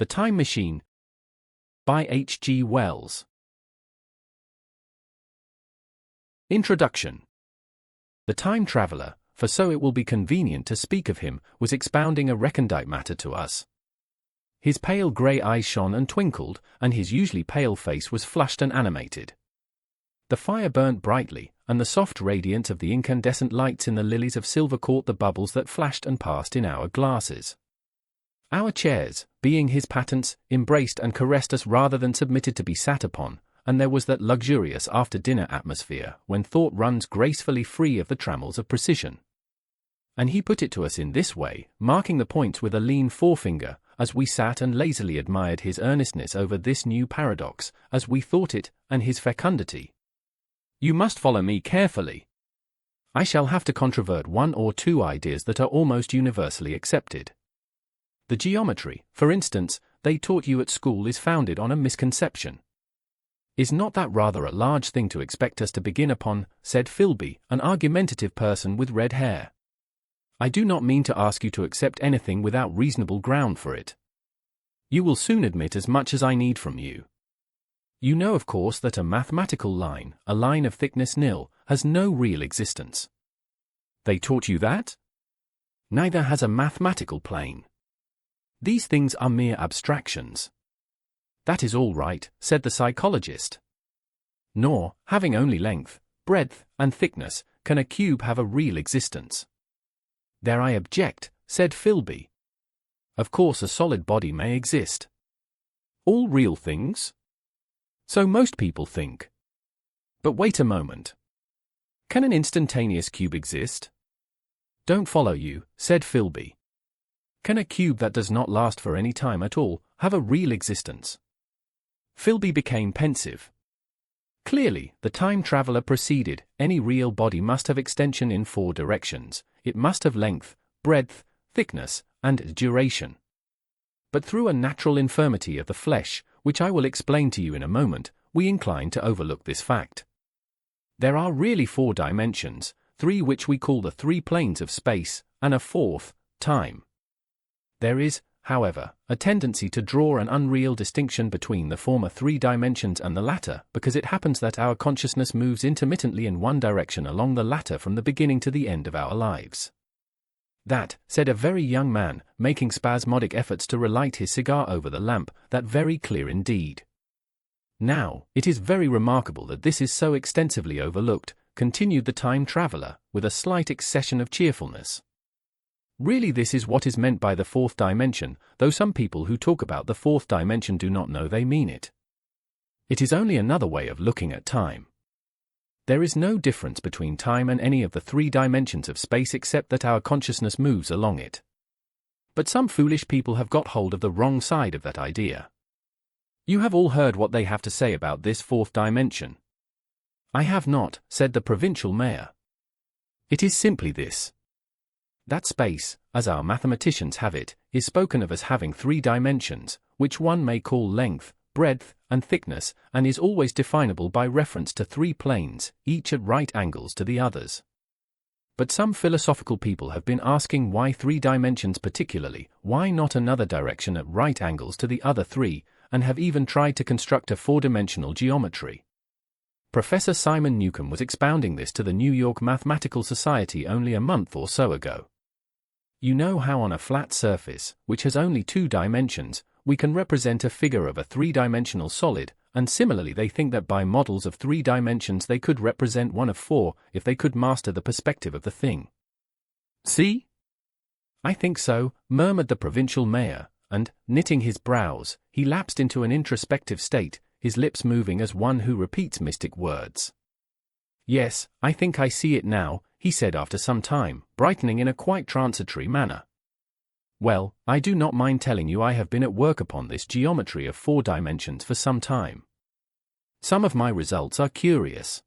The Time Machine by H. G. Wells. Introduction. The time traveler, for so it will be convenient to speak of him, was expounding a recondite matter to us. His pale grey eyes shone and twinkled, and his usually pale face was flushed and animated. The fire burnt brightly, and the soft radiance of the incandescent lights in the lilies of silver caught the bubbles that flashed and passed in our glasses. Our chairs, being his patents, embraced and caressed us rather than submitted to be sat upon, and there was that luxurious after-dinner atmosphere when thought runs gracefully free of the trammels of precision. And he put it to us in this way, marking the points with a lean forefinger, as we sat and lazily admired his earnestness over this new paradox, as we thought it, and his fecundity. You must follow me carefully. I shall have to controvert one or two ideas that are almost universally accepted. The geometry, for instance, they taught you at school is founded on a misconception. Is not that rather a large thing to expect us to begin upon, said Philby, an argumentative person with red hair. I do not mean to ask you to accept anything without reasonable ground for it. You will soon admit as much as I need from you. You know of course that a mathematical line, a line of thickness nil, has no real existence. They taught you that? Neither has a mathematical plane. These things are mere abstractions. That is all right, said the psychologist. Nor, having only length, breadth, and thickness, can a cube have a real existence. There I object, said Philby. Of course a solid body may exist. All real things? So most people think. But wait a moment. Can an instantaneous cube exist? Don't follow you, said Philby. Can a cube that does not last for any time at all have a real existence? Philby became pensive. Clearly, the time traveler proceeded, any real body must have extension in 4 directions. It must have length, breadth, thickness, and duration. But through a natural infirmity of the flesh, which I will explain to you in a moment, we incline to overlook this fact. There are really 4 dimensions, 3 which we call the 3 planes of space, and a 4th, time. There is, however, a tendency to draw an unreal distinction between the former 3 dimensions and the latter, because it happens that our consciousness moves intermittently in one direction along the latter from the beginning to the end of our lives. That, said a very young man, making spasmodic efforts to relight his cigar over the lamp, that very clear indeed. Now, it is very remarkable that this is so extensively overlooked, continued the time traveler, with a slight accession of cheerfulness. Really this is what is meant by the 4th dimension, though some people who talk about the 4th dimension do not know they mean it. It is only another way of looking at time. There is no difference between time and any of the 3 dimensions of space except that our consciousness moves along it. But some foolish people have got hold of the wrong side of that idea. You have all heard what they have to say about this 4th dimension. I have not, said the provincial mayor. It is simply this. That space, as our mathematicians have it, is spoken of as having 3 dimensions, which one may call length, breadth, and thickness, and is always definable by reference to 3 planes, each at right angles to the others. But some philosophical people have been asking why 3 dimensions particularly, why not another direction at right angles to the other 3, and have even tried to construct a 4-dimensional geometry. Professor Simon Newcomb was expounding this to the New York Mathematical Society only a month or so ago. You know how on a flat surface, which has only 2 dimensions, we can represent a figure of a 3-dimensional solid, and similarly they think that by models of 3 dimensions they could represent one of 4, if they could master the perspective of the thing. See? I think so, murmured the provincial mayor, and, knitting his brows, he lapsed into an introspective state, his lips moving as one who repeats mystic words. Yes, I think I see it now, he said after some time, brightening in a quite transitory manner. Well, I do not mind telling you I have been at work upon this geometry of 4 dimensions for some time. Some of my results are curious.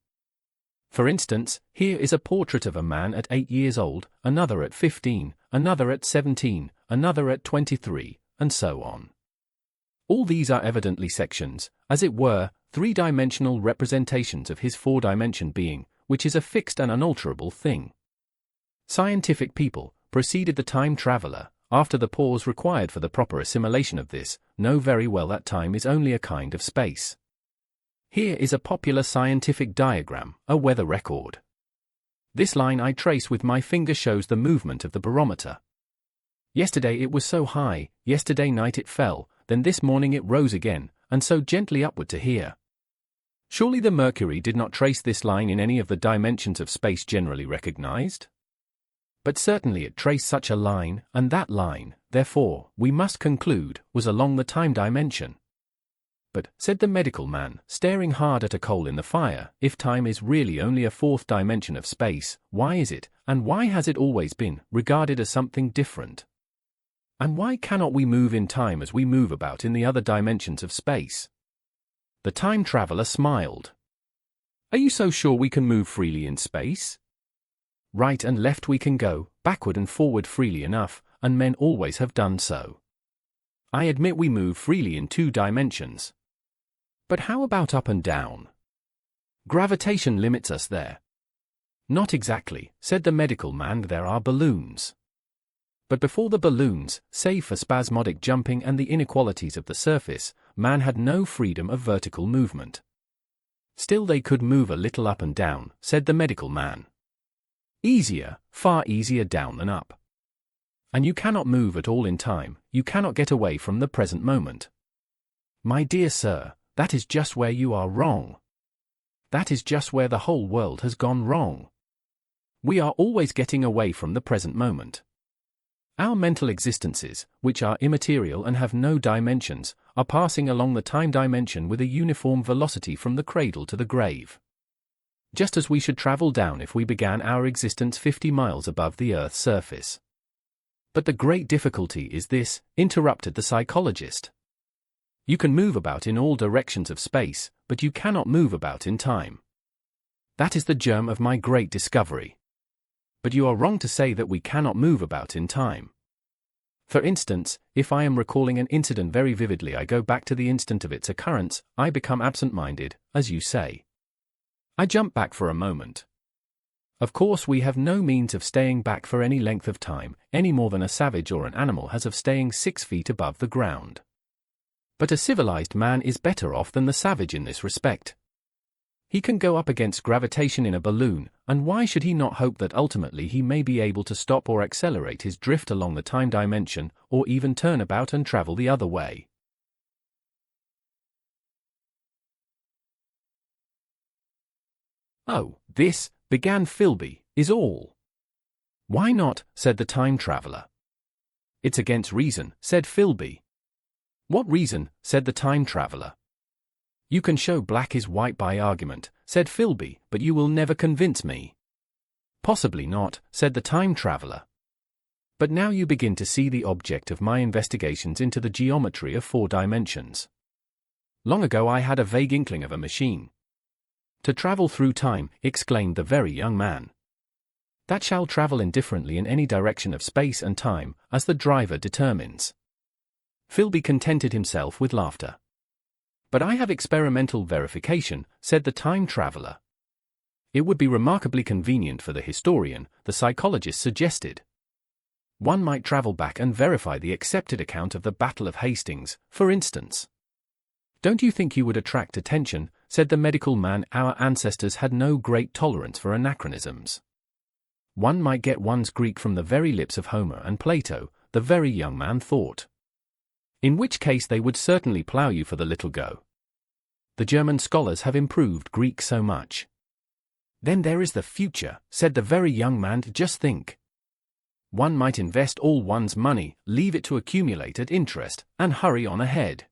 For instance, here is a portrait of a man at 8 years old, another at 15, another at 17, another at 23, and so on. All these are evidently sections, as it were, 3-dimensional representations of his 4-dimension being, which is a fixed and unalterable thing. Scientific people, proceeded the time traveler, after the pause required for the proper assimilation of this, know very well that time is only a kind of space. Here is a popular scientific diagram, a weather record. This line I trace with my finger shows the movement of the barometer. Yesterday it was so high, yesterday night it fell, then this morning it rose again, and so gently upward to here. Surely the mercury did not trace this line in any of the dimensions of space generally recognized? But certainly it traced such a line, and that line, therefore, we must conclude, was along the time dimension. But, said the medical man, staring hard at a coal in the fire, if time is really only a fourth dimension of space, why is it, and why has it always been, regarded as something different? And why cannot we move in time as we move about in the other dimensions of space? The time traveler smiled. Are you so sure we can move freely in space? Right and left we can go, backward and forward freely enough, and men always have done so. I admit we move freely in 2 dimensions. But how about up and down? Gravitation limits us there. Not exactly, said the medical man, there are balloons. But before the balloons, save for spasmodic jumping and the inequalities of the surface, man had no freedom of vertical movement. Still they could move a little up and down, said the medical man. Easier, far easier down than up. And you cannot move at all in time, you cannot get away from the present moment. My dear sir, that is just where you are wrong. That is just where the whole world has gone wrong. We are always getting away from the present moment. Our mental existences, which are immaterial and have no dimensions, are passing along the time dimension with a uniform velocity from the cradle to the grave. Just as we should travel down if we began our existence 50 miles above the Earth's surface. But the great difficulty is this, interrupted the psychologist. You can move about in all directions of space, but you cannot move about in time. That is the germ of my great discovery. But you are wrong to say that we cannot move about in time. For instance, if I am recalling an incident very vividly, I go back to the instant of its occurrence, I become absent-minded, as you say. I jump back for a moment. Of course we have no means of staying back for any length of time, any more than a savage or an animal has of staying 6 feet above the ground. But a civilized man is better off than the savage in this respect. He can go up against gravitation in a balloon, and why should he not hope that ultimately he may be able to stop or accelerate his drift along the time dimension, or even turn about and travel the other way? Oh, this, began Philby, is all. Why not, said the time traveler. It's against reason, said Philby. What reason, said the time traveler. You can show black is white by argument, said Philby, but you will never convince me. Possibly not, said the time traveler. But now you begin to see the object of my investigations into the geometry of 4 dimensions. Long ago I had a vague inkling of a machine. To travel through time, exclaimed the very young man. That shall travel indifferently in any direction of space and time, as the driver determines. Philby contented himself with laughter. But I have experimental verification, said the time traveler. It would be remarkably convenient for the historian, the psychologist suggested. One might travel back and verify the accepted account of the Battle of Hastings, for instance. Don't you think you would attract attention, said the medical man. Our ancestors had no great tolerance for anachronisms. One might get one's Greek from the very lips of Homer and Plato, the very young man thought. In which case they would certainly plough you for the little go. The German scholars have improved Greek so much. Then there is the future, said the very young man. Just think. One might invest all one's money, leave it to accumulate at interest, and hurry on ahead.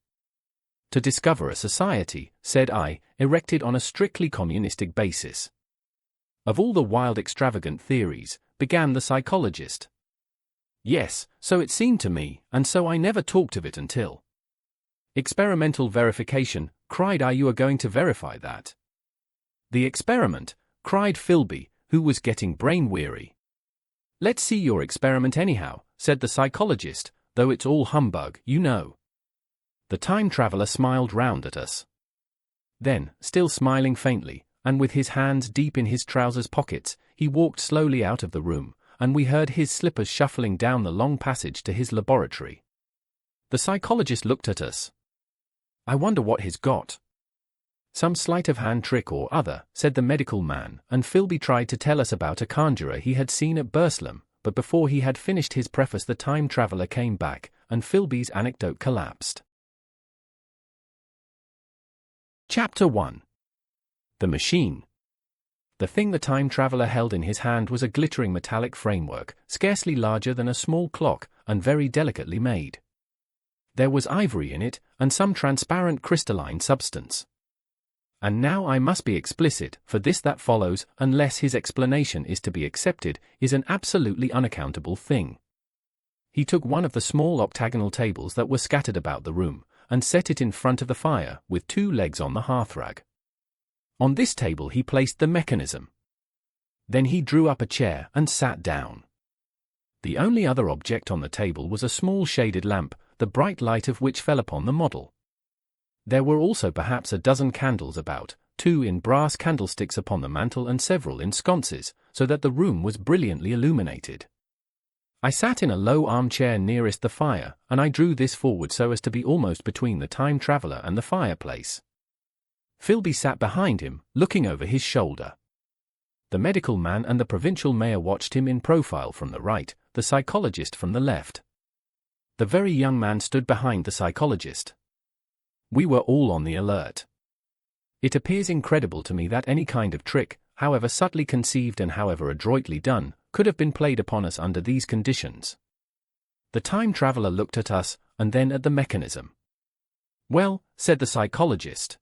To discover a society, said I, erected on a strictly communistic basis. Of all the wild extravagant theories, began the psychologist. Yes, so it seemed to me, and so I never talked of it until. Experimental verification, cried I. You are going to verify that? The experiment, cried Philby, who was getting brain-weary. Let's see your experiment anyhow, said the psychologist, though it's all humbug, you know. The time traveler smiled round at us. Then, still smiling faintly, and with his hands deep in his trousers pockets, he walked slowly out of the room, and we heard his slippers shuffling down the long passage to his laboratory. The psychologist looked at us. "I wonder what he's got." "Some sleight of hand trick or other," said the medical man, and Philby tried to tell us about a conjurer he had seen at Porcelain, but before he had finished his preface the time traveler came back, and Philby's anecdote collapsed. Chapter 1. The Machine. The thing the time traveler held in his hand was a glittering metallic framework, scarcely larger than a small clock, and very delicately made. There was ivory in it, and some transparent crystalline substance. And now I must be explicit, for this that follows, unless his explanation is to be accepted, is an absolutely unaccountable thing. He took one of the small octagonal tables that were scattered about the room, and set it in front of the fire, with 2 legs on the hearthrug. On this table he placed the mechanism. Then he drew up a chair and sat down. The only other object on the table was a small shaded lamp, the bright light of which fell upon the model. There were also perhaps a dozen candles about, 2 in brass candlesticks upon the mantel and several in sconces, so that the room was brilliantly illuminated. I sat in a low armchair nearest the fire, and I drew this forward so as to be almost between the time traveler and the fireplace. Philby sat behind him, looking over his shoulder. The medical man and the provincial mayor watched him in profile from the right, the psychologist from the left. The very young man stood behind the psychologist. We were all on the alert. It appears incredible to me that any kind of trick, however subtly conceived and however adroitly done, could have been played upon us under these conditions. The time traveler looked at us, and then at the mechanism. "Well," said the psychologist.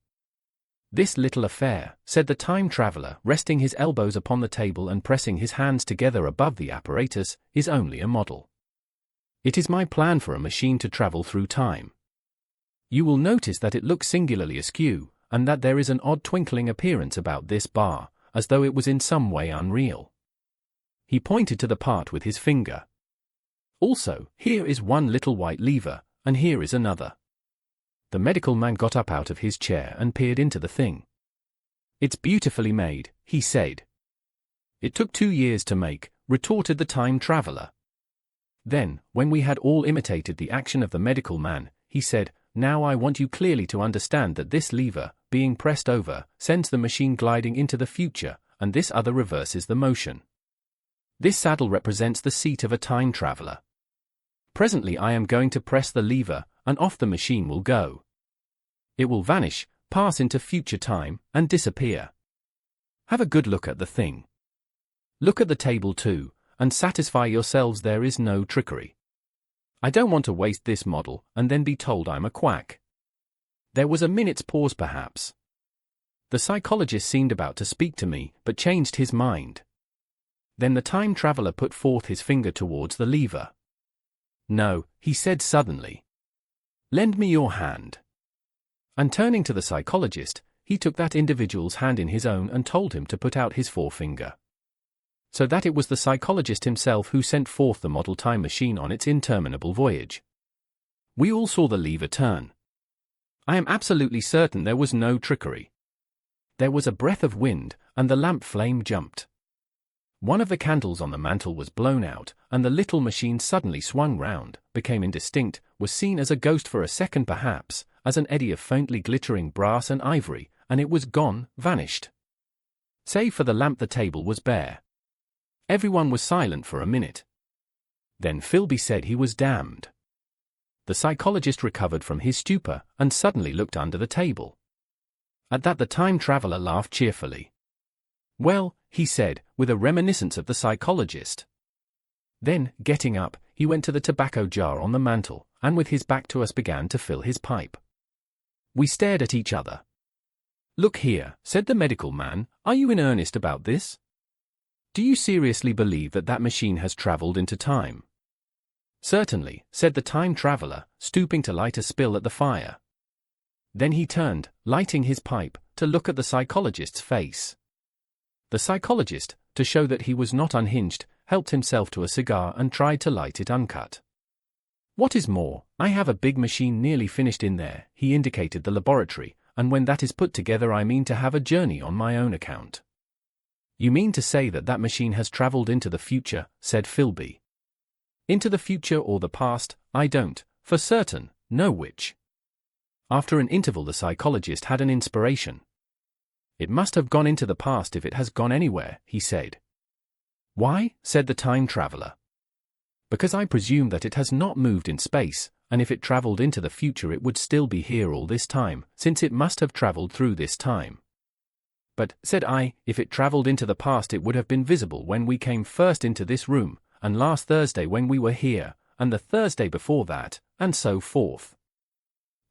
"This little affair," said the time traveler, resting his elbows upon the table and pressing his hands together above the apparatus, "is only a model. It is my plan for a machine to travel through time. You will notice that it looks singularly askew, and that there is an odd twinkling appearance about this bar, as though it was in some way unreal." He pointed to the part with his finger. "Also, here is one little white lever, and here is another." The medical man got up out of his chair and peered into the thing. "It's beautifully made," he said. "It took 2 years to make," retorted the time traveler. Then, when we had all imitated the action of the medical man, he said, "Now I want you clearly to understand that this lever, being pressed over, sends the machine gliding into the future, and this other reverses the motion. This saddle represents the seat of a time traveler. Presently I am going to press the lever, and off the machine will go. It will vanish, pass into future time, and disappear. Have a good look at the thing. Look at the table too, and satisfy yourselves there is no trickery. I don't want to waste this model, and then be told I'm a quack." There was a minute's pause perhaps. The psychologist seemed about to speak to me, but changed his mind. Then the time traveler put forth his finger towards the lever. "No," he said suddenly. "Lend me your hand." And turning to the psychologist, he took that individual's hand in his own and told him to put out his forefinger. So that it was the psychologist himself who sent forth the model time machine on its interminable voyage. We all saw the lever turn. I am absolutely certain there was no trickery. There was a breath of wind, and the lamp flame jumped. One of the candles on the mantel was blown out, and the little machine suddenly swung round, became indistinct, was seen as a ghost for a second perhaps, as an eddy of faintly glittering brass and ivory, and it was gone, vanished. Save for the lamp the table was bare. Everyone was silent for a minute. Then Philby said he was damned. The psychologist recovered from his stupor, and suddenly looked under the table. At that the time traveler laughed cheerfully. "Well," he said, with a reminiscence of the psychologist. Then, getting up, he went to the tobacco jar on the mantel, and with his back to us began to fill his pipe. We stared at each other. "Look here," said the medical man, "are you in earnest about this? Do you seriously believe that that machine has traveled into time?" "Certainly," said the time traveler, stooping to light a spill at the fire. Then he turned, lighting his pipe, to look at the psychologist's face. The psychologist, to show that he was not unhinged, helped himself to a cigar and tried to light it uncut. "What is more, I have a big machine nearly finished in there," he indicated the laboratory, "and when that is put together I mean to have a journey on my own account. You mean to say that that machine has traveled into the future, said Philby. Into the future or the past, I don't, for certain, know which. After an interval the psychologist had an inspiration. It must have gone into the past if it has gone anywhere, he said. Why? Said the time traveler. Because I presume that it has not moved in space, and if it traveled into the future it would still be here all this time, since it must have traveled through this time. But, said I, if it traveled into the past it would have been visible when we came first into this room, and last Thursday when we were here, and the Thursday before that, and so forth.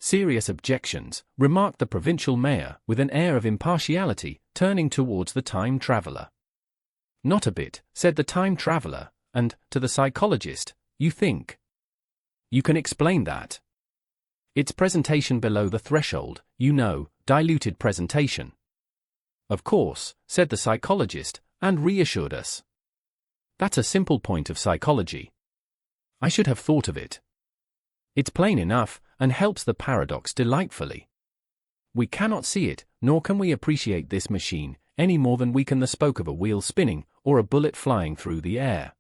Serious objections, remarked the provincial mayor, with an air of impartiality, turning towards the time traveler. Not a bit, said the time traveler, and, to the psychologist, you think. You can explain that. Its presentation below the threshold, you know, diluted presentation. Of course, said the psychologist, and reassured us. That's a simple point of psychology. I should have thought of it. It's plain enough, and helps the paradox delightfully. We cannot see it, nor can we appreciate this machine, any more than we can the spoke of a wheel spinning, or a bullet flying through the air.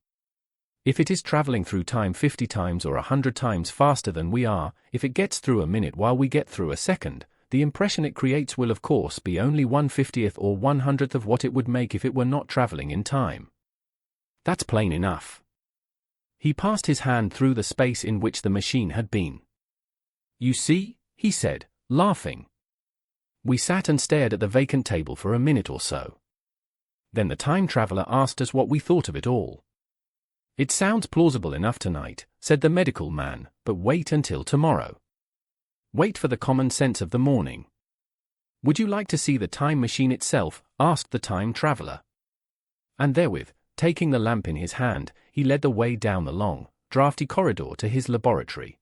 If it is traveling through time 50 times or 100 times faster than we are, if it gets through a minute while we get through a second, the impression it creates will of course be only 1/50th or 100th of what it would make if it were not traveling in time. That's plain enough. He passed his hand through the space in which the machine had been. You see, he said, laughing. We sat and stared at the vacant table for a minute or so. Then the time traveler asked us what we thought of it all. It sounds plausible enough tonight, said the medical man, but wait until tomorrow. Wait for the common sense of the morning. Would you like to see the time machine itself? Asked the time traveler. And therewith, taking the lamp in his hand, he led the way down the long, draughty corridor to his laboratory.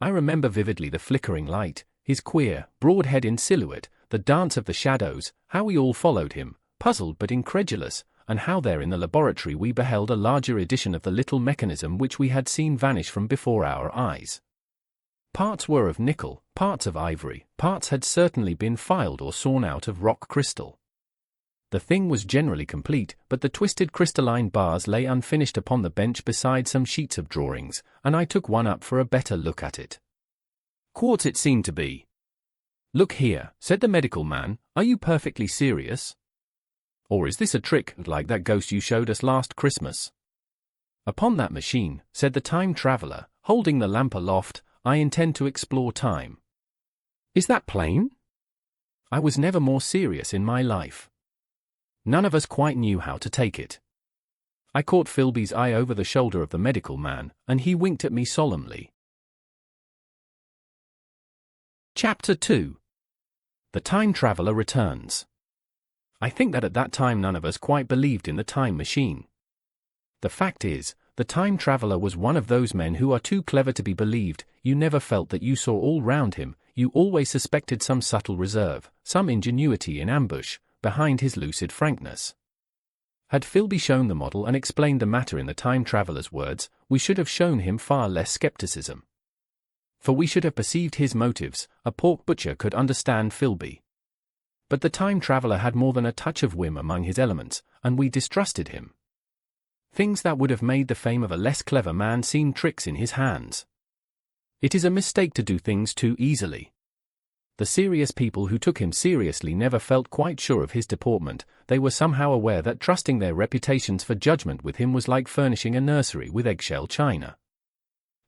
I remember vividly the flickering light, his queer, broad head in silhouette, the dance of the shadows, how we all followed him, puzzled but incredulous, and how there in the laboratory we beheld a larger edition of the little mechanism which we had seen vanish from before our eyes. Parts were of nickel, parts of ivory, parts had certainly been filed or sawn out of rock crystal. The thing was generally complete, but the twisted crystalline bars lay unfinished upon the bench beside some sheets of drawings, and I took one up for a better look at it. Quartz it seemed to be. Look here, said the medical man, are you perfectly serious? Or is this a trick, like that ghost you showed us last Christmas? Upon that machine, said the time traveler, holding the lamp aloft, I intend to explore time. Is that plain? I was never more serious in my life. None of us quite knew how to take it. I caught Philby's eye over the shoulder of the medical man, and he winked at me solemnly. Chapter 2. The Time Traveler Returns. I think that at that time none of us quite believed in the time machine. The fact is, the time traveler was one of those men who are too clever to be believed. You never felt that you saw all round him, you always suspected some subtle reserve, some ingenuity in ambush, behind his lucid frankness. Had Philby shown the model and explained the matter in the time traveler's words, we should have shown him far less skepticism. For we should have perceived his motives. A pork butcher could understand Philby. But the time traveler had more than a touch of whim among his elements, and we distrusted him. Things that would have made the fame of a less clever man seem tricks in his hands. It is a mistake to do things too easily. The serious people who took him seriously never felt quite sure of his deportment. They were somehow aware that trusting their reputations for judgment with him was like furnishing a nursery with eggshell china.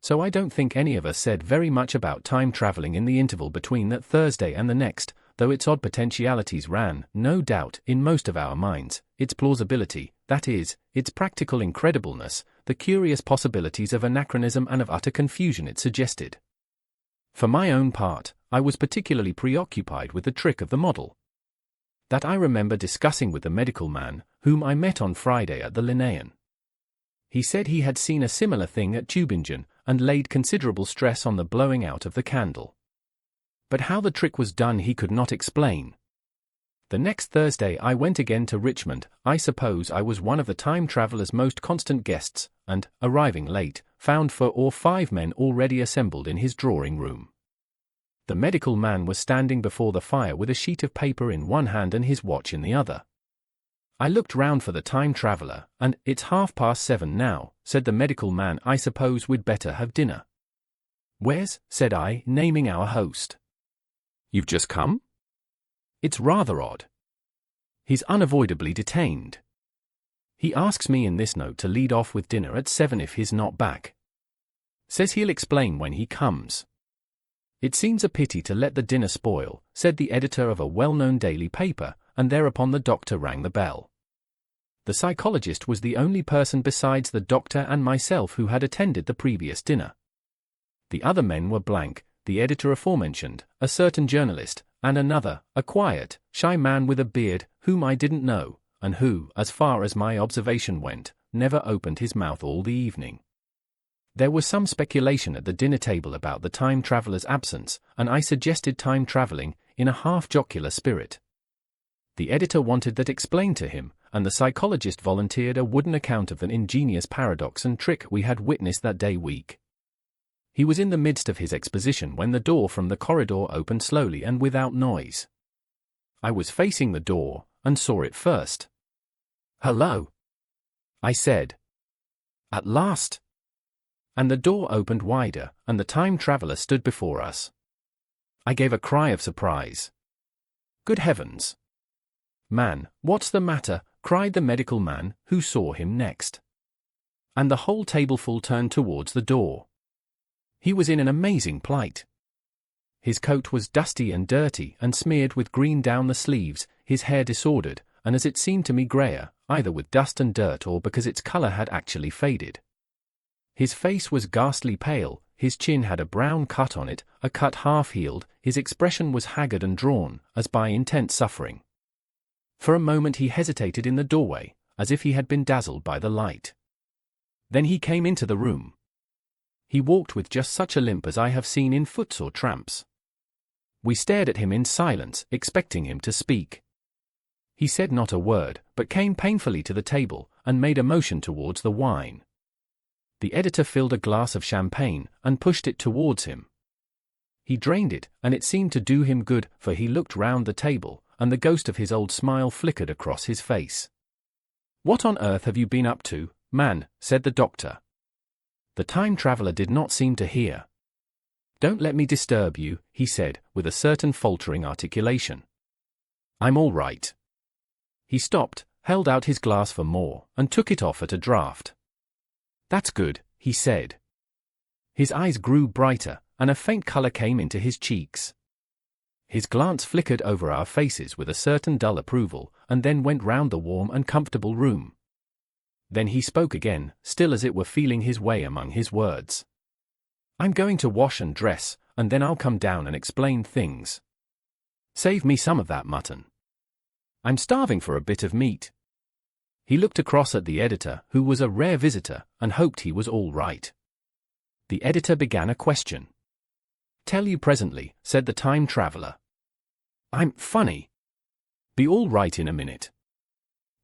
So I don't think any of us said very much about time traveling in the interval between that Thursday and the next, though its odd potentialities ran, no doubt, in most of our minds, its plausibility, that is, its practical incredibleness, the curious possibilities of anachronism and of utter confusion it suggested. For my own part, I was particularly preoccupied with the trick of the model. That I remember discussing with the medical man, whom I met on Friday at the Linnaean. He said he had seen a similar thing at Tübingen, and laid considerable stress on the blowing out of the candle. But how the trick was done he could not explain. The next Thursday I went again to Richmond. I suppose I was one of the time traveller's most constant guests, and, arriving late, found 4 or 5 men already assembled in his drawing-room. The medical man was standing before the fire with a sheet of paper in one hand and his watch in the other. I looked round for the time traveler, and "It's 7:30 now," said the medical man. "I suppose we'd better have dinner." "Where's?" said I, naming our host. "You've just come?" "It's rather odd. He's unavoidably detained. He asks me in this note to lead off with dinner at 7 if he's not back. Says he'll explain when he comes. It seems a pity to let the dinner spoil," said the editor of a well-known daily paper, and thereupon the doctor rang the bell. The psychologist was the only person besides the doctor and myself who had attended the previous dinner. The other men were blank, the editor aforementioned, a certain journalist, and another, a quiet, shy man with a beard, whom I didn't know, and who, as far as my observation went, never opened his mouth all the evening. There was some speculation at the dinner table about the time traveler's absence, and I suggested time traveling, in a half-jocular spirit. The editor wanted that explained to him, and the psychologist volunteered a wooden account of an ingenious paradox and trick we had witnessed that day week. He was in the midst of his exposition when the door from the corridor opened slowly and without noise. I was facing the door, and saw it first. "Hello," I said. "At last." And the door opened wider, and the time traveler stood before us. I gave a cry of surprise. "Good heavens! Man, what's the matter?" cried the medical man, who saw him next. And the whole tableful turned towards the door. He was in an amazing plight. His coat was dusty and dirty and smeared with green down the sleeves, his hair disordered, and as it seemed to me grayer, either with dust and dirt or because its color had actually faded. His face was ghastly pale, his chin had a brown cut on it, a cut half-healed, his expression was haggard and drawn, as by intense suffering. For a moment he hesitated in the doorway, as if he had been dazzled by the light. Then he came into the room. He walked with just such a limp as I have seen in foots or tramps. We stared at him in silence, expecting him to speak. He said not a word, but came painfully to the table, and made a motion towards the wine. The editor filled a glass of champagne, and pushed it towards him. He drained it, and it seemed to do him good, for he looked round the table, and the ghost of his old smile flickered across his face. "What on earth have you been up to, man?" said the doctor. The time traveler did not seem to hear. "Don't let me disturb you," he said, with a certain faltering articulation. "I'm all right." He stopped, held out his glass for more, and took it off at a draught. "That's good," he said. His eyes grew brighter, and a faint color came into his cheeks. His glance flickered over our faces with a certain dull approval, and then went round the warm and comfortable room. Then he spoke again, still as it were feeling his way among his words. "I'm going to wash and dress, and then I'll come down and explain things. Save me some of that mutton. I'm starving for a bit of meat." He looked across at the editor, who was a rare visitor, and hoped he was all right. The editor began a question. "Tell you presently," said the time traveler. "I'm funny. Be all right in a minute."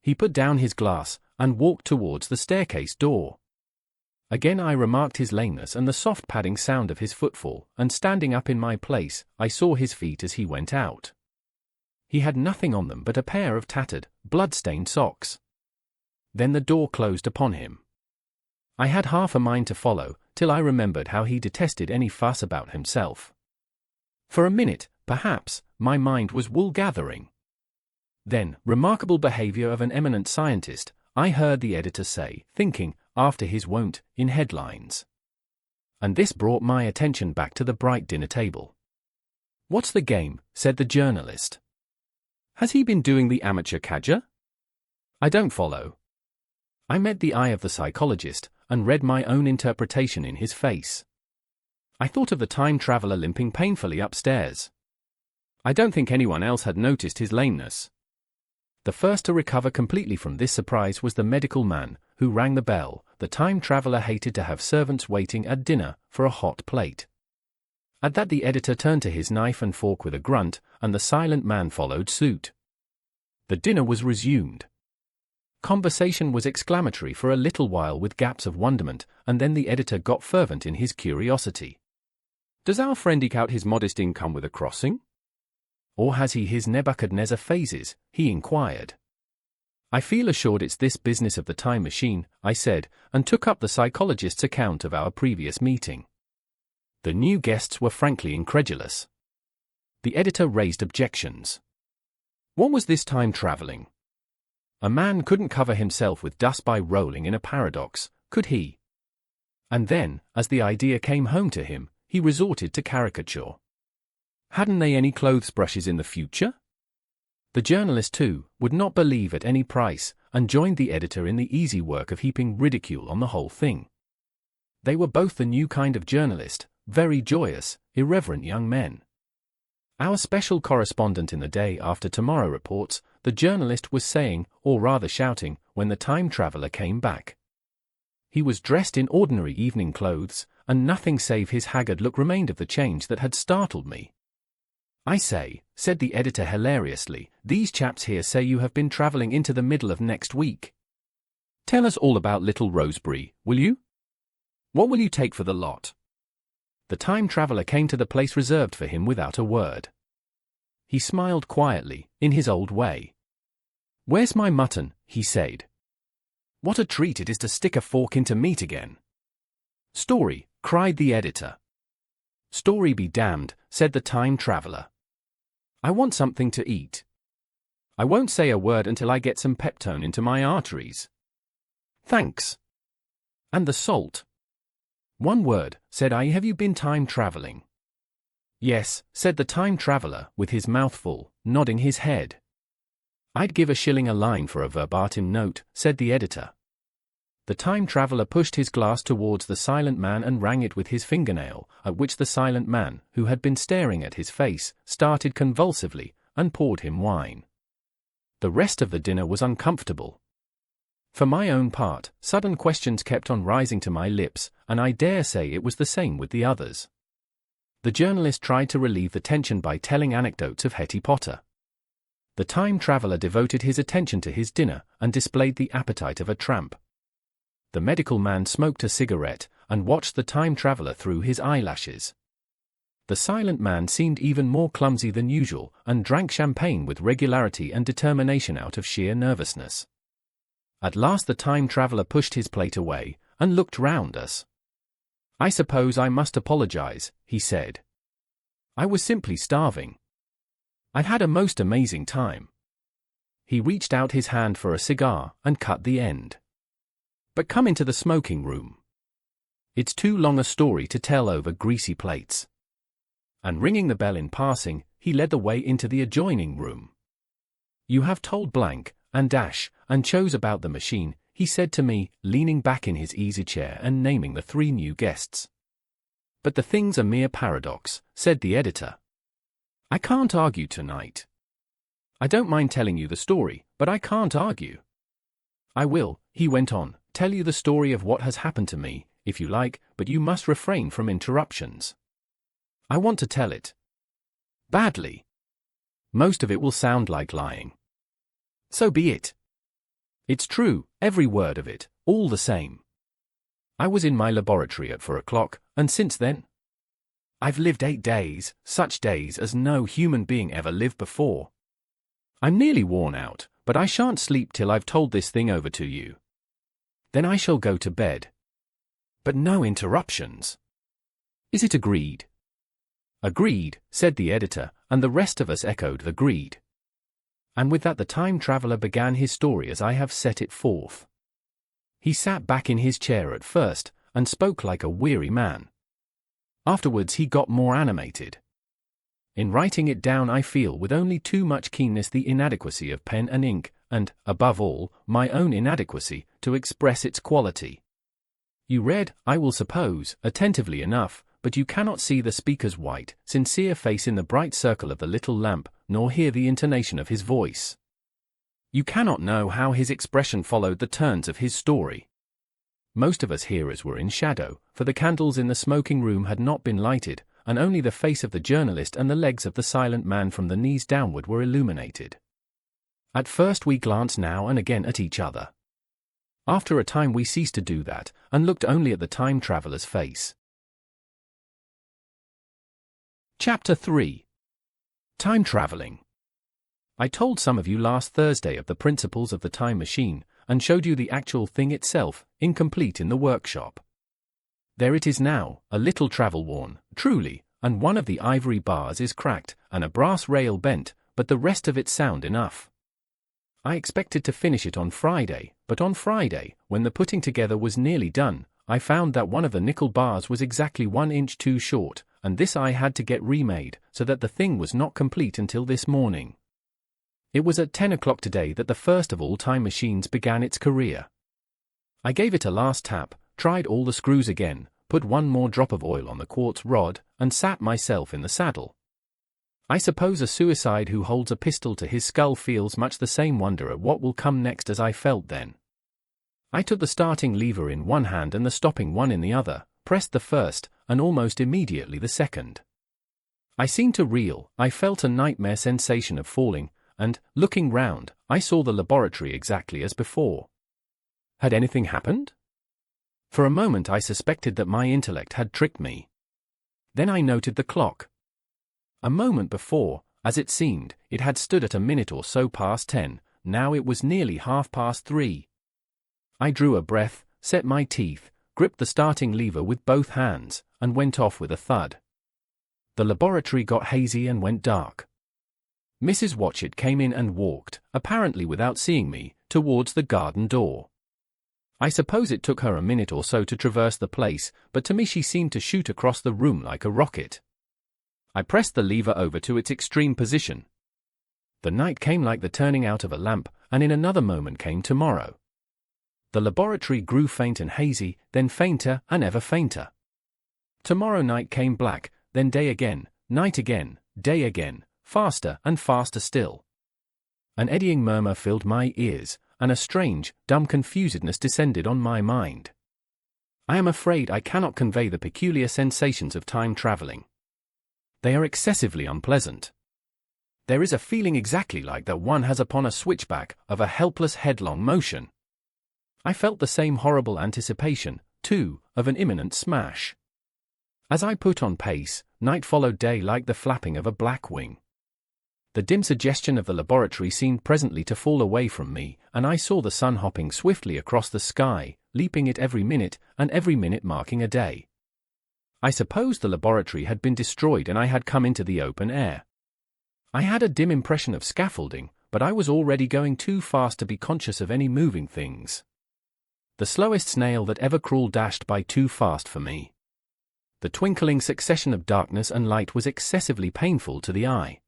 He put down his glass, and walked towards the staircase door. Again I remarked his lameness and the soft padding sound of his footfall, and standing up in my place, I saw his feet as he went out. He had nothing on them but a pair of tattered, blood-stained socks. Then the door closed upon him. I had half a mind to follow, till I remembered how he detested any fuss about himself. For a minute, perhaps, my mind was wool-gathering. Then, remarkable behavior of an eminent scientist, I heard the editor say, thinking, after his wont, in headlines. And this brought my attention back to the bright dinner table. "What's the game?" said the journalist. "Has he been doing the amateur cadger?" "I don't follow." I met the eye of the psychologist, and read my own interpretation in his face. I thought of the time traveler limping painfully upstairs. I don't think anyone else had noticed his lameness. The first to recover completely from this surprise was the medical man, who rang the bell. The time traveler hated to have servants waiting at dinner for a hot plate. At that the editor turned to his knife and fork with a grunt, and the silent man followed suit. The dinner was resumed. Conversation was exclamatory for a little while with gaps of wonderment, and then the editor got fervent in his curiosity. "Does our friend eke out his modest income with a crossing? Or has he his Nebuchadnezzar phases?" he inquired. I feel assured it's this business of the time machine, I said, and took up the psychologist's account of our previous meeting. The new guests were frankly incredulous. The editor raised objections. What was this time traveling? A man couldn't cover himself with dust by rolling in a paradox, could he? And then, as the idea came home to him, he resorted to caricature. Hadn't they any clothes brushes in the future? The journalist, too, would not believe at any price, and joined the editor in the easy work of heaping ridicule on the whole thing. They were both the new kind of journalist, very joyous, irreverent young men. Our special correspondent in the Day After Tomorrow reports, the journalist was saying, or rather shouting, when the time traveler came back. He was dressed in ordinary evening clothes, and nothing save his haggard look remained of the change that had startled me. I say, said the editor hilariously, these chaps here say you have been travelling into the middle of next week. Tell us all about Little Rosebery, will you? What will you take for the lot? The time traveler came to the place reserved for him without a word. He smiled quietly, in his old way. Where's my mutton, he said. What a treat it is to stick a fork into meat again. Story, cried the editor. Story be damned, said the time traveler. I want something to eat. I won't say a word until I get some peptone into my arteries. Thanks. And the salt? One word, said I. Have you been time traveling? Yes, said the time traveler, with his mouth full, nodding his head. I'd give $1 a line for a verbatim note, said the editor. The time traveler pushed his glass towards the silent man and rang it with his fingernail, at which the silent man, who had been staring at his face, started convulsively, and poured him wine. The rest of the dinner was uncomfortable. For my own part, sudden questions kept on rising to my lips, and I dare say it was the same with the others. The journalist tried to relieve the tension by telling anecdotes of Hetty Potter. The time traveler devoted his attention to his dinner, and displayed the appetite of a tramp. The medical man smoked a cigarette, and watched the time traveler through his eyelashes. The silent man seemed even more clumsy than usual, and drank champagne with regularity and determination out of sheer nervousness. At last the time traveler pushed his plate away, and looked round us. I suppose I must apologize, he said. I was simply starving. I've had a most amazing time. He reached out his hand for a cigar, and cut the end. But come into the smoking room. It's too long a story to tell over greasy plates. And ringing the bell in passing, he led the way into the adjoining room. You have told blank, and dash, and chose about the machine, he said to me, leaning back in his easy chair and naming the 3 new guests. But the thing's a mere paradox, said the editor. I can't argue tonight. I don't mind telling you the story, but I can't argue. I will, he went on, tell you the story of what has happened to me, if you like, but you must refrain from interruptions. I want to tell it. Badly. Most of it will sound like lying. So be it. It's true, every word of it, all the same. I was in my laboratory at 4 o'clock, and since then? I've lived 8 days, such days as no human being ever lived before. I'm nearly worn out, but I shan't sleep till I've told this thing over to you. Then I shall go to bed. But no interruptions. Is it agreed? Agreed, said the editor, and the rest of us echoed agreed. And with that the time traveler began his story as I have set it forth. He sat back in his chair at first, and spoke like a weary man. Afterwards he got more animated. In writing it down I feel with only too much keenness the inadequacy of pen and ink, and, above all, my own inadequacy, to express its quality. You read, I will suppose, attentively enough, but you cannot see the speaker's white, sincere face in the bright circle of the little lamp, nor hear the intonation of his voice. You cannot know how his expression followed the turns of his story. Most of us hearers were in shadow, for the candles in the smoking room had not been lighted, and only the face of the journalist and the legs of the silent man from the knees downward were illuminated. At first we glanced now and again at each other. After a time we ceased to do that, and looked only at the time traveler's face. Chapter 3. Time Traveling. I told some of you last Thursday of the principles of the time machine, and showed you the actual thing itself, incomplete in the workshop. There it is now, a little travel-worn, truly, and one of the ivory bars is cracked, and a brass rail bent, but the rest of it's sound enough. I expected to finish it on Friday, but on Friday, when the putting together was nearly done, I found that one of the nickel bars was exactly 1 inch too short, and this I had to get remade, so that the thing was not complete until this morning. It was at 10 o'clock today that the first of all time machines began its career. I gave it a last tap, tried all the screws again, put one more drop of oil on the quartz rod, and sat myself in the saddle. I suppose a suicide who holds a pistol to his skull feels much the same wonder at what will come next as I felt then. I took the starting lever in one hand and the stopping one in the other, pressed the first, and almost immediately the second. I seemed to reel, I felt a nightmare sensation of falling, and, looking round, I saw the laboratory exactly as before. Had anything happened? For a moment I suspected that my intellect had tricked me. Then I noted the clock. A moment before, as it seemed, it had stood at a minute or so past 10, now it was nearly 3:30. I drew a breath, set my teeth, gripped the starting lever with both hands, and went off with a thud. The laboratory got hazy and went dark. Mrs. Watchett came in and walked, apparently without seeing me, towards the garden door. I suppose it took her a minute or so to traverse the place, but to me she seemed to shoot across the room like a rocket. I pressed the lever over to its extreme position. The night came like the turning out of a lamp, and in another moment came tomorrow. The laboratory grew faint and hazy, then fainter and ever fainter. Tomorrow night came black, then day again, night again, day again, faster and faster still. An eddying murmur filled my ears, and a strange, dumb confusedness descended on my mind. I am afraid I cannot convey the peculiar sensations of time traveling. They are excessively unpleasant. There is a feeling exactly like that one has upon a switchback, of a helpless headlong motion. I felt the same horrible anticipation, too, of an imminent smash. As I put on pace, night followed day like the flapping of a black wing. The dim suggestion of the laboratory seemed presently to fall away from me, and I saw the sun hopping swiftly across the sky, leaping it every minute, and every minute marking a day. I supposed the laboratory had been destroyed and I had come into the open air. I had a dim impression of scaffolding, but I was already going too fast to be conscious of any moving things. The slowest snail that ever crawled dashed by too fast for me. The twinkling succession of darkness and light was excessively painful to the eye.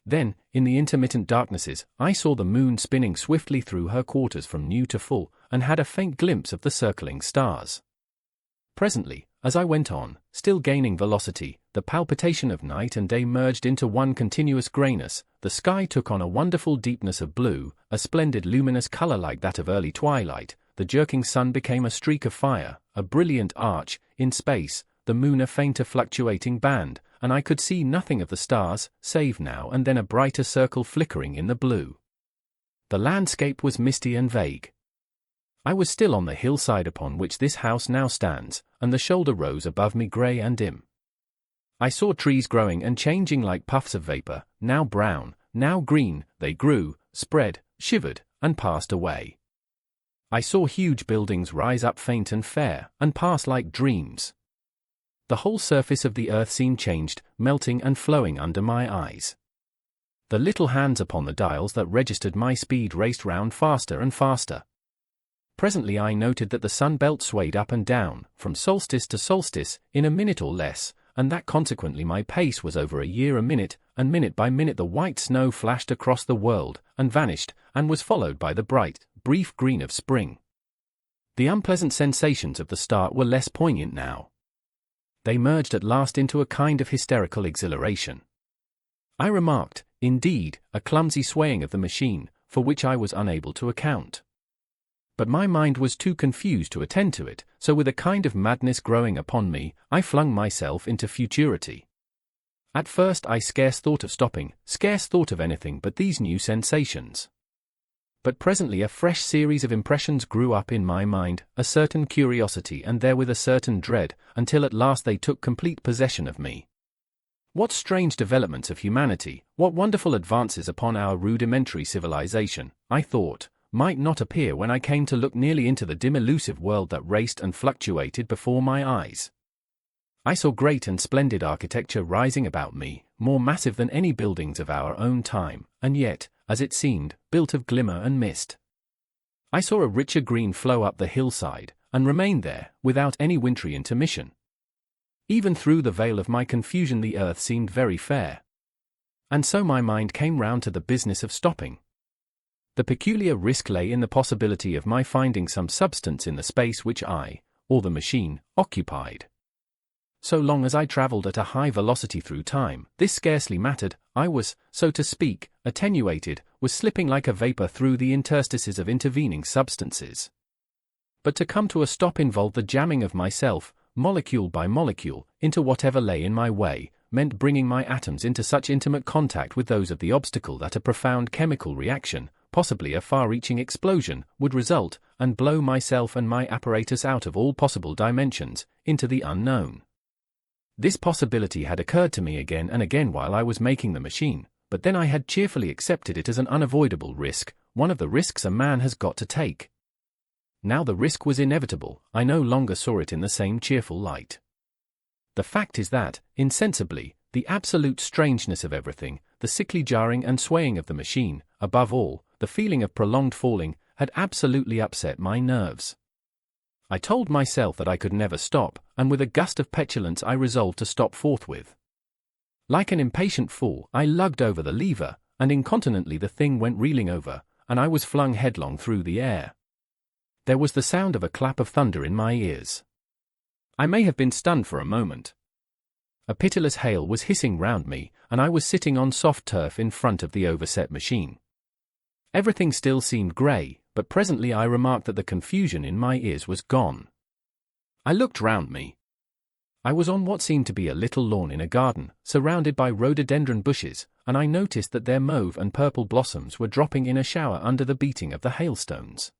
Then, in the intermittent darknesses, I saw the moon spinning swiftly through her quarters from new to full, and had a faint glimpse of the circling stars. Presently, as I went on, still gaining velocity, the palpitation of night and day merged into one continuous grayness, the sky took on a wonderful deepness of blue, a splendid luminous color like that of early twilight, the jerking sun became a streak of fire, a brilliant arch, in space, the moon a fainter fluctuating band, and I could see nothing of the stars, save now and then a brighter circle flickering in the blue. The landscape was misty and vague. I was still on the hillside upon which this house now stands, and the shoulder rose above me grey and dim. I saw trees growing and changing like puffs of vapor, now brown, now green, they grew, spread, shivered, and passed away. I saw huge buildings rise up faint and fair, and pass like dreams. The whole surface of the earth seemed changed, melting and flowing under my eyes. The little hands upon the dials that registered my speed raced round faster and faster. Presently I noted that the sun belt swayed up and down, from solstice to solstice, in a minute or less, and that consequently my pace was over a year a minute, and minute by minute the white snow flashed across the world, and vanished, and was followed by the bright, brief green of spring. The unpleasant sensations of the start were less poignant now. They merged at last into a kind of hysterical exhilaration. I remarked, indeed, a clumsy swaying of the machine, for which I was unable to account. But my mind was too confused to attend to it, so with a kind of madness growing upon me, I flung myself into futurity. At first I scarce thought of stopping, scarce thought of anything but these new sensations. But presently a fresh series of impressions grew up in my mind, a certain curiosity and therewith a certain dread, until at last they took complete possession of me. What strange developments of humanity, what wonderful advances upon our rudimentary civilization, I thought, might not appear when I came to look nearly into the dim elusive world that raced and fluctuated before my eyes. I saw great and splendid architecture rising about me, more massive than any buildings of our own time, and yet, as it seemed, built of glimmer and mist. I saw a richer green flow up the hillside, and remain there, without any wintry intermission. Even through the veil of my confusion the earth seemed very fair. And so my mind came round to the business of stopping. The peculiar risk lay in the possibility of my finding some substance in the space which I, or the machine, occupied. So long as I travelled at a high velocity through time, this scarcely mattered. I was, so to speak, attenuated, was slipping like a vapour through the interstices of intervening substances. But to come to a stop involved the jamming of myself, molecule by molecule, into whatever lay in my way, meant bringing my atoms into such intimate contact with those of the obstacle that a profound chemical reaction, possibly a far-reaching explosion, would result, and blow myself and my apparatus out of all possible dimensions, into the unknown. This possibility had occurred to me again and again while I was making the machine, but then I had cheerfully accepted it as an unavoidable risk, one of the risks a man has got to take. Now the risk was inevitable, I no longer saw it in the same cheerful light. The fact is that, insensibly, the absolute strangeness of everything, the sickly jarring and swaying of the machine, above all, the feeling of prolonged falling, had absolutely upset my nerves. I told myself that I could never stop, and with a gust of petulance I resolved to stop forthwith. Like an impatient fool, I lugged over the lever, and incontinently the thing went reeling over, and I was flung headlong through the air. There was the sound of a clap of thunder in my ears. I may have been stunned for a moment. A pitiless hail was hissing round me, and I was sitting on soft turf in front of the overset machine. Everything still seemed grey, but presently I remarked that the confusion in my ears was gone. I looked round me. I was on what seemed to be a little lawn in a garden, surrounded by rhododendron bushes, and I noticed that their mauve and purple blossoms were dropping in a shower under the beating of the hailstones.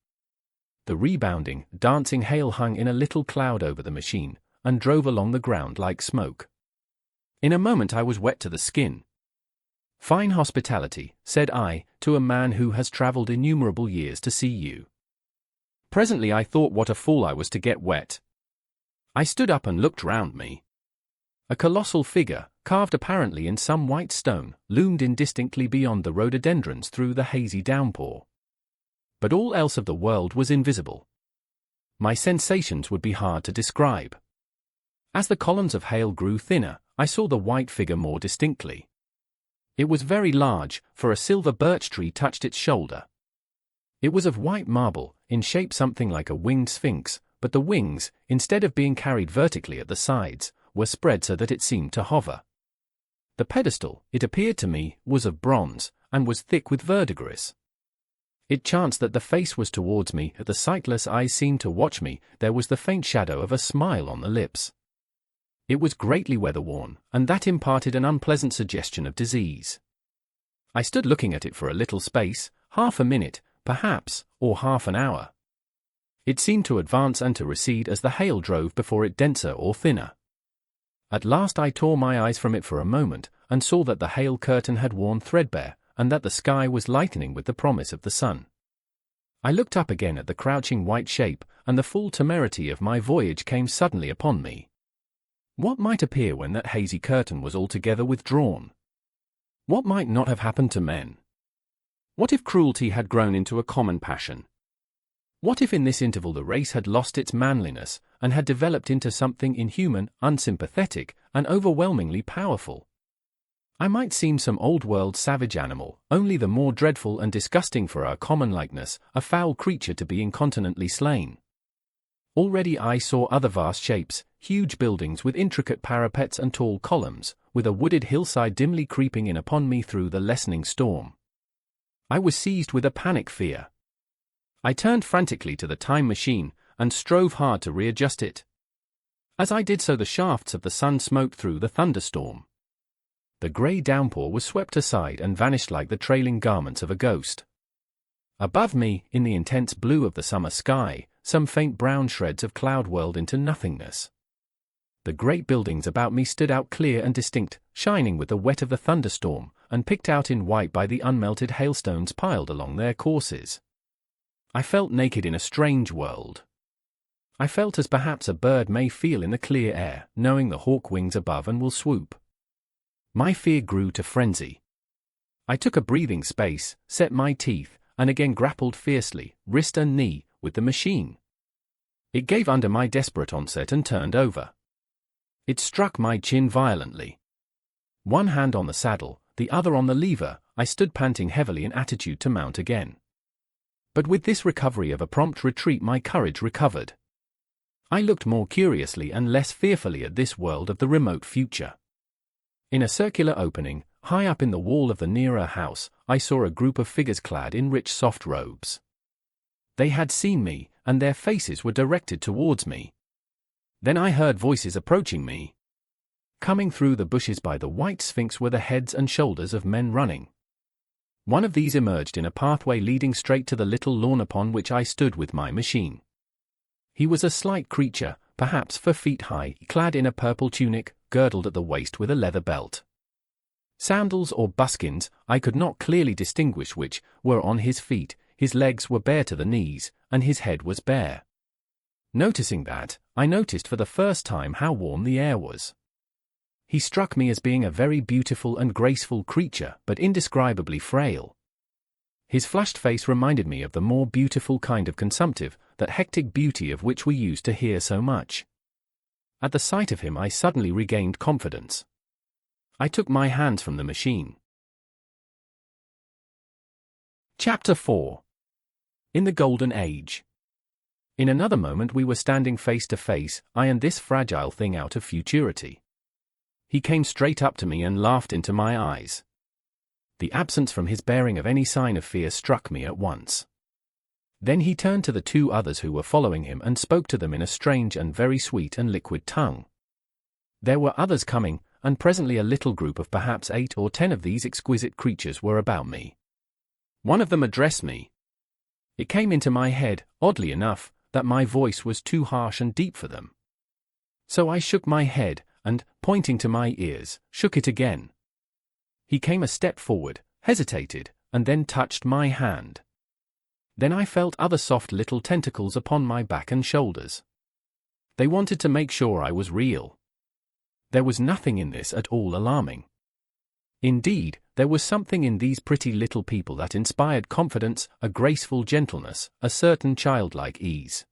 The rebounding, dancing hail hung in a little cloud over the machine, and drove along the ground like smoke. In a moment I was wet to the skin. "Fine hospitality," said I, to a man who has travelled innumerable years to see you. Presently I thought what a fool I was to get wet. I stood up and looked round me. A colossal figure, carved apparently in some white stone, loomed indistinctly beyond the rhododendrons through the hazy downpour. But all else of the world was invisible. My sensations would be hard to describe. As the columns of hail grew thinner, I saw the white figure more distinctly. It was very large, for a silver birch tree touched its shoulder. It was of white marble, in shape something like a winged sphinx, but the wings, instead of being carried vertically at the sides, were spread so that it seemed to hover. The pedestal, it appeared to me, was of bronze, and was thick with verdigris. It chanced that the face was towards me, the sightless eyes seemed to watch me, there was the faint shadow of a smile on the lips. It was greatly weather-worn, and that imparted an unpleasant suggestion of disease. I stood looking at it for a little space, half a minute, perhaps, or half an hour. It seemed to advance and to recede as the hail drove before it denser or thinner. At last I tore my eyes from it for a moment, and saw that the hail curtain had worn threadbare, and that the sky was lightening with the promise of the sun. I looked up again at the crouching white shape, and the full temerity of my voyage came suddenly upon me. What might appear when that hazy curtain was altogether withdrawn? What might not have happened to men? What if cruelty had grown into a common passion? What if in this interval the race had lost its manliness, and had developed into something inhuman, unsympathetic, and overwhelmingly powerful? I might seem some old-world savage animal, only the more dreadful and disgusting for our common likeness, a foul creature to be incontinently slain. Already I saw other vast shapes, huge buildings with intricate parapets and tall columns, with a wooded hillside dimly creeping in upon me through the lessening storm. I was seized with a panic fear. I turned frantically to the time machine, and strove hard to readjust it. As I did so the shafts of the sun smoked through the thunderstorm. The grey downpour was swept aside and vanished like the trailing garments of a ghost. Above me, in the intense blue of the summer sky, some faint brown shreds of cloud whirled into nothingness. The great buildings about me stood out clear and distinct, shining with the wet of the thunderstorm, and picked out in white by the unmelted hailstones piled along their courses. I felt naked in a strange world. I felt as perhaps a bird may feel in the clear air, knowing the hawk wings above and will swoop. My fear grew to frenzy. I took a breathing space, set my teeth, and again grappled fiercely, wrist and knee, with the machine. It gave under my desperate onset and turned over. It struck my chin violently. One hand on the saddle, the other on the lever, I stood panting heavily in attitude to mount again. But with this recovery of a prompt retreat my courage recovered. I looked more curiously and less fearfully at this world of the remote future. In a circular opening, high up in the wall of the nearer house, I saw a group of figures clad in rich soft robes. They had seen me, and their faces were directed towards me. Then I heard voices approaching me. Coming through the bushes by the white Sphinx were the heads and shoulders of men running. One of these emerged in a pathway leading straight to the little lawn upon which I stood with my machine. He was a slight creature, perhaps 4 feet high, clad in a purple tunic, girdled at the waist with a leather belt. Sandals or buskins, I could not clearly distinguish which, were on his feet. His legs were bare to the knees, and his head was bare. Noticing that, I noticed for the first time how warm the air was. He struck me as being a very beautiful and graceful creature, but indescribably frail. His flushed face reminded me of the more beautiful kind of consumptive, that hectic beauty of which we used to hear so much. At the sight of him I suddenly regained confidence. I took my hands from the machine. Chapter 4. In the Golden Age. In another moment we were standing face to face, I and this fragile thing out of futurity. He came straight up to me and laughed into my eyes. The absence from his bearing of any sign of fear struck me at once. Then he turned to the 2 others who were following him and spoke to them in a strange and very sweet and liquid tongue. There were others coming, and presently a little group of perhaps 8 or 10 of these exquisite creatures were about me. One of them addressed me. It came into my head, oddly enough, that my voice was too harsh and deep for them. So I shook my head, and, pointing to my ears, shook it again. He came a step forward, hesitated, and then touched my hand. Then I felt other soft little tentacles upon my back and shoulders. They wanted to make sure I was real. There was nothing in this at all alarming. Indeed, there was something in these pretty little people that inspired confidence, a graceful gentleness, a certain childlike ease.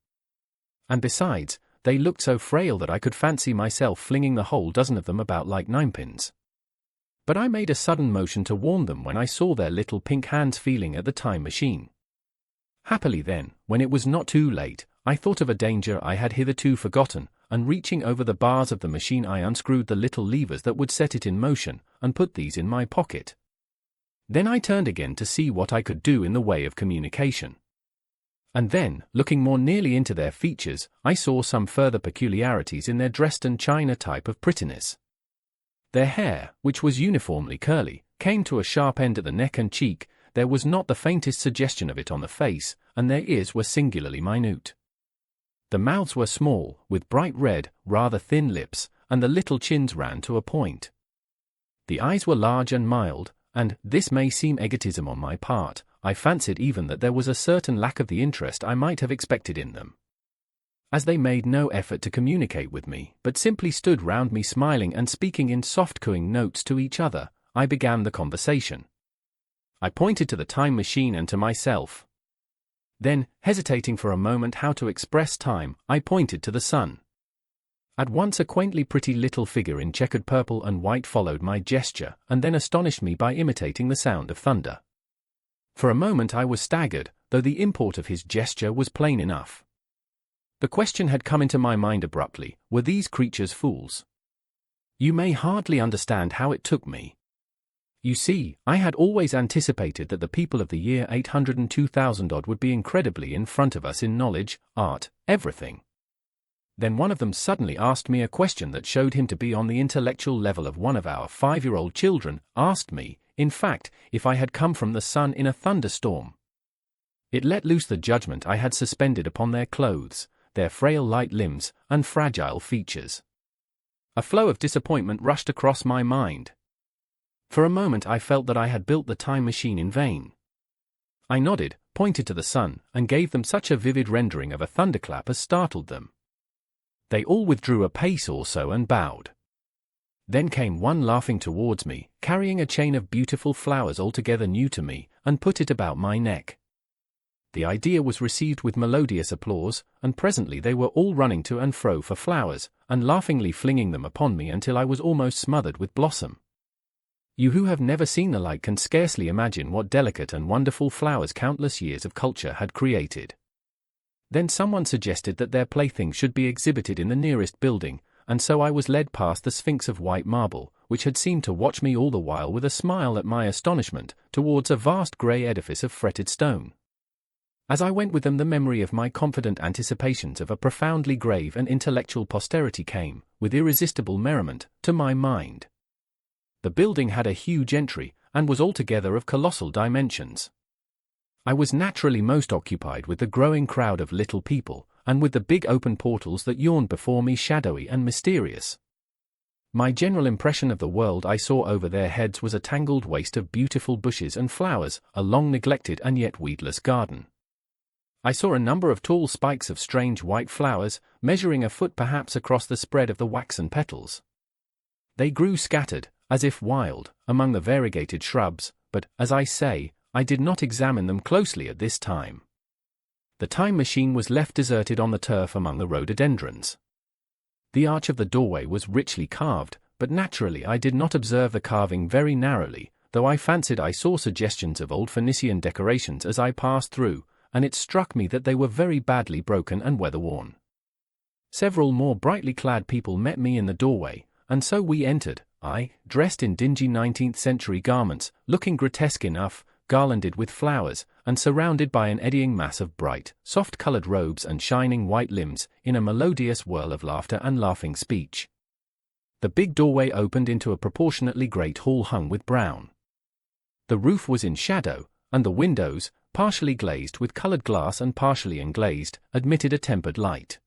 And besides, they looked so frail that I could fancy myself flinging the whole dozen of them about like ninepins. But I made a sudden motion to warn them when I saw their little pink hands feeling at the time machine. Happily then, when it was not too late, I thought of a danger I had hitherto forgotten, and reaching over the bars of the machine I unscrewed the little levers that would set it in motion, and put these in my pocket. Then I turned again to see what I could do in the way of communication. And then, looking more nearly into their features, I saw some further peculiarities in their Dresden china type of prettiness. Their hair, which was uniformly curly, came to a sharp end at the neck and cheek. There was not the faintest suggestion of it on the face, and their ears were singularly minute. The mouths were small, with bright red, rather thin lips, and the little chins ran to a point. The eyes were large and mild, and, this may seem egotism on my part, I fancied even that there was a certain lack of the interest I might have expected in them. As they made no effort to communicate with me, but simply stood round me smiling and speaking in soft cooing notes to each other, I began the conversation. I pointed to the time machine and to myself. Then, hesitating for a moment how to express time, I pointed to the sun. At once a quaintly pretty little figure in checkered purple and white followed my gesture, and then astonished me by imitating the sound of thunder. For a moment I was staggered, though the import of his gesture was plain enough. The question had come into my mind abruptly, were these creatures fools? You may hardly understand how it took me. You see, I had always anticipated that the people of the year 802,000 odd would be incredibly in front of us in knowledge, art, everything. Then one of them suddenly asked me a question that showed him to be on the intellectual level of one of our 5-year-old children, asked me, in fact, if I had come from the sun in a thunderstorm. It let loose the judgment I had suspended upon their clothes, their frail light limbs, and fragile features. A flow of disappointment rushed across my mind. For a moment I felt that I had built the time machine in vain. I nodded, pointed to the sun, and gave them such a vivid rendering of a thunderclap as startled them. They all withdrew a pace or so and bowed. Then came one laughing towards me, carrying a chain of beautiful flowers altogether new to me, and put it about my neck. The idea was received with melodious applause, and presently they were all running to and fro for flowers, and laughingly flinging them upon me until I was almost smothered with blossom. You who have never seen the like can scarcely imagine what delicate and wonderful flowers countless years of culture had created. Then someone suggested that their plaything should be exhibited in the nearest building, and so I was led past the Sphinx of white marble, which had seemed to watch me all the while with a smile at my astonishment, towards a vast grey edifice of fretted stone. As I went with them, the memory of my confident anticipations of a profoundly grave and intellectual posterity came, with irresistible merriment, to my mind. The building had a huge entry, and was altogether of colossal dimensions. I was naturally most occupied with the growing crowd of little people, and with the big open portals that yawned before me shadowy and mysterious. My general impression of the world I saw over their heads was a tangled waste of beautiful bushes and flowers, a long neglected and yet weedless garden. I saw a number of tall spikes of strange white flowers, measuring a foot perhaps across the spread of the waxen petals. They grew scattered, as if wild, among the variegated shrubs, but, as I say, I did not examine them closely at this time. The time machine was left deserted on the turf among the rhododendrons. The arch of the doorway was richly carved, but naturally I did not observe the carving very narrowly, though I fancied I saw suggestions of old Phoenician decorations as I passed through, and it struck me that they were very badly broken and weather-worn. Several more brightly clad people met me in the doorway, and so we entered, I, dressed in dingy 19th-century garments, looking grotesque enough, garlanded with flowers, and surrounded by an eddying mass of bright, soft-colored robes and shining white limbs, in a melodious whirl of laughter and laughing speech. The big doorway opened into a proportionately great hall hung with brown. The roof was in shadow, and the windows, partially glazed with colored glass and partially unglazed, admitted a tempered light.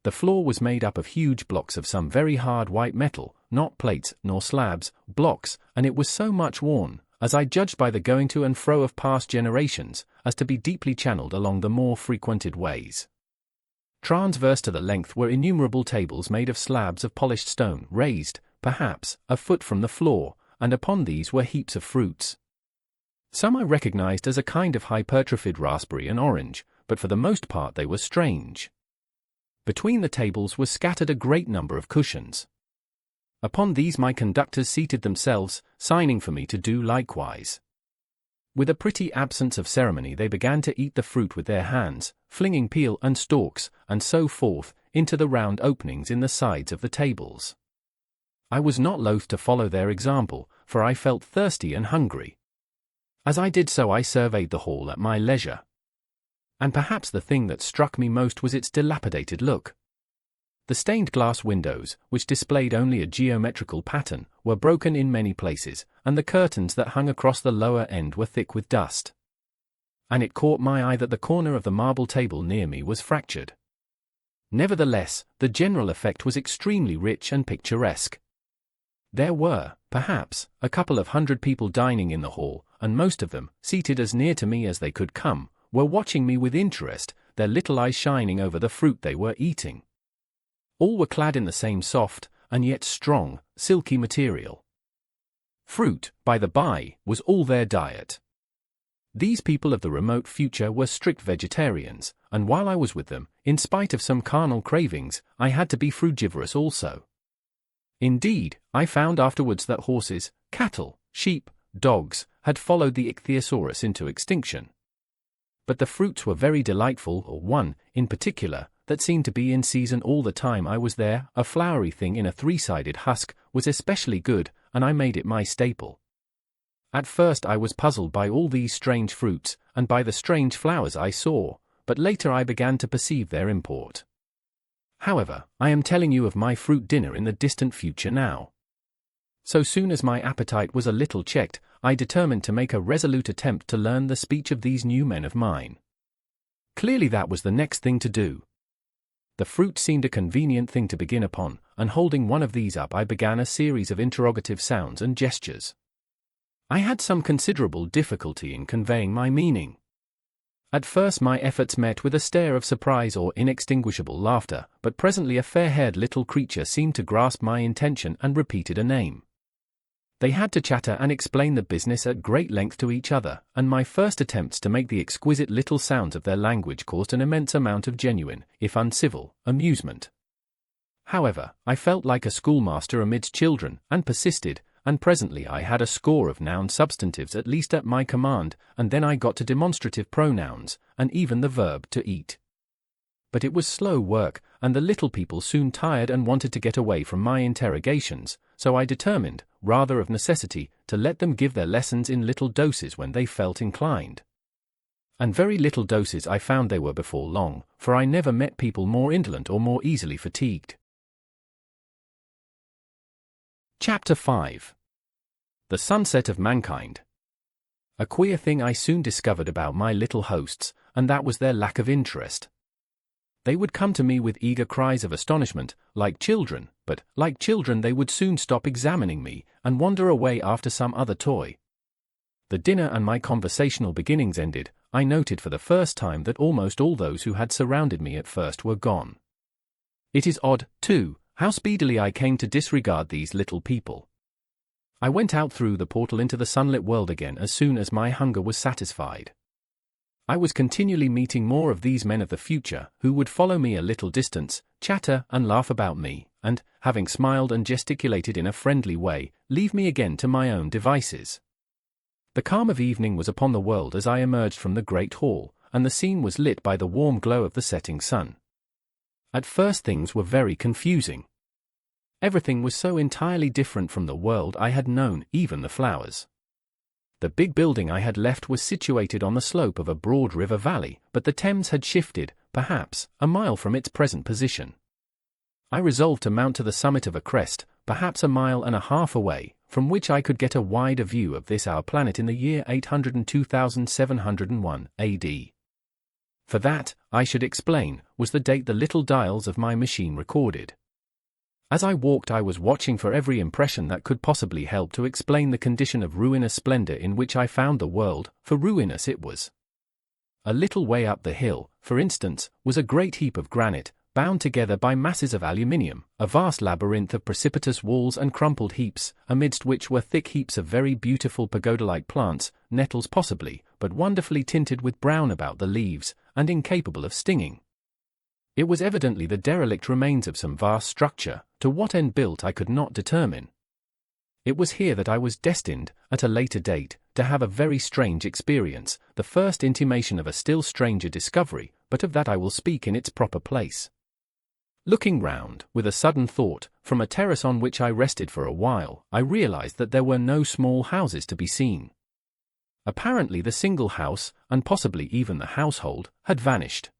The floor was made up of huge blocks of some very hard white metal, not plates nor slabs, blocks, and it was so much worn, as I judged by the going to and fro of past generations, as to be deeply channeled along the more frequented ways. Transverse to the length were innumerable tables made of slabs of polished stone, raised, perhaps, a foot from the floor, and upon these were heaps of fruits. Some I recognized as a kind of hypertrophied raspberry and orange, but for the most part they were strange. Between the tables was scattered a great number of cushions. Upon these my conductors seated themselves, signing for me to do likewise. With a pretty absence of ceremony they began to eat the fruit with their hands, flinging peel and stalks, and so forth, into the round openings in the sides of the tables. I was not loath to follow their example, for I felt thirsty and hungry. As I did so I surveyed the hall at my leisure. And perhaps the thing that struck me most was its dilapidated look. The stained glass windows, which displayed only a geometrical pattern, were broken in many places, and the curtains that hung across the lower end were thick with dust. And it caught my eye that the corner of the marble table near me was fractured. Nevertheless, the general effect was extremely rich and picturesque. There were, perhaps, a couple of hundred people dining in the hall, and most of them, seated as near to me as they could come, were watching me with interest, their little eyes shining over the fruit they were eating. All were clad in the same soft, and yet strong, silky material. Fruit, by the by, was all their diet. These people of the remote future were strict vegetarians, and while I was with them, in spite of some carnal cravings, I had to be frugivorous also. Indeed, I found afterwards that horses, cattle, sheep, dogs, had followed the ichthyosaurus into extinction. But the fruits were very delightful, or one, in particular, that seemed to be in season all the time I was there, a flowery thing in a three-sided husk, was especially good, and I made it my staple. At first I was puzzled by all these strange fruits, and by the strange flowers I saw, but later I began to perceive their import. However, I am telling you of my fruit dinner in the distant future now. So soon as my appetite was a little checked, I determined to make a resolute attempt to learn the speech of these new men of mine. Clearly that was the next thing to do. The fruit seemed a convenient thing to begin upon, and holding one of these up I began a series of interrogative sounds and gestures. I had some considerable difficulty in conveying my meaning. At first my efforts met with a stare of surprise or inextinguishable laughter, but presently a fair-haired little creature seemed to grasp my intention and repeated a name. They had to chatter and explain the business at great length to each other, and my first attempts to make the exquisite little sounds of their language caused an immense amount of genuine, if uncivil, amusement. However, I felt like a schoolmaster amidst children, and persisted, and presently I had a score of noun substantives at least at my command, and then I got to demonstrative pronouns, and even the verb to eat. But it was slow work, and the little people soon tired and wanted to get away from my interrogations, so I determined, rather of necessity, to let them give their lessons in little doses when they felt inclined. And very little doses I found they were before long, for I never met people more indolent or more easily fatigued. Chapter 5. The Sunset of Mankind. A queer thing I soon discovered about my little hosts, and that was their lack of interest. They would come to me with eager cries of astonishment, like children, but, like children, they would soon stop examining me, and wander away after some other toy. The dinner and my conversational beginnings ended, I noted for the first time that almost all those who had surrounded me at first were gone. It is odd, too, how speedily I came to disregard these little people. I went out through the portal into the sunlit world again as soon as my hunger was satisfied. I was continually meeting more of these men of the future, who would follow me a little distance, chatter and laugh about me, and, having smiled and gesticulated in a friendly way, leave me again to my own devices. The calm of evening was upon the world as I emerged from the great hall, and the scene was lit by the warm glow of the setting sun. At first things were very confusing. Everything was so entirely different from the world I had known, even the flowers. The big building I had left was situated on the slope of a broad river valley, but the Thames had shifted, perhaps, a mile from its present position. I resolved to mount to the summit of a crest, perhaps a mile and a half away, from which I could get a wider view of this our planet in the year 802,701 AD. For that, I should explain, was the date the little dials of my machine recorded. As I walked I was watching for every impression that could possibly help to explain the condition of ruinous splendor in which I found the world, for ruinous it was. A little way up the hill, for instance, was a great heap of granite, bound together by masses of aluminium, a vast labyrinth of precipitous walls and crumpled heaps, amidst which were thick heaps of very beautiful pagoda-like plants, nettles possibly, but wonderfully tinted with brown about the leaves, and incapable of stinging. It was evidently the derelict remains of some vast structure, to what end built I could not determine. It was here that I was destined, at a later date, to have a very strange experience, the first intimation of a still stranger discovery, but of that I will speak in its proper place. Looking round, with a sudden thought, from a terrace on which I rested for a while, I realized that there were no small houses to be seen. Apparently the single house, and possibly even the household, had vanished.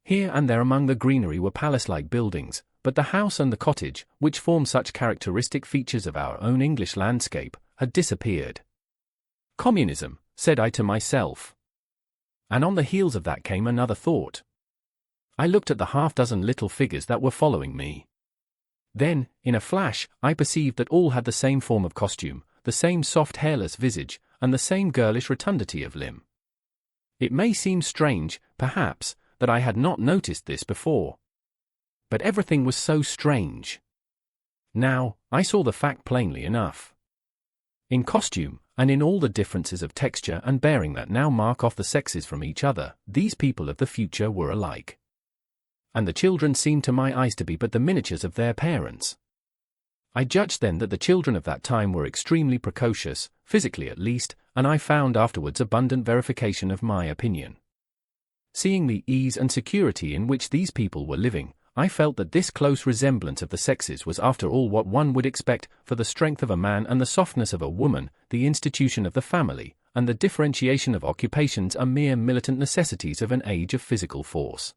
Here and there among the greenery were palace-like buildings, but the house and the cottage, which form such characteristic features of our own English landscape, had disappeared. Communism, said I to myself. And on the heels of that came another thought. I looked at the half-dozen little figures that were following me. Then, in a flash, I perceived that all had the same form of costume, the same soft hairless visage, and the same girlish rotundity of limb. It may seem strange, perhaps, that I had not noticed this before. But everything was so strange. Now, I saw the fact plainly enough. In costume, and in all the differences of texture and bearing that now mark off the sexes from each other, these people of the future were alike. And the children seemed to my eyes to be but the miniatures of their parents. I judged then that the children of that time were extremely precocious, physically at least, and I found afterwards abundant verification of my opinion. Seeing the ease and security in which these people were living, I felt that this close resemblance of the sexes was after all what one would expect for the strength of a man and the softness of a woman, the institution of the family, and the differentiation of occupations are mere militant necessities of an age of physical force.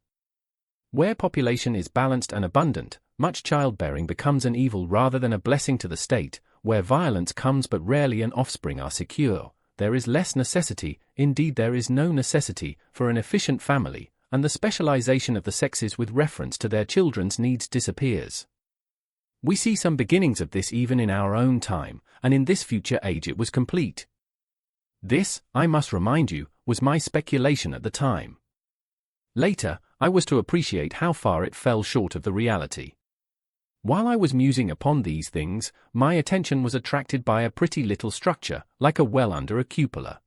Where population is balanced and abundant, much childbearing becomes an evil rather than a blessing to the state. Where violence comes but rarely and offspring are secure, there is less necessity, indeed there is no necessity, for an efficient family, and the specialization of the sexes with reference to their children's needs disappears. We see some beginnings of this even in our own time, and in this future age it was complete. This, I must remind you, was my speculation at the time. Later, I was to appreciate how far it fell short of the reality. While I was musing upon these things, my attention was attracted by a pretty little structure, like a well under a cupola.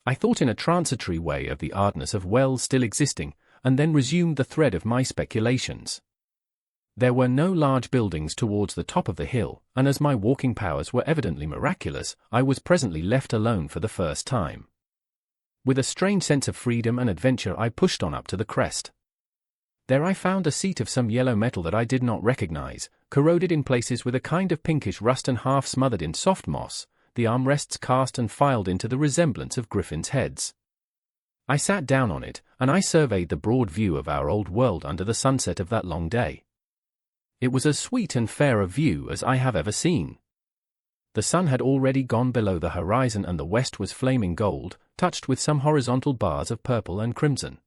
I thought in a transitory way of the oddness of wells still existing, and then resumed the thread of my speculations. There were no large buildings towards the top of the hill, and as my walking powers were evidently miraculous, I was presently left alone for the first time. With a strange sense of freedom and adventure I pushed on up to the crest. There I found a seat of some yellow metal that I did not recognize, corroded in places with a kind of pinkish rust and half smothered in soft moss, the armrests cast and filed into the resemblance of griffins' heads. I sat down on it, and I surveyed the broad view of our old world under the sunset of that long day. It was as sweet and fair a view as I have ever seen. The sun had already gone below the horizon and the west was flaming gold, touched with some horizontal bars of purple and crimson.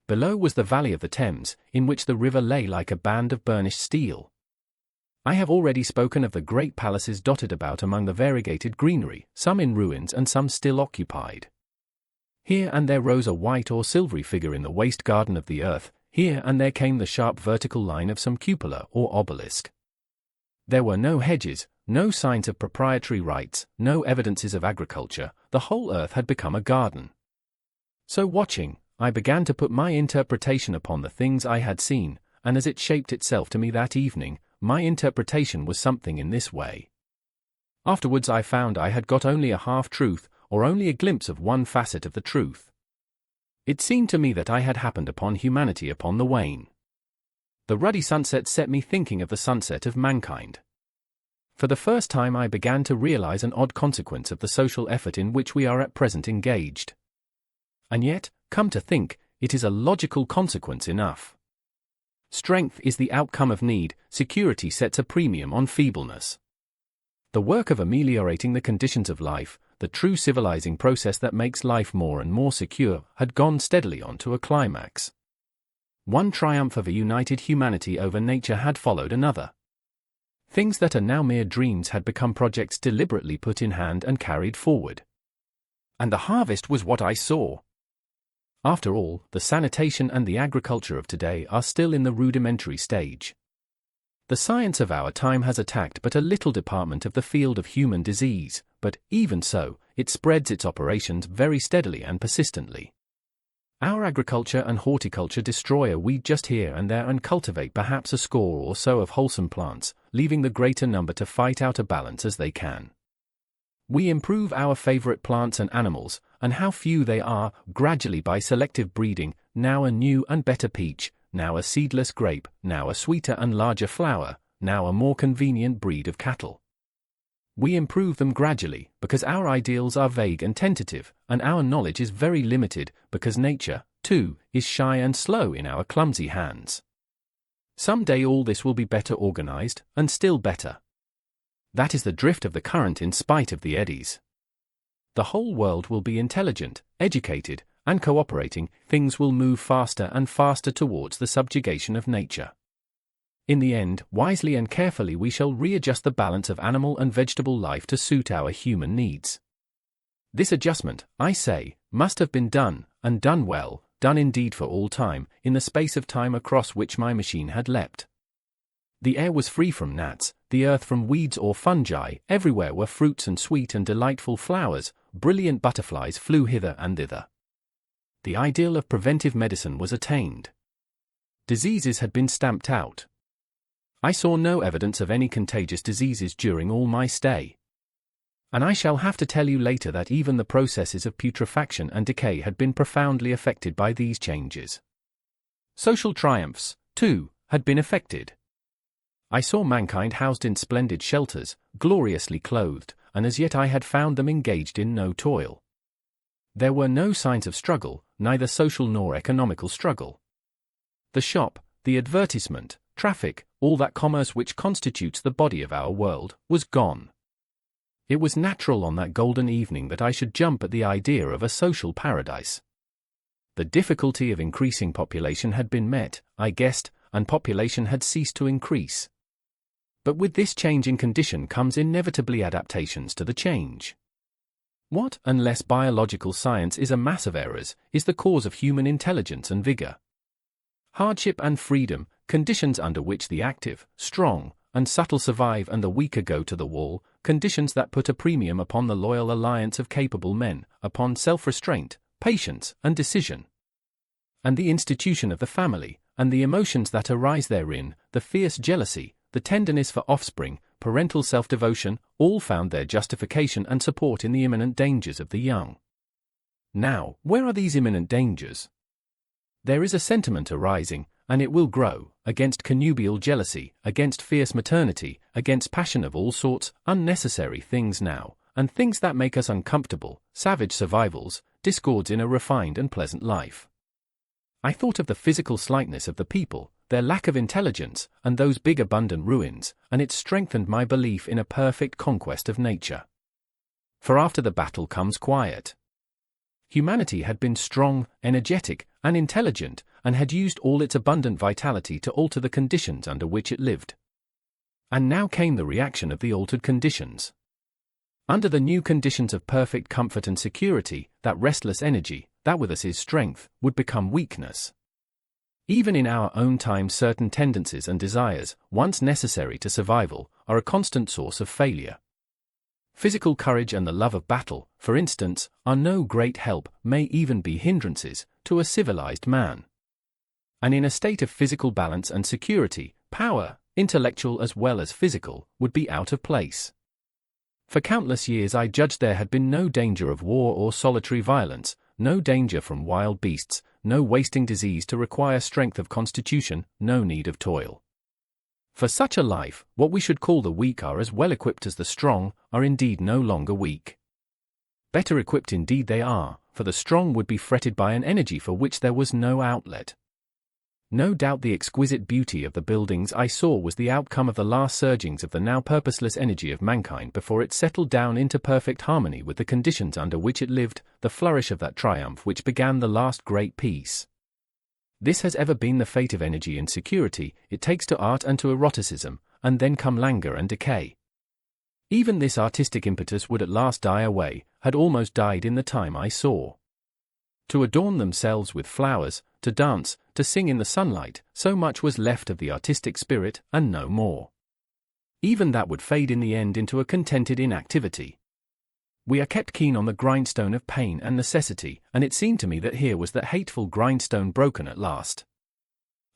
Below was the valley of the Thames, in which the river lay like a band of burnished steel. I have already spoken of the great palaces dotted about among the variegated greenery, some in ruins and some still occupied. Here and there rose a white or silvery figure in the waste garden of the earth. Here and there came the sharp vertical line of some cupola or obelisk. There were no hedges, no signs of proprietary rights, no evidences of agriculture. The whole earth had become a garden. So watching, I began to put my interpretation upon the things I had seen, and as it shaped itself to me that evening, my interpretation was something in this way. Afterwards I found I had got only a half-truth, or only a glimpse of one facet of the truth. It seemed to me that I had happened upon humanity upon the wane. The ruddy sunset set me thinking of the sunset of mankind. For the first time I began to realize an odd consequence of the social effort in which we are at present engaged. And yet, come to think, it is a logical consequence enough. Strength is the outcome of need, security sets a premium on feebleness. The work of ameliorating the conditions of life, the true civilizing process that makes life more and more secure, had gone steadily on to a climax. One triumph of a united humanity over nature had followed another. Things that are now mere dreams had become projects deliberately put in hand and carried forward. And the harvest was what I saw. After all, the sanitation and the agriculture of today are still in the rudimentary stage. The science of our time has attacked but a little department of the field of human disease, but, even so, it spreads its operations very steadily and persistently. Our agriculture and horticulture destroy a weed just here and there and cultivate perhaps a score or so of wholesome plants, leaving the greater number to fight out a balance as they can. We improve our favorite plants and animals, and how few they are, gradually by selective breeding, now a new and better peach, now a seedless grape, now a sweeter and larger flower, now a more convenient breed of cattle. We improve them gradually, because our ideals are vague and tentative, and our knowledge is very limited, because nature, too, is shy and slow in our clumsy hands. Some day all this will be better organized, and still better. That is the drift of the current in spite of the eddies. The whole world will be intelligent, educated, and cooperating. Things will move faster and faster towards the subjugation of nature. In the end, wisely and carefully we shall readjust the balance of animal and vegetable life to suit our human needs. This adjustment, I say, must have been done, and done well, done indeed for all time, in the space of time across which my machine had leapt. The air was free from gnats, the earth from weeds or fungi, everywhere were fruits and sweet and delightful flowers, brilliant butterflies flew hither and thither. The ideal of preventive medicine was attained. Diseases had been stamped out. I saw no evidence of any contagious diseases during all my stay. And I shall have to tell you later that even the processes of putrefaction and decay had been profoundly affected by these changes. Social triumphs, too, had been effected. I saw mankind housed in splendid shelters, gloriously clothed, and as yet I had found them engaged in no toil. There were no signs of struggle, neither social nor economical struggle. The shop, the advertisement, traffic, all that commerce which constitutes the body of our world, was gone. It was natural on that golden evening that I should jump at the idea of a social paradise. The difficulty of increasing population had been met, I guessed, and population had ceased to increase. But with this change in condition comes inevitably adaptations to the change. What, unless biological science is a mass of errors, is the cause of human intelligence and vigor? Hardship and freedom, conditions under which the active, strong, and subtle survive and the weaker go to the wall, conditions that put a premium upon the loyal alliance of capable men, upon self-restraint, patience, and decision. And the institution of the family, and the emotions that arise therein, the fierce jealousy, the tenderness for offspring, parental self-devotion, all found their justification and support in the imminent dangers of the young. Now, where are these imminent dangers? There is a sentiment arising, and it will grow, against connubial jealousy, against fierce maternity, against passion of all sorts, unnecessary things now, and things that make us uncomfortable, savage survivals, discords in a refined and pleasant life. I thought of the physical slightness of the people, their lack of intelligence, and those big abundant ruins, and it strengthened my belief in a perfect conquest of nature. For after the battle comes quiet. Humanity had been strong, energetic, and intelligent, and had used all its abundant vitality to alter the conditions under which it lived. And now came the reaction of the altered conditions. Under the new conditions of perfect comfort and security, that restless energy, that with us is strength, would become weakness. Even in our own time, certain tendencies and desires, once necessary to survival, are a constant source of failure. Physical courage and the love of battle, for instance, are no great help, may even be hindrances, to a civilized man. And in a state of physical balance and security, power, intellectual as well as physical, would be out of place. For countless years I judged there had been no danger of war or solitary violence, no danger from wild beasts, no wasting disease to require strength of constitution, no need of toil. For such a life, what we should call the weak are as well equipped as the strong, are indeed no longer weak. Better equipped indeed they are, for the strong would be fretted by an energy for which there was no outlet. No doubt the exquisite beauty of the buildings I saw was the outcome of the last surgings of the now purposeless energy of mankind before it settled down into perfect harmony with the conditions under which it lived, the flourish of that triumph which began the last great peace. This has ever been the fate of energy and security, it takes to art and to eroticism, and then come languor and decay. Even this artistic impetus would at last die away, had almost died in the time I saw. To adorn themselves with flowers, to dance, to sing in the sunlight, so much was left of the artistic spirit, and no more. Even that would fade in the end into a contented inactivity. We are kept keen on the grindstone of pain and necessity, and it seemed to me that here was that hateful grindstone broken at last.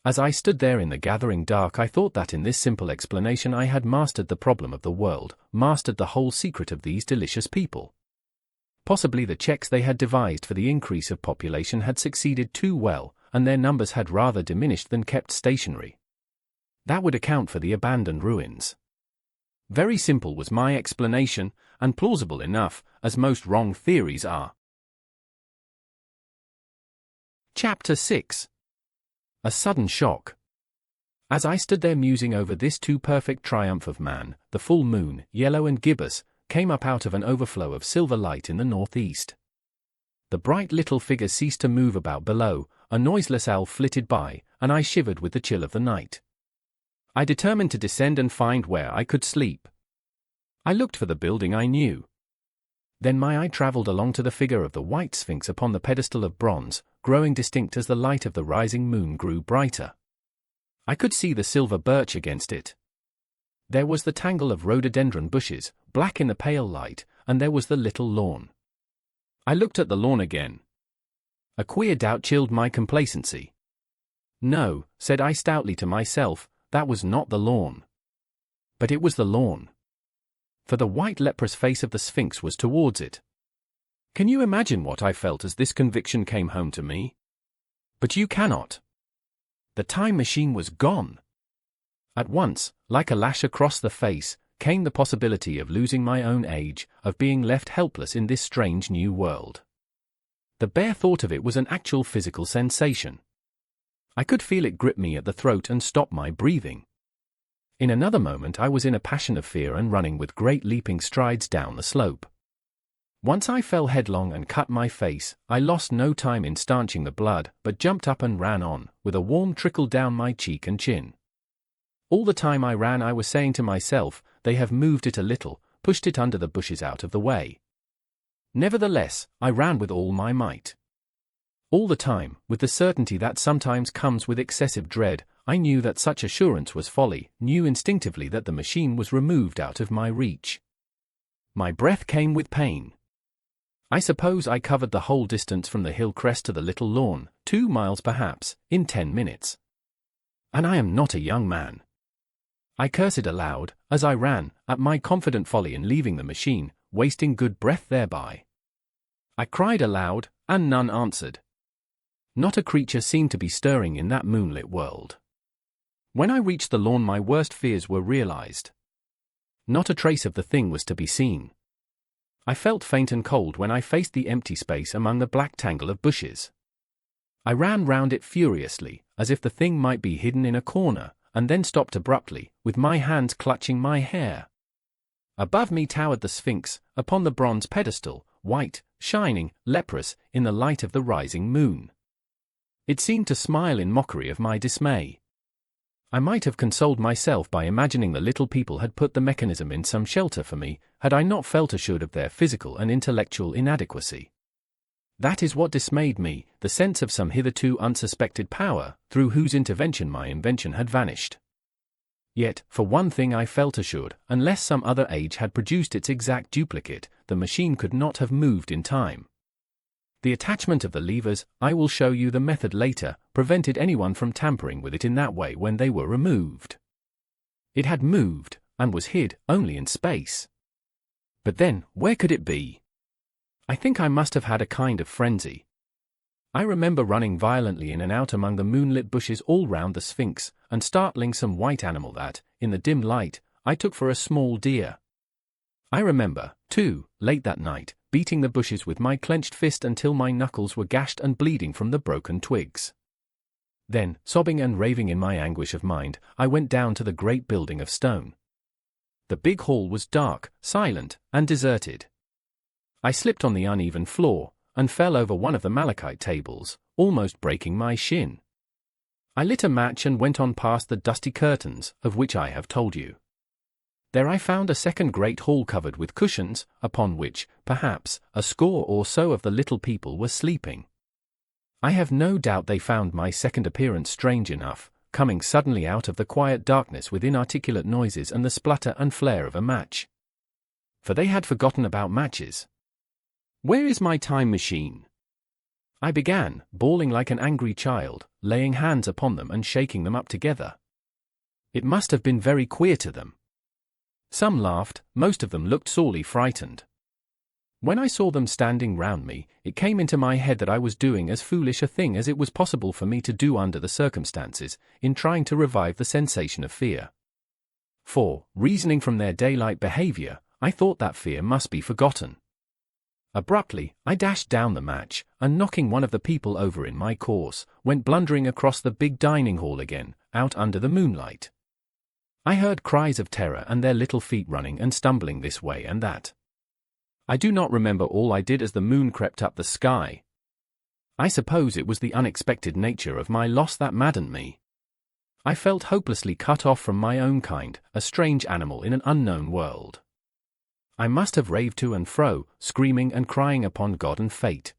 As I stood there in the gathering dark, I thought that in this simple explanation I had mastered the problem of the world, mastered the whole secret of these delicious people. Possibly the checks they had devised for the increase of population had succeeded too well, and their numbers had rather diminished than kept stationary. That would account for the abandoned ruins. Very simple was my explanation, and plausible enough, as most wrong theories are. Chapter 6. A sudden shock. As I stood there musing over this too perfect triumph of man, the full moon, yellow and gibbous, came up out of an overflow of silver light in the northeast. The bright little figure ceased to move about below, a noiseless owl flitted by, and I shivered with the chill of the night. I determined to descend and find where I could sleep. I looked for the building I knew. Then my eye travelled along to the figure of the white Sphinx upon the pedestal of bronze, growing distinct as the light of the rising moon grew brighter. I could see the silver birch against it. There was the tangle of rhododendron bushes, black in the pale light, and there was the little lawn. I looked at the lawn again. A queer doubt chilled my complacency. No, said I stoutly to myself, that was not the lawn. But it was the lawn. For the white leprous face of the Sphinx was towards it. Can you imagine what I felt as this conviction came home to me? But you cannot. The time machine was gone. At once, like a lash across the face, came the possibility of losing my own age, of being left helpless in this strange new world. The bare thought of it was an actual physical sensation. I could feel it grip me at the throat and stop my breathing. In another moment I was in a passion of fear and running with great leaping strides down the slope. Once I fell headlong and cut my face. I lost no time in stanching the blood, but jumped up and ran on, with a warm trickle down my cheek and chin. All the time I ran I was saying to myself, they have moved it a little, pushed it under the bushes out of the way. Nevertheless, I ran with all my might. All the time, with the certainty that sometimes comes with excessive dread, I knew that such assurance was folly, knew instinctively that the machine was removed out of my reach. My breath came with pain. I suppose I covered the whole distance from the hill crest to the little lawn, 2 miles perhaps, in 10 minutes. And I am not a young man. I cursed aloud, as I ran, at my confident folly in leaving the machine, wasting good breath thereby. I cried aloud, and none answered. Not a creature seemed to be stirring in that moonlit world. When I reached the lawn my worst fears were realized. Not a trace of the thing was to be seen. I felt faint and cold when I faced the empty space among the black tangle of bushes. I ran round it furiously, as if the thing might be hidden in a corner, and then stopped abruptly, with my hands clutching my hair. Above me towered the Sphinx, upon the bronze pedestal, white, shining, leprous, in the light of the rising moon. It seemed to smile in mockery of my dismay. I might have consoled myself by imagining the little people had put the mechanism in some shelter for me, had I not felt assured of their physical and intellectual inadequacy. That is what dismayed me, the sense of some hitherto unsuspected power, through whose intervention my invention had vanished. Yet, for one thing I felt assured, unless some other age had produced its exact duplicate, the machine could not have moved in time. The attachment of the levers, I will show you the method later, prevented anyone from tampering with it in that way when they were removed. It had moved, and was hid, only in space. But then, where could it be? I think I must have had a kind of frenzy. I remember running violently in and out among the moonlit bushes all round the Sphinx, and startling some white animal that, in the dim light, I took for a small deer. I remember, too, late that night, beating the bushes with my clenched fist until my knuckles were gashed and bleeding from the broken twigs. Then, sobbing and raving in my anguish of mind, I went down to the great building of stone. The big hall was dark, silent, and deserted. I slipped on the uneven floor, and fell over one of the malachite tables, almost breaking my shin. I lit a match and went on past the dusty curtains, of which I have told you. There I found a second great hall covered with cushions, upon which, perhaps, a score or so of the little people were sleeping. I have no doubt they found my second appearance strange enough, coming suddenly out of the quiet darkness with inarticulate noises and the splutter and flare of a match. For they had forgotten about matches. Where is my time machine? I began, bawling like an angry child, laying hands upon them and shaking them up together. It must have been very queer to them. Some laughed, most of them looked sorely frightened. When I saw them standing round me, it came into my head that I was doing as foolish a thing as it was possible for me to do under the circumstances, in trying to revive the sensation of fear. For, reasoning from their daylight behavior, I thought that fear must be forgotten. Abruptly, I dashed down the match, and knocking one of the people over in my course, went blundering across the big dining hall again, out under the moonlight. I heard cries of terror and their little feet running and stumbling this way and that. I do not remember all I did as the moon crept up the sky. I suppose it was the unexpected nature of my loss that maddened me. I felt hopelessly cut off from my own kind, a strange animal in an unknown world. I must have raved to and fro, screaming and crying upon God and fate.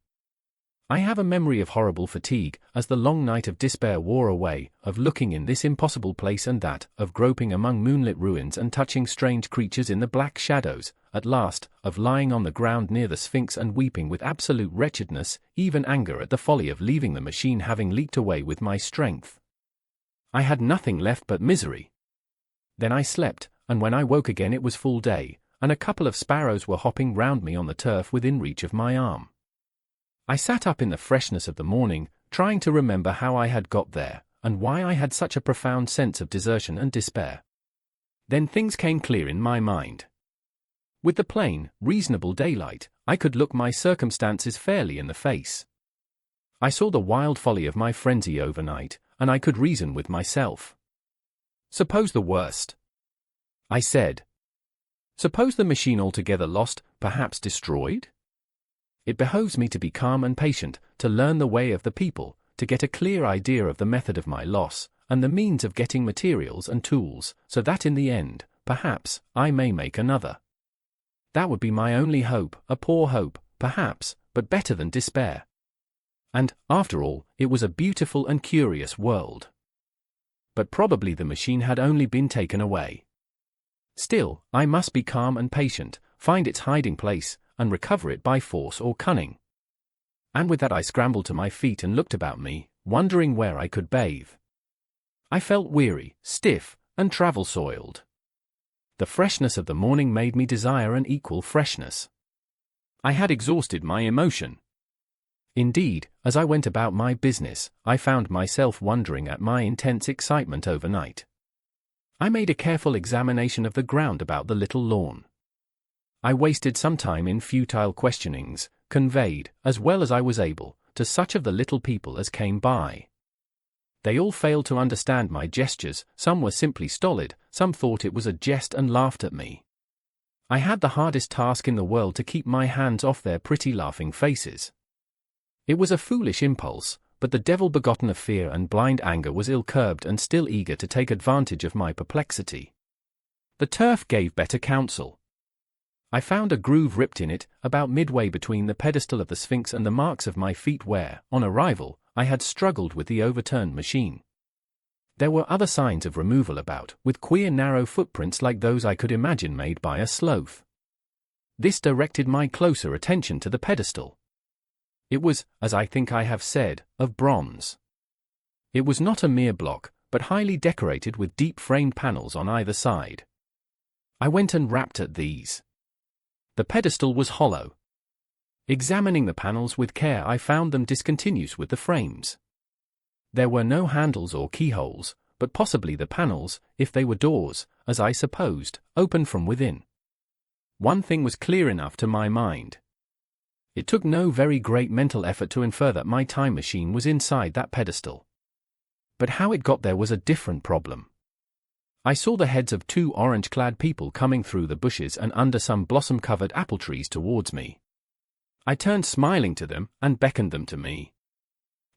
I have a memory of horrible fatigue, as the long night of despair wore away, of looking in this impossible place and that, of groping among moonlit ruins and touching strange creatures in the black shadows, at last, of lying on the ground near the Sphinx and weeping with absolute wretchedness, even anger at the folly of leaving the machine having leaked away with my strength. I had nothing left but misery. Then I slept, and when I woke again it was full day, and a couple of sparrows were hopping round me on the turf within reach of my arm. I sat up in the freshness of the morning, trying to remember how I had got there, and why I had such a profound sense of desertion and despair. Then things came clear in my mind. With the plain, reasonable daylight, I could look my circumstances fairly in the face. I saw the wild folly of my frenzy overnight, and I could reason with myself. Suppose the worst, I said. Suppose the machine altogether lost, perhaps destroyed? It behoves me to be calm and patient, to learn the way of the people, to get a clear idea of the method of my loss, and the means of getting materials and tools, so that in the end, perhaps, I may make another. That would be my only hope, a poor hope, perhaps, but better than despair. And, after all, it was a beautiful and curious world. But probably the machine had only been taken away. Still, I must be calm and patient, find its hiding place, and recover it by force or cunning. And with that I scrambled to my feet and looked about me, wondering where I could bathe. I felt weary, stiff, and travel-soiled. The freshness of the morning made me desire an equal freshness. I had exhausted my emotion. Indeed, as I went about my business, I found myself wondering at my intense excitement overnight. I made a careful examination of the ground about the little lawn. I wasted some time in futile questionings, conveyed, as well as I was able, to such of the little people as came by. They all failed to understand my gestures, some were simply stolid, some thought it was a jest and laughed at me. I had the hardest task in the world to keep my hands off their pretty laughing faces. It was a foolish impulse, but the devil-begotten of fear and blind anger was ill-curbed and still eager to take advantage of my perplexity. The turf gave better counsel. I found a groove ripped in it, about midway between the pedestal of the Sphinx and the marks of my feet where, on arrival, I had struggled with the overturned machine. There were other signs of removal about, with queer narrow footprints like those I could imagine made by a sloth. This directed my closer attention to the pedestal. It was, as I think I have said, of bronze. It was not a mere block, but highly decorated with deep-framed panels on either side. I went and rapped at these. The pedestal was hollow. Examining the panels with care, I found them discontinuous with the frames. There were no handles or keyholes, but possibly the panels, if they were doors, as I supposed, opened from within. One thing was clear enough to my mind. It took no very great mental effort to infer that my time machine was inside that pedestal. But how it got there was a different problem. I saw the heads of two orange-clad people coming through the bushes and under some blossom-covered apple trees towards me. I turned smiling to them and beckoned them to me.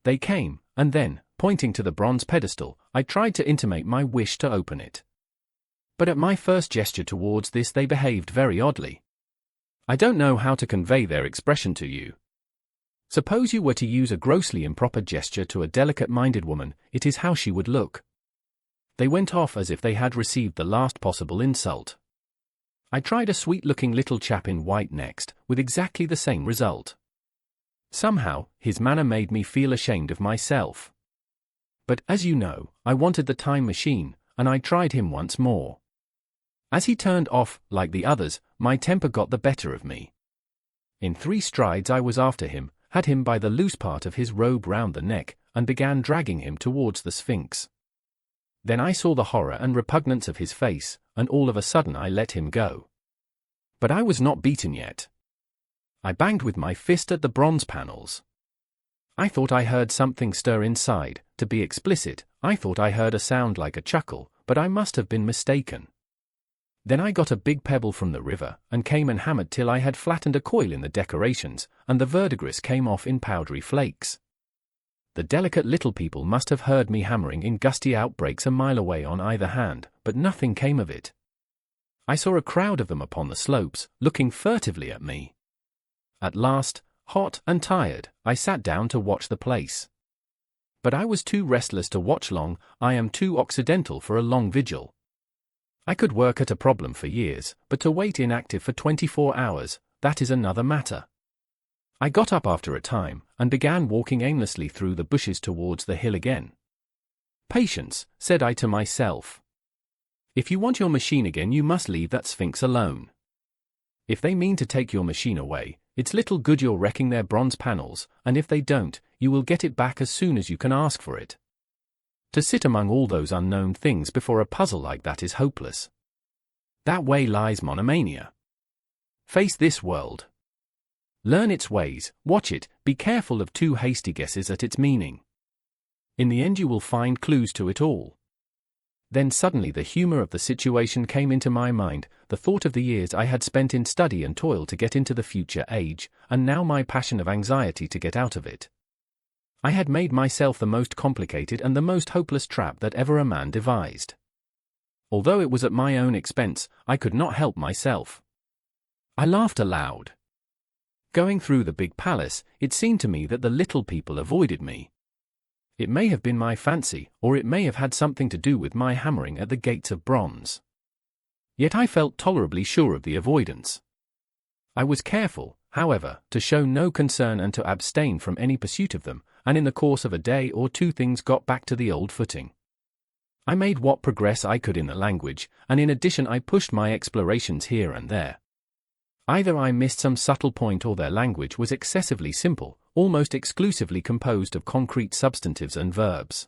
They came, and then, pointing to the bronze pedestal, I tried to intimate my wish to open it. But at my first gesture towards this they behaved very oddly. I don't know how to convey their expression to you. Suppose you were to use a grossly improper gesture to a delicate-minded woman, it is how she would look. They went off as if they had received the last possible insult. I tried a sweet-looking little chap in white next, with exactly the same result. Somehow, his manner made me feel ashamed of myself. But, as you know, I wanted the time machine, and I tried him once more. As he turned off, like the others, my temper got the better of me. In 3 strides I was after him, had him by the loose part of his robe round the neck, and began dragging him towards the Sphinx. Then I saw the horror and repugnance of his face, and all of a sudden I let him go. But I was not beaten yet. I banged with my fist at the bronze panels. I thought I heard something stir inside. To be explicit, I thought I heard a sound like a chuckle, but I must have been mistaken. Then I got a big pebble from the river, and came and hammered till I had flattened a coil in the decorations, and the verdigris came off in powdery flakes. The delicate little people must have heard me hammering in gusty outbreaks a mile away on either hand, but nothing came of it. I saw a crowd of them upon the slopes, looking furtively at me. At last, hot and tired, I sat down to watch the place. But I was too restless to watch long. I am too occidental for a long vigil. I could work at a problem for years, but to wait inactive for 24 hours, that is another matter. I got up after a time, and began walking aimlessly through the bushes towards the hill again. Patience, said I to myself. If you want your machine again, you must leave that Sphinx alone. If they mean to take your machine away, it's little good your wrecking their bronze panels, and if they don't, you will get it back as soon as you can ask for it. To sit among all those unknown things before a puzzle like that is hopeless. That way lies monomania. Face this world. Learn its ways, watch it, be careful of too hasty guesses at its meaning. In the end you will find clues to it all. Then suddenly the humor of the situation came into my mind, the thought of the years I had spent in study and toil to get into the future age, and now my passion of anxiety to get out of it. I had made myself the most complicated and the most hopeless trap that ever a man devised. Although it was at my own expense, I could not help myself. I laughed aloud. Going through the big palace, it seemed to me that the little people avoided me. It may have been my fancy, or it may have had something to do with my hammering at the gates of bronze. Yet I felt tolerably sure of the avoidance. I was careful, however, to show no concern and to abstain from any pursuit of them, and in the course of a day or two things got back to the old footing. I made what progress I could in the language, and in addition I pushed my explorations here and there. Either I missed some subtle point or their language was excessively simple, almost exclusively composed of concrete substantives and verbs.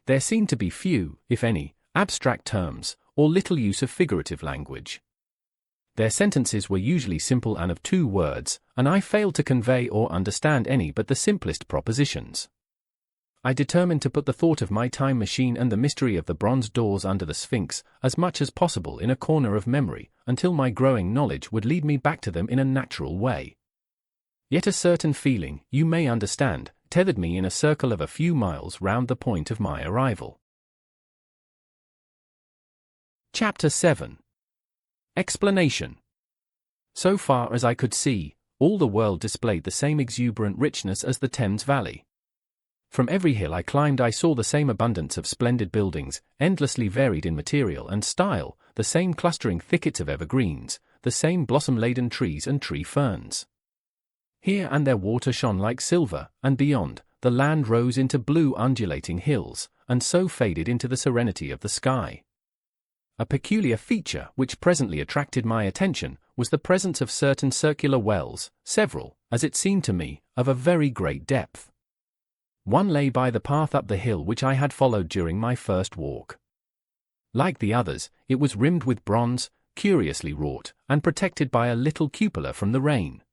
There seemed to be few, if any, abstract terms, or little use of figurative language. Their sentences were usually simple and of 2 words, and I failed to convey or understand any but the simplest propositions. I determined to put the thought of my time machine and the mystery of the bronze doors under the Sphinx as much as possible in a corner of memory, until my growing knowledge would lead me back to them in a natural way. Yet a certain feeling, you may understand, tethered me in a circle of a few miles round the point of my arrival. Chapter 7. Explanation. So far as I could see, all the world displayed the same exuberant richness as the Thames Valley. From every hill I climbed I saw the same abundance of splendid buildings, endlessly varied in material and style, the same clustering thickets of evergreens, the same blossom-laden trees and tree ferns. Here and there water shone like silver, and beyond, the land rose into blue undulating hills, and so faded into the serenity of the sky. A peculiar feature which presently attracted my attention was the presence of certain circular wells, several, as it seemed to me, of a very great depth. One lay by the path up the hill which I had followed during my first walk. Like the others, it was rimmed with bronze, curiously wrought, and protected by a little cupola from the rain.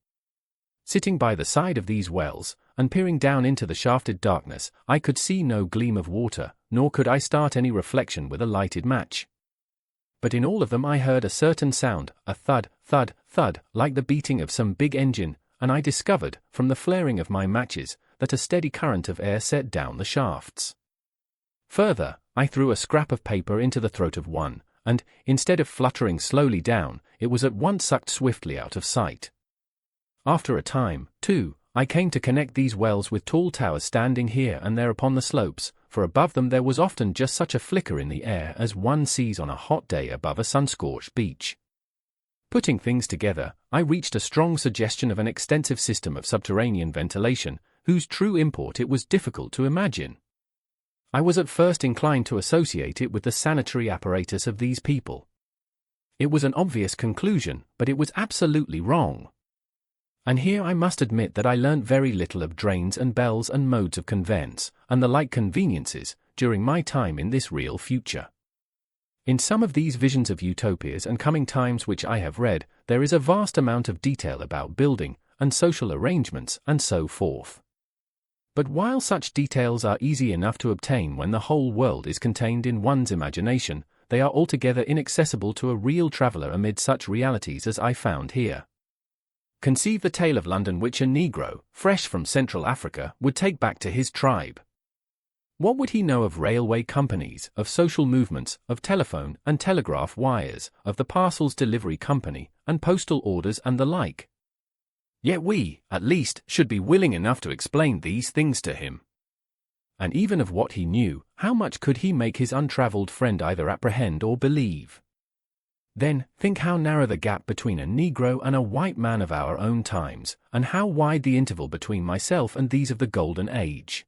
Sitting by the side of these wells, and peering down into the shafted darkness, I could see no gleam of water, nor could I start any reflection with a lighted match. But in all of them I heard a certain sound, a thud, thud, thud, like the beating of some big engine, and I discovered, from the flaring of my matches, that a steady current of air set down the shafts. Further, I threw a scrap of paper into the throat of one, and, instead of fluttering slowly down, it was at once sucked swiftly out of sight. After a time, too, I came to connect these wells with tall towers standing here and there upon the slopes, for above them there was often just such a flicker in the air as one sees on a hot day above a sun-scorched beach. Putting things together, I reached a strong suggestion of an extensive system of subterranean ventilation, whose true import it was difficult to imagine. I was at first inclined to associate it with the sanitary apparatus of these people. It was an obvious conclusion, but it was absolutely wrong. And here I must admit that I learnt very little of drains and bells and modes of conveyance, and the like conveniences, during my time in this real future. In some of these visions of utopias and coming times which I have read, there is a vast amount of detail about building, and social arrangements, and so forth. But while such details are easy enough to obtain when the whole world is contained in one's imagination, they are altogether inaccessible to a real traveller amid such realities as I found here. Conceive the tale of London which a Negro, fresh from Central Africa, would take back to his tribe. What would he know of railway companies, of social movements, of telephone and telegraph wires, of the parcels delivery company, and postal orders and the like? Yet we, at least, should be willing enough to explain these things to him. And even of what he knew, how much could he make his untravelled friend either apprehend or believe? Then, think how narrow the gap between a Negro and a white man of our own times, and how wide the interval between myself and these of the Golden Age.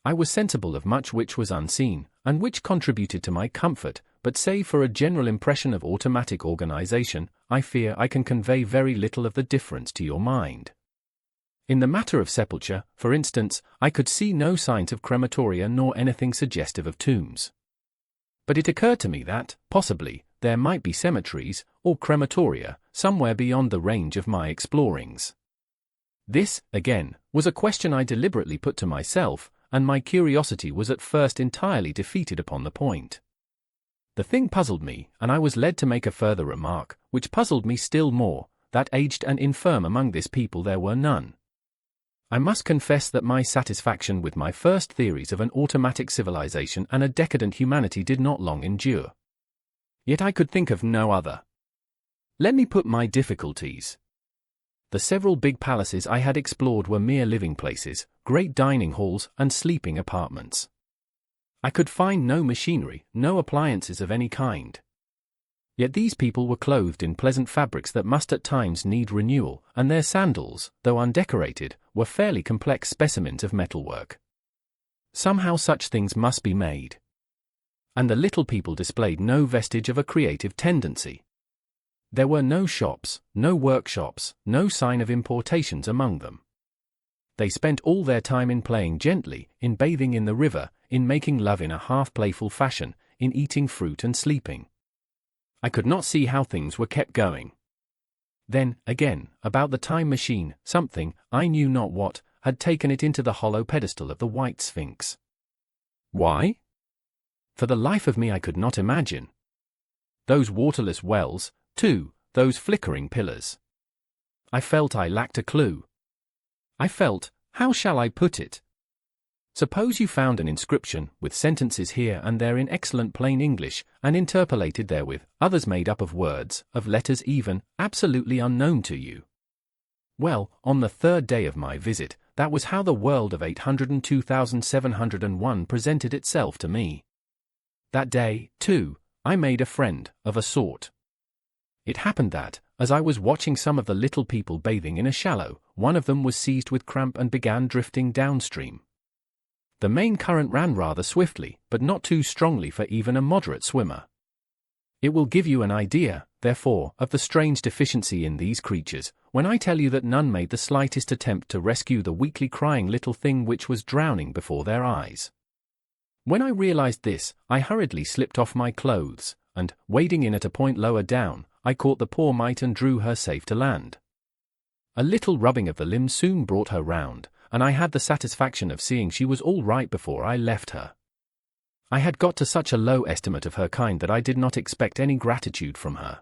I was sensible of much which was unseen, and which contributed to my comfort, but save for a general impression of automatic organization, I fear I can convey very little of the difference to your mind. In the matter of sepulture, for instance, I could see no signs of crematoria nor anything suggestive of tombs. But it occurred to me that, possibly, there might be cemeteries, or crematoria, somewhere beyond the range of my explorings. This, again, was a question I deliberately put to myself, and my curiosity was at first entirely defeated upon the point. The thing puzzled me, and I was led to make a further remark, which puzzled me still more, that aged and infirm among this people there were none. I must confess that my satisfaction with my first theories of an automatic civilization and a decadent humanity did not long endure. Yet I could think of no other. Let me put my difficulties. The several big palaces I had explored were mere living places, great dining halls and sleeping apartments. I could find no machinery, no appliances of any kind. Yet these people were clothed in pleasant fabrics that must at times need renewal, and their sandals, though undecorated, were fairly complex specimens of metalwork. Somehow such things must be made. And the little people displayed no vestige of a creative tendency. There were no shops, no workshops, no sign of importations among them. They spent all their time in playing gently, in bathing in the river, in making love in a half-playful fashion, in eating fruit and sleeping. I could not see how things were kept going. Then, again, about the time machine, something, I knew not what, had taken it into the hollow pedestal of the white Sphinx. Why? For the life of me I could not imagine. Those waterless wells, too, those flickering pillars. I felt I lacked a clue. I felt, how shall I put it? Suppose you found an inscription, with sentences here and there in excellent plain English, and interpolated therewith, others made up of words, of letters even, absolutely unknown to you. Well, on the third day of my visit, that was how the world of 802,701 presented itself to me. That day, too, I made a friend, of a sort. It happened that, as I was watching some of the little people bathing in a shallow, one of them was seized with cramp and began drifting downstream. The main current ran rather swiftly, but not too strongly for even a moderate swimmer. It will give you an idea, therefore, of the strange deficiency in these creatures, when I tell you that none made the slightest attempt to rescue the weakly crying little thing which was drowning before their eyes. When I realized this, I hurriedly slipped off my clothes, and, wading in at a point lower down, I caught the poor mite and drew her safe to land. A little rubbing of the limbs soon brought her round, and I had the satisfaction of seeing she was all right before I left her. I had got to such a low estimate of her kind that I did not expect any gratitude from her.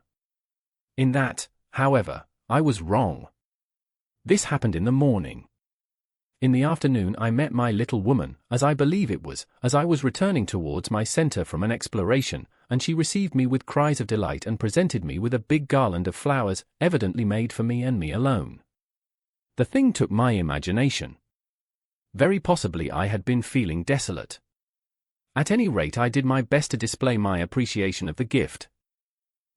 In that, however, I was wrong. This happened in the morning. In the afternoon I met my little woman, as I believe it was, as I was returning towards my center from an exploration, and she received me with cries of delight and presented me with a big garland of flowers, evidently made for me and me alone. The thing took my imagination. Very possibly I had been feeling desolate. At any rate I did my best to display my appreciation of the gift.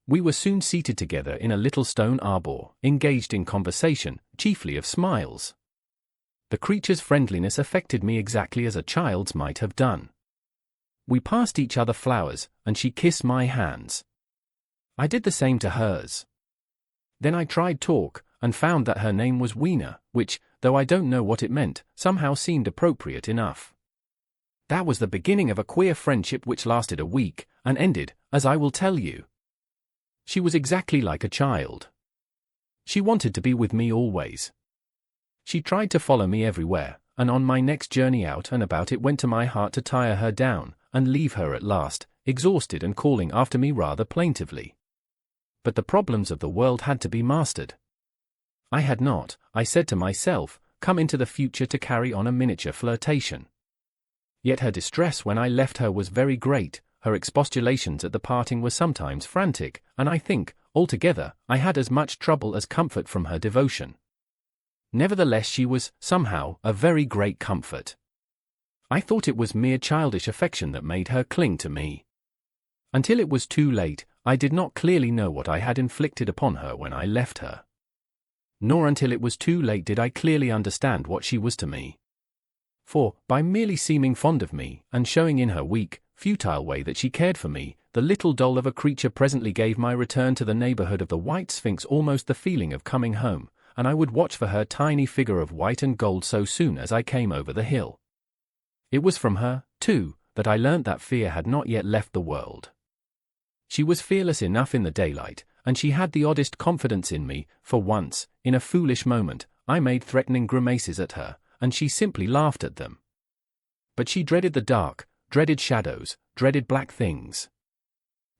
We were soon seated together in a little stone arbor, engaged in conversation, chiefly of smiles. The creature's friendliness affected me exactly as a child's might have done. We passed each other flowers, and she kissed my hands. I did the same to hers. Then I tried talk, and found that her name was Weena, which, though I don't know what it meant, somehow seemed appropriate enough. That was the beginning of a queer friendship which lasted a week, and ended, as I will tell you. She was exactly like a child. She wanted to be with me always. She tried to follow me everywhere, and on my next journey out and about it went to my heart to tire her down, and leave her at last, exhausted and calling after me rather plaintively. But the problems of the world had to be mastered. I had not, I said to myself, come into the future to carry on a miniature flirtation. Yet her distress when I left her was very great, her expostulations at the parting were sometimes frantic, and I think, altogether, I had as much trouble as comfort from her devotion. Nevertheless she was, somehow, a very great comfort. I thought it was mere childish affection that made her cling to me. Until it was too late, I did not clearly know what I had inflicted upon her when I left her. Nor until it was too late did I clearly understand what she was to me. For, by merely seeming fond of me, and showing in her weak, futile way that she cared for me, the little doll of a creature presently gave my return to the neighborhood of the white Sphinx almost the feeling of coming home, and I would watch for her tiny figure of white and gold so soon as I came over the hill. It was from her, too, that I learnt that fear had not yet left the world. She was fearless enough in the daylight, and she had the oddest confidence in me, for once, in a foolish moment, I made threatening grimaces at her, and she simply laughed at them. But she dreaded the dark, dreaded shadows, dreaded black things.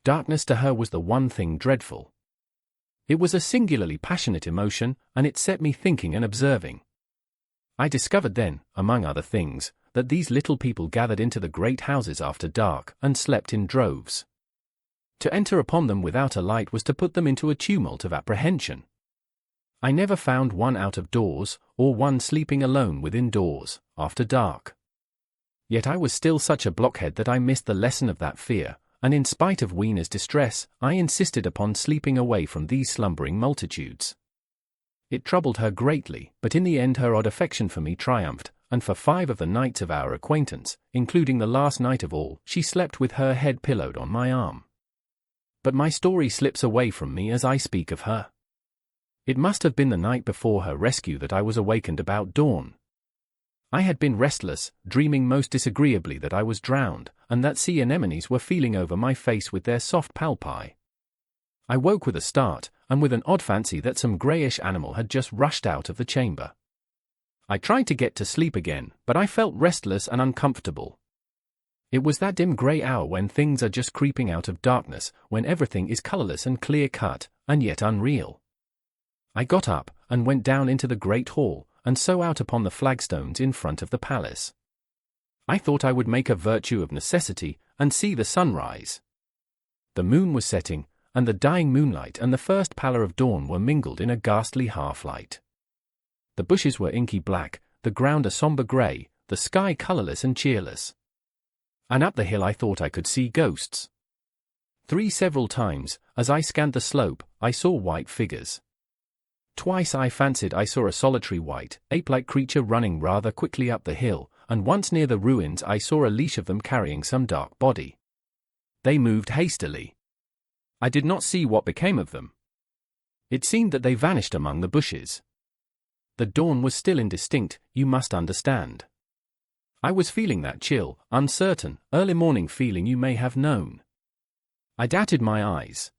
Darkness to her was the one thing dreadful. It was a singularly passionate emotion, and it set me thinking and observing. I discovered then, among other things, that these little people gathered into the great houses after dark and slept in droves. To enter upon them without a light was to put them into a tumult of apprehension. I never found one out of doors, or one sleeping alone within doors, after dark. Yet I was still such a blockhead that I missed the lesson of that fear, and in spite of Weena's distress, I insisted upon sleeping away from these slumbering multitudes. It troubled her greatly, but in the end her odd affection for me triumphed, and for 5 of the nights of our acquaintance, including the last night of all, she slept with her head pillowed on my arm. But my story slips away from me as I speak of her. It must have been the night before her rescue that I was awakened about dawn. I had been restless, dreaming most disagreeably that I was drowned, and that sea anemones were feeling over my face with their soft palpi. I woke with a start, and with an odd fancy that some greyish animal had just rushed out of the chamber. I tried to get to sleep again, but I felt restless and uncomfortable. It was that dim grey hour when things are just creeping out of darkness, when everything is colourless and clear-cut, and yet unreal. I got up, and went down into the great hall, and so out upon the flagstones in front of the palace. I thought I would make a virtue of necessity, and see the sunrise. The moon was setting, and the dying moonlight and the first pallor of dawn were mingled in a ghastly half-light. The bushes were inky black, the ground a sombre grey, the sky colourless and cheerless. And up the hill I thought I could see ghosts. 3 several times, as I scanned the slope, I saw white figures. Twice I fancied I saw a solitary white, ape-like creature running rather quickly up the hill, and once near the ruins I saw a leash of them carrying some dark body. They moved hastily. I did not see what became of them. It seemed that they vanished among the bushes. The dawn was still indistinct, you must understand. I was feeling that chill, uncertain, early morning feeling you may have known. I doubted my eyes.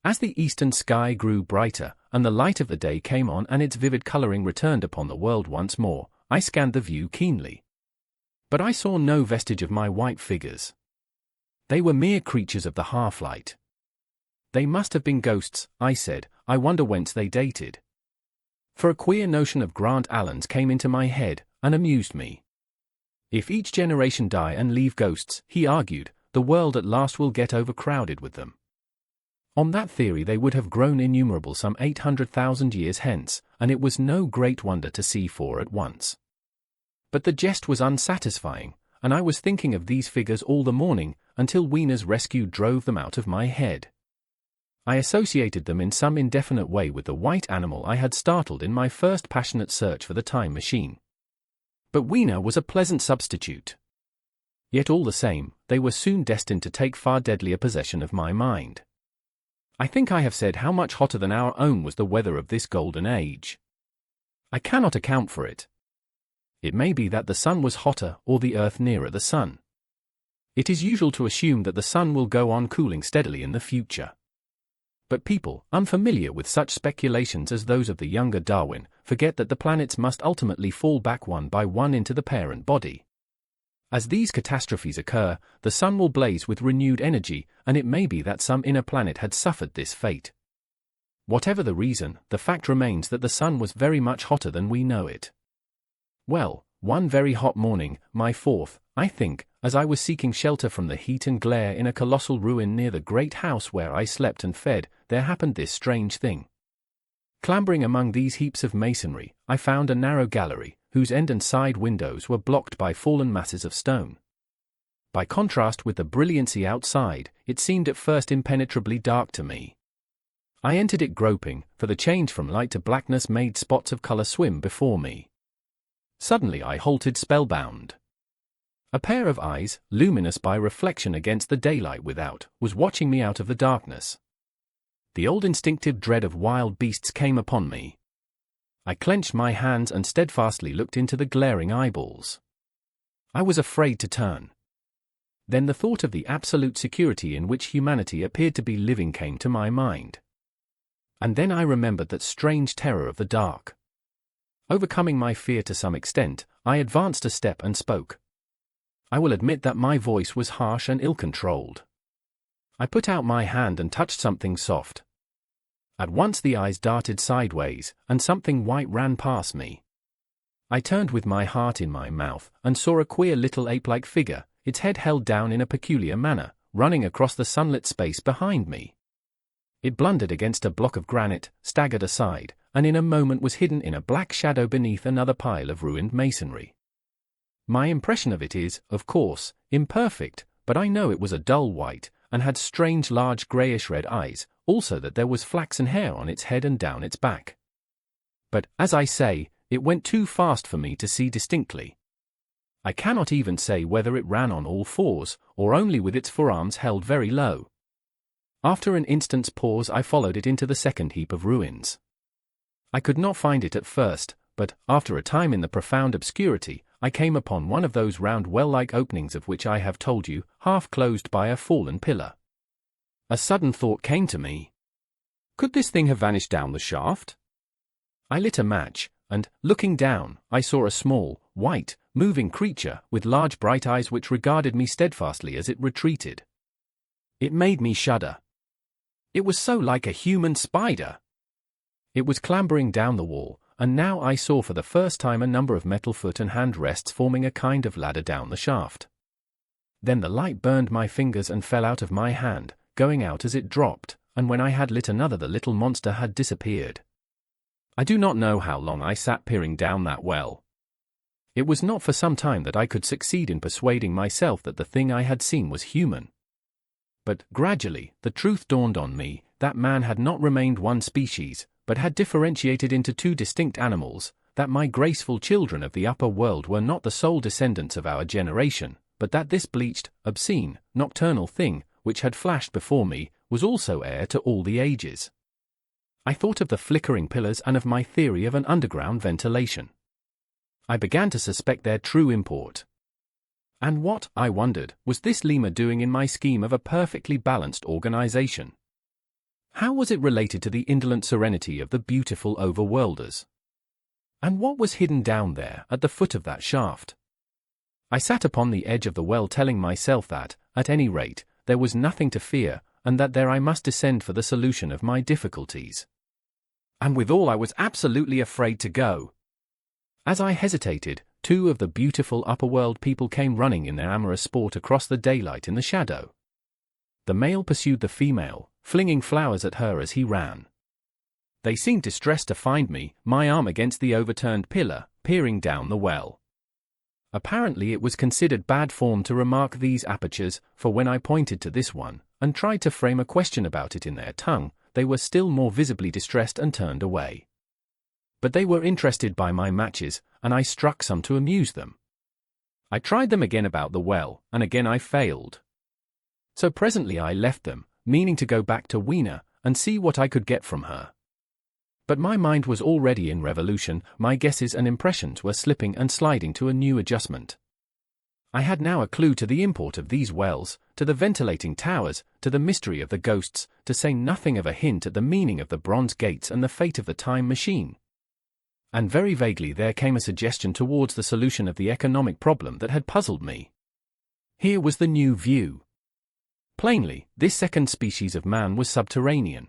As the eastern sky grew brighter, and the light of the day came on and its vivid colouring returned upon the world once more, I scanned the view keenly. But I saw no vestige of my white figures. They were mere creatures of the half-light. They must have been ghosts, I said. I wonder whence they dated. For a queer notion of Grant Allen's came into my head, and amused me. If each generation die and leave ghosts, he argued, the world at last will get overcrowded with them. On that theory they would have grown innumerable some 800,000 years hence, and it was no great wonder to see 4 at once. But the jest was unsatisfying, and I was thinking of these figures all the morning, until Weena's rescue drove them out of my head. I associated them in some indefinite way with the white animal I had startled in my first passionate search for the time machine. But Weena was a pleasant substitute. Yet all the same, they were soon destined to take far deadlier possession of my mind. I think I have said how much hotter than our own was the weather of this golden age. I cannot account for it. It may be that the sun was hotter or the earth nearer the sun. It is usual to assume that the sun will go on cooling steadily in the future. But people, unfamiliar with such speculations as those of the younger Darwin, forget that the planets must ultimately fall back one by one into the parent body. As these catastrophes occur, the sun will blaze with renewed energy, and it may be that some inner planet had suffered this fate. Whatever the reason, the fact remains that the sun was very much hotter than we know it. Well, one very hot morning, my 4th, I think, as I was seeking shelter from the heat and glare in a colossal ruin near the great house where I slept and fed, there happened this strange thing. Clambering among these heaps of masonry, I found a narrow gallery, whose end and side windows were blocked by fallen masses of stone. By contrast with the brilliancy outside, it seemed at first impenetrably dark to me. I entered it groping, for the change from light to blackness made spots of colour swim before me. Suddenly I halted spellbound. A pair of eyes, luminous by reflection against the daylight without, was watching me out of the darkness. The old instinctive dread of wild beasts came upon me. I clenched my hands and steadfastly looked into the glaring eyeballs. I was afraid to turn. Then the thought of the absolute security in which humanity appeared to be living came to my mind. And then I remembered that strange terror of the dark. Overcoming my fear to some extent, I advanced a step and spoke. I will admit that my voice was harsh and ill-controlled. I put out my hand and touched something soft. At once the eyes darted sideways, and something white ran past me. I turned with my heart in my mouth, and saw a queer little ape-like figure, its head held down in a peculiar manner, running across the sunlit space behind me. It blundered against a block of granite, staggered aside, and in a moment was hidden in a black shadow beneath another pile of ruined masonry. My impression of it is, of course, imperfect, but I know it was a dull white, and had strange large greyish-red eyes, also that there was flaxen hair on its head and down its back. But, as I say, it went too fast for me to see distinctly. I cannot even say whether it ran on all fours, or only with its forearms held very low. After an instant's pause I followed it into the second heap of ruins. I could not find it at first, but, after a time in the profound obscurity, I came upon one of those round well-like openings of which I have told you, half closed by a fallen pillar. A sudden thought came to me. Could this thing have vanished down the shaft? I lit a match, and, looking down, I saw a small, white, moving creature with large bright eyes which regarded me steadfastly as it retreated. It made me shudder. It was so like a human spider. It was clambering down the wall, and now I saw for the first time a number of metal foot and hand rests forming a kind of ladder down the shaft. Then the light burned my fingers and fell out of my hand, going out as it dropped, and when I had lit another the little monster had disappeared. I do not know how long I sat peering down that well. It was not for some time that I could succeed in persuading myself that the thing I had seen was human. But, gradually, the truth dawned on me, that man had not remained one species, but had differentiated into two distinct animals, that my graceful children of the upper world were not the sole descendants of our generation, but that this bleached, obscene, nocturnal thing, which had flashed before me, was also heir to all the ages. I thought of the flickering pillars and of my theory of an underground ventilation. I began to suspect their true import. And what, I wondered, was this lemur doing in my scheme of a perfectly balanced organization? How was it related to the indolent serenity of the beautiful overworlders? And what was hidden down there at the foot of that shaft? I sat upon the edge of the well telling myself that, at any rate, there was nothing to fear, and that there I must descend for the solution of my difficulties. And withal I was absolutely afraid to go. As I hesitated, two of the beautiful upper-world people came running in their amorous sport across the daylight in the shadow. The male pursued the female, flinging flowers at her as he ran. They seemed distressed to find me, my arm against the overturned pillar, peering down the well. Apparently it was considered bad form to remark these apertures, for when I pointed to this one, and tried to frame a question about it in their tongue, they were still more visibly distressed and turned away. But they were interested by my matches, and I struck some to amuse them. I tried them again about the well, and again I failed. So presently I left them, meaning to go back to Weena, and see what I could get from her. But my mind was already in revolution, my guesses and impressions were slipping and sliding to a new adjustment. I had now a clue to the import of these wells, to the ventilating towers, to the mystery of the ghosts, to say nothing of a hint at the meaning of the bronze gates and the fate of the time machine. And very vaguely there came a suggestion towards the solution of the economic problem that had puzzled me. Here was the new view. Plainly, this second species of man was subterranean.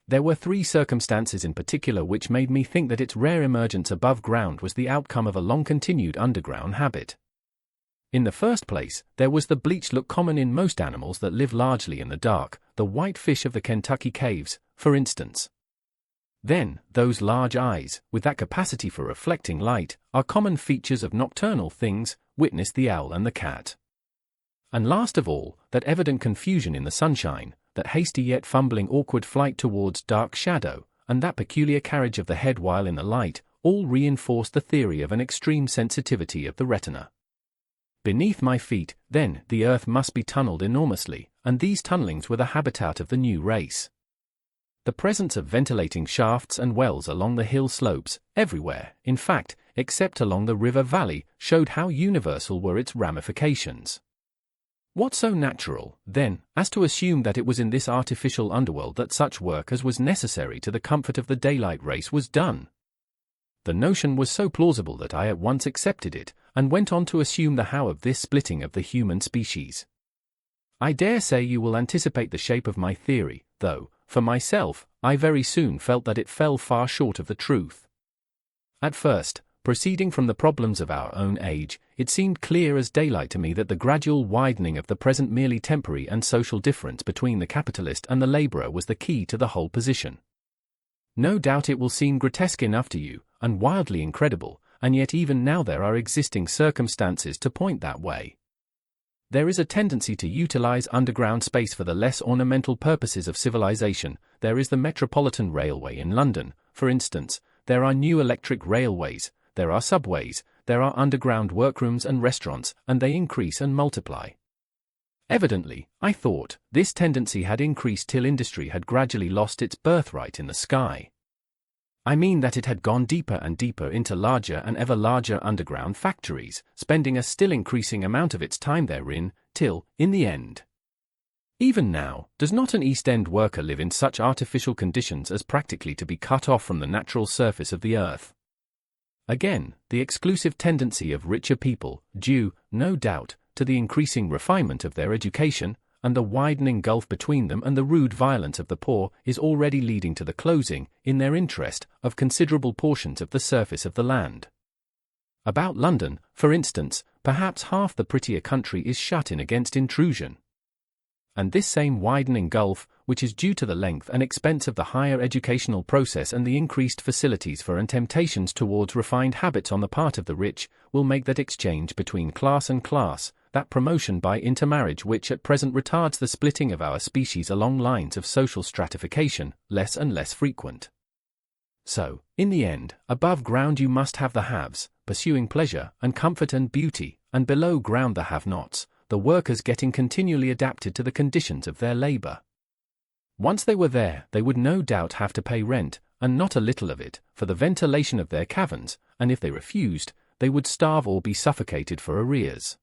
There were three circumstances in particular which made me think that its rare emergence above ground was the outcome of a long-continued underground habit. In the first place, there was the bleached look common in most animals that live largely in the dark, the white fish of the Kentucky caves, for instance. Then, those large eyes, with that capacity for reflecting light, are common features of nocturnal things, witness the owl and the cat. And last of all, that evident confusion in the sunshine, that hasty yet fumbling awkward flight towards dark shadow, and that peculiar carriage of the head while in the light, all reinforced the theory of an extreme sensitivity of the retina. Beneath my feet, then, the earth must be tunneled enormously, and these tunnelings were the habitat of the new race. The presence of ventilating shafts and wells along the hill slopes, everywhere, in fact, except along the river valley, showed how universal were its ramifications. What so natural, then, as to assume that it was in this artificial underworld that such work as was necessary to the comfort of the daylight race was done? The notion was so plausible that I at once accepted it, and went on to assume the how of this splitting of the human species. I dare say you will anticipate the shape of my theory, though, for myself, I very soon felt that it fell far short of the truth. At first, proceeding from the problems of our own age, it seemed clear as daylight to me that the gradual widening of the present merely temporary and social difference between the capitalist and the laborer was the key to the whole position. No doubt it will seem grotesque enough to you, and wildly incredible, and yet even now there are existing circumstances to point that way. There is a tendency to utilize underground space for the less ornamental purposes of civilization. There is the Metropolitan Railway in London, for instance. There are new electric railways, there are subways, there are underground workrooms and restaurants, and they increase and multiply. Evidently, I thought, this tendency had increased till industry had gradually lost its birthright in the sky. I mean that it had gone deeper and deeper into larger and ever larger underground factories, spending a still increasing amount of its time therein, till, in the end. Even now, does not an East End worker live in such artificial conditions as practically to be cut off from the natural surface of the earth? Again, the exclusive tendency of richer people, due, no doubt, to the increasing refinement of their education, and the widening gulf between them and the rude violence of the poor, is already leading to the closing, in their interest, of considerable portions of the surface of the land. About London, for instance, perhaps half the prettier country is shut in against intrusion. And this same widening gulf, which is due to the length and expense of the higher educational process and the increased facilities for and temptations towards refined habits on the part of the rich, will make that exchange between class and class, that promotion by intermarriage which at present retards the splitting of our species along lines of social stratification, less and less frequent. So, in the end, above ground you must have the haves, pursuing pleasure and comfort and beauty, and below ground the have-nots, the workers getting continually adapted to the conditions of their labor. Once they were there, they would no doubt have to pay rent, and not a little of it, for the ventilation of their caverns, and if they refused, they would starve or be suffocated for arrears.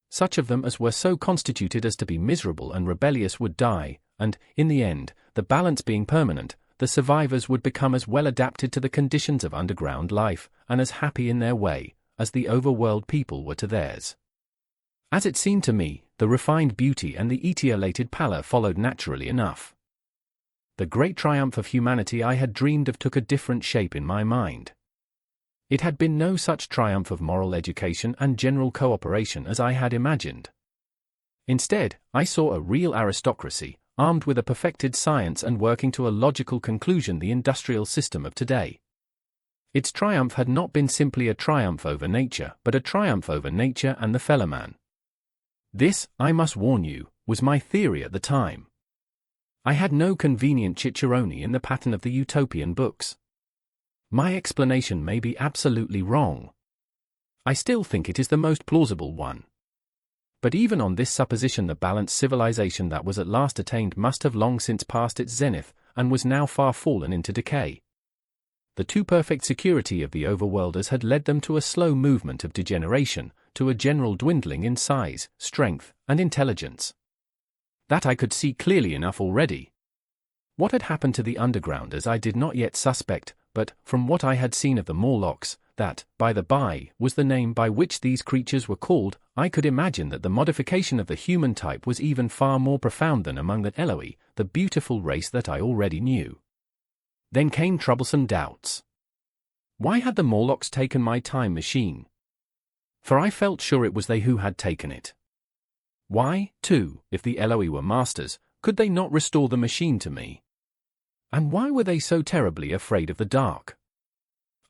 Such of them as were so constituted as to be miserable and rebellious would die, and, in the end, the balance being permanent, the survivors would become as well adapted to the conditions of underground life, and as happy in their way, as the overworld people were to theirs. As it seemed to me, the refined beauty and the etiolated pallor followed naturally enough. The great triumph of humanity I had dreamed of took a different shape in my mind. It had been no such triumph of moral education and general cooperation as I had imagined. Instead, I saw a real aristocracy, armed with a perfected science and working to a logical conclusion the industrial system of today. Its triumph had not been simply a triumph over nature, but a triumph over nature and the fellowman. This, I must warn you, was my theory at the time. I had no convenient cicerone in the pattern of the utopian books. My explanation may be absolutely wrong. I still think it is the most plausible one. But even on this supposition the balanced civilization that was at last attained must have long since passed its zenith, and was now far fallen into decay. The too perfect security of the overworlders had led them to a slow movement of degeneration, to a general dwindling in size, strength, and intelligence. That I could see clearly enough already. What had happened to the undergrounders I did not yet suspect, but, from what I had seen of the Morlocks, that, by the by, was the name by which these creatures were called, I could imagine that the modification of the human type was even far more profound than among the Eloi, the beautiful race that I already knew. Then came troublesome doubts. Why had the Morlocks taken my time machine? For I felt sure it was they who had taken it. Why, too, if the Eloi were masters, could they not restore the machine to me? And why were they so terribly afraid of the dark?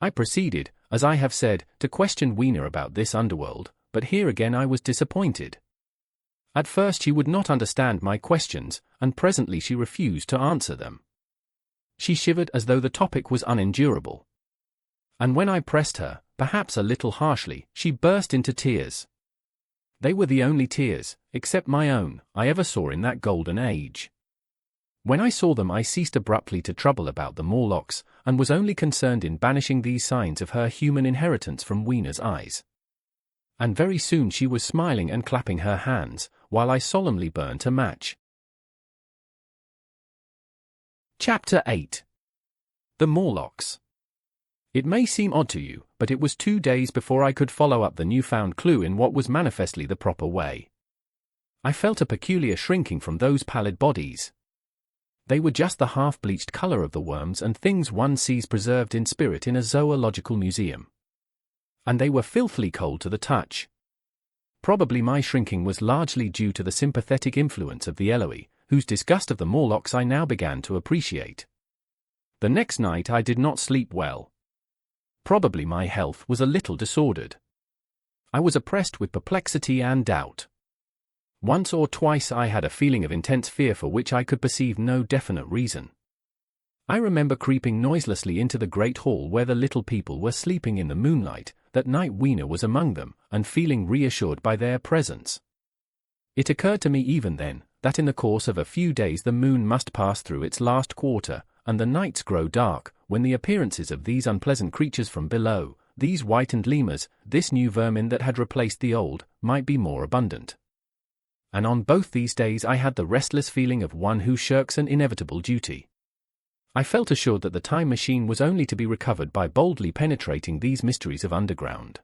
I proceeded, as I have said, to question Weena about this underworld, but here again I was disappointed. At first she would not understand my questions, and presently she refused to answer them. She shivered as though the topic was unendurable. And when I pressed her, perhaps a little harshly, she burst into tears. They were the only tears, except my own, I ever saw in that golden age. When I saw them I ceased abruptly to trouble about the Morlocks, and was only concerned in banishing these signs of her human inheritance from Weena's eyes. And very soon she was smiling and clapping her hands, while I solemnly burnt a match. Chapter 8. The Morlocks. It may seem odd to you, but it was 2 days before I could follow up the newfound clue in what was manifestly the proper way. I felt a peculiar shrinking from those pallid bodies. They were just the half-bleached color of the worms and things one sees preserved in spirit in a zoological museum. And they were filthily cold to the touch. Probably my shrinking was largely due to the sympathetic influence of the Eloi, whose disgust of the Morlocks I now began to appreciate. The next night I did not sleep well. Probably my health was a little disordered. I was oppressed with perplexity and doubt. Once or twice I had a feeling of intense fear for which I could perceive no definite reason. I remember creeping noiselessly into the great hall where the little people were sleeping in the moonlight, that night Weena was among them, and feeling reassured by their presence. It occurred to me even then, that in the course of a few days the moon must pass through its last quarter, and the nights grow dark, when the appearances of these unpleasant creatures from below, these whitened lemurs, this new vermin that had replaced the old, might be more abundant. And on both these days I had the restless feeling of one who shirks an inevitable duty. I felt assured that the time machine was only to be recovered by boldly penetrating these mysteries of underground.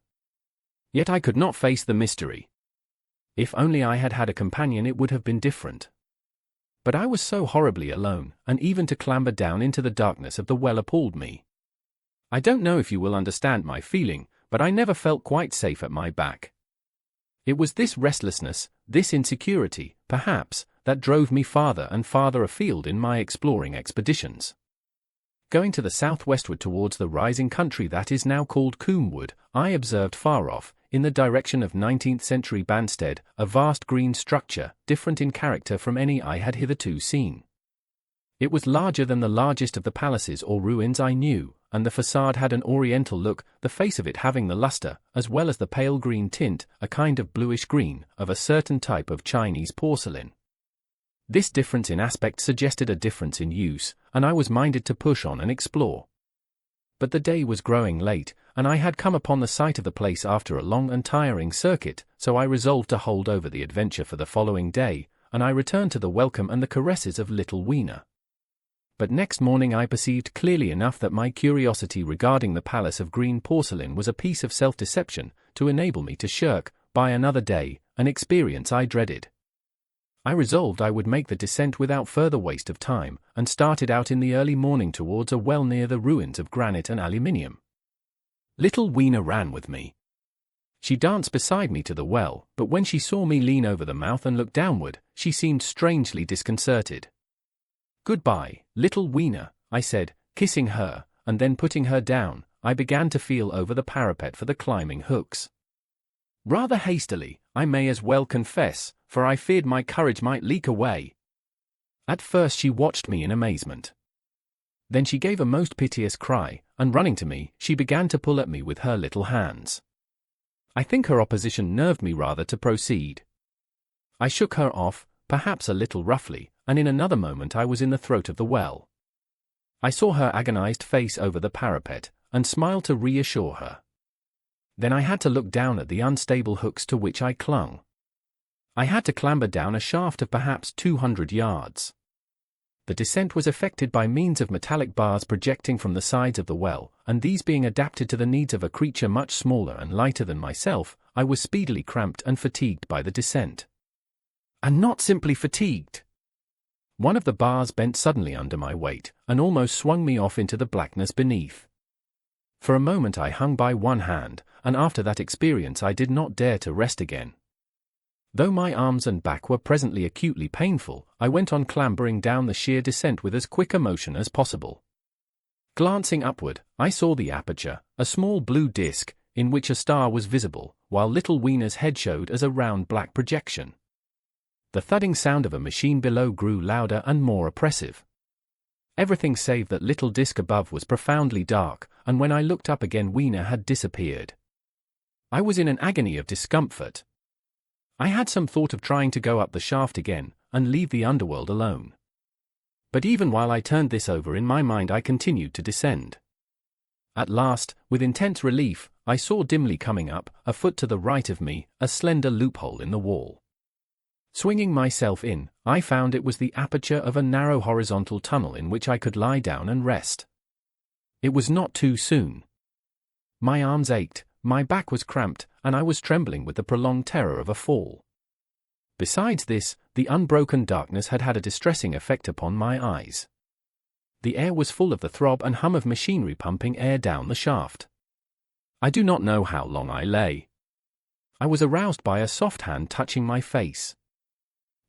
Yet I could not face the mystery. If only I had had a companion it would have been different. But I was so horribly alone, and even to clamber down into the darkness of the well appalled me. I don't know if you will understand my feeling, but I never felt quite safe at my back. It was this restlessness, this insecurity, perhaps, that drove me farther and farther afield in my exploring expeditions. Going to the southwestward towards the rising country that is now called Coomwood, I observed far off, in the direction of 19th-century Banstead, a vast green structure, different in character from any I had hitherto seen. It was larger than the largest of the palaces or ruins I knew, and the facade had an oriental look, the face of it having the luster, as well as the pale green tint, a kind of bluish green, of a certain type of Chinese porcelain. This difference in aspect suggested a difference in use, and I was minded to push on and explore. But the day was growing late, and I had come upon the site of the place after a long and tiring circuit, so I resolved to hold over the adventure for the following day, and I returned to the welcome and the caresses of little Weena. But next morning I perceived clearly enough that my curiosity regarding the palace of green porcelain was a piece of self-deception, to enable me to shirk, by another day, an experience I dreaded. I resolved I would make the descent without further waste of time, and started out in the early morning towards a well near the ruins of granite and aluminium. Little Weena ran with me. She danced beside me to the well, but when she saw me lean over the mouth and look downward, she seemed strangely disconcerted. "Goodbye, little Weena," I said, kissing her, and then putting her down, I began to feel over the parapet for the climbing hooks. Rather hastily, I may as well confess, for I feared my courage might leak away. At first she watched me in amazement. Then she gave a most piteous cry, and running to me, she began to pull at me with her little hands. I think her opposition nerved me rather to proceed. I shook her off, perhaps a little roughly, and in another moment I was in the throat of the well. I saw her agonized face over the parapet, and smiled to reassure her. Then I had to look down at the unstable hooks to which I clung. I had to clamber down a shaft of perhaps 200 yards. The descent was effected by means of metallic bars projecting from the sides of the well, and these being adapted to the needs of a creature much smaller and lighter than myself, I was speedily cramped and fatigued by the descent. And not simply fatigued. One of the bars bent suddenly under my weight, and almost swung me off into the blackness beneath. For a moment I hung by one hand, and after that experience I did not dare to rest again. Though my arms and back were presently acutely painful, I went on clambering down the sheer descent with as quick a motion as possible. Glancing upward, I saw the aperture, a small blue disc, in which a star was visible, while little Weena's head showed as a round black projection. The thudding sound of a machine below grew louder and more oppressive. Everything save that little disc above was profoundly dark, and when I looked up again Weena had disappeared. I was in an agony of discomfort. I had some thought of trying to go up the shaft again, and leave the underworld alone. But even while I turned this over in my mind I continued to descend. At last, with intense relief, I saw dimly coming up, a foot to the right of me, a slender loophole in the wall. Swinging myself in, I found it was the aperture of a narrow horizontal tunnel in which I could lie down and rest. It was not too soon. My arms ached, my back was cramped, and I was trembling with the prolonged terror of a fall. Besides this, the unbroken darkness had had a distressing effect upon my eyes. The air was full of the throb and hum of machinery pumping air down the shaft. I do not know how long I lay. I was aroused by a soft hand touching my face.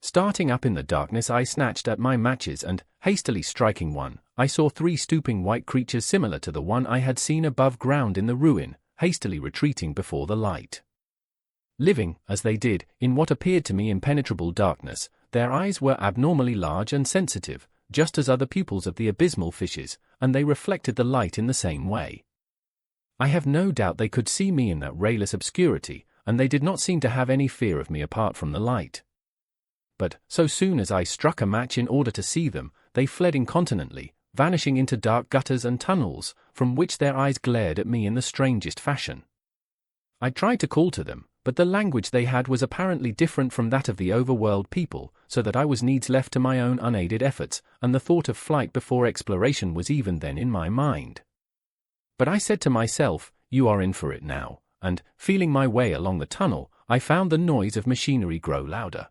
Starting up in the darkness, I snatched at my matches and, hastily striking one, I saw 3 stooping white creatures similar to the one I had seen above ground in the ruin, hastily retreating before the light. Living, as they did, in what appeared to me impenetrable darkness, their eyes were abnormally large and sensitive, just as are the pupils of the abysmal fishes, and they reflected the light in the same way. I have no doubt they could see me in that rayless obscurity, and they did not seem to have any fear of me apart from the light. But, so soon as I struck a match in order to see them, they fled incontinently, vanishing into dark gutters and tunnels, from which their eyes glared at me in the strangest fashion. I tried to call to them, but the language they had was apparently different from that of the overworld people, so that I was needs left to my own unaided efforts, and the thought of flight before exploration was even then in my mind. But I said to myself, "You are in for it now," and, feeling my way along the tunnel, I found the noise of machinery grow louder.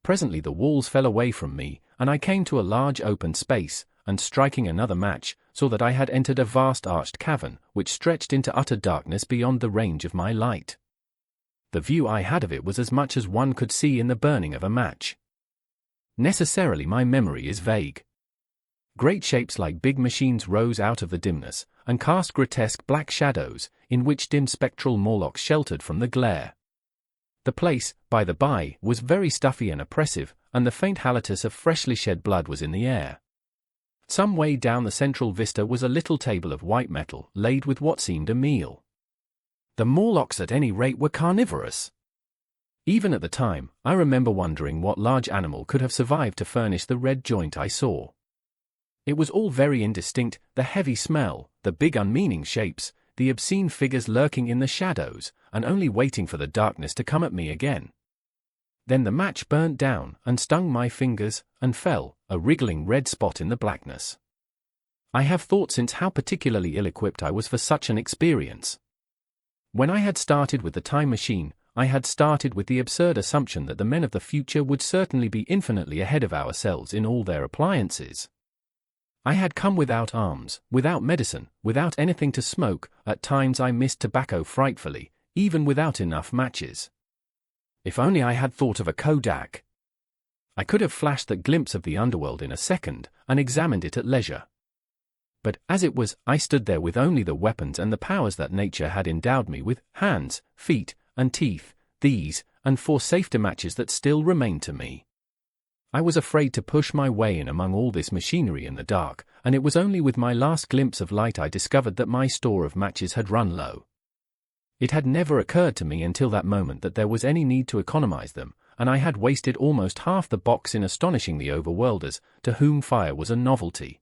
Presently the walls fell away from me, and I came to a large open space, and striking another match, saw that I had entered a vast arched cavern, which stretched into utter darkness beyond the range of my light. The view I had of it was as much as one could see in the burning of a match. Necessarily my memory is vague. Great shapes like big machines rose out of the dimness, and cast grotesque black shadows, in which dim spectral Morlocks sheltered from the glare. The place, by the by, was very stuffy and oppressive, and the faint halitus of freshly shed blood was in the air. Some way down the central vista was a little table of white metal, laid with what seemed a meal. The Morlocks at any rate were carnivorous. Even at the time, I remember wondering what large animal could have survived to furnish the red joint I saw. It was all very indistinct, the heavy smell, the big unmeaning shapes, the obscene figures lurking in the shadows, and only waiting for the darkness to come at me again. Then the match burnt down, and stung my fingers, and fell, a wriggling red spot in the blackness. I have thought since how particularly ill-equipped I was for such an experience. When I had started with the time machine, I had started with the absurd assumption that the men of the future would certainly be infinitely ahead of ourselves in all their appliances. I had come without arms, without medicine, without anything to smoke. At times I missed tobacco frightfully, even without enough matches. If only I had thought of a Kodak. I could have flashed that glimpse of the underworld in a second, and examined it at leisure. But, as it was, I stood there with only the weapons and the powers that nature had endowed me with, hands, feet, and teeth, these, and 4 safety matches that still remained to me. I was afraid to push my way in among all this machinery in the dark, and it was only with my last glimpse of light I discovered that my store of matches had run low. It had never occurred to me until that moment that there was any need to economize them, and I had wasted almost half the box in astonishing the overworlders, to whom fire was a novelty.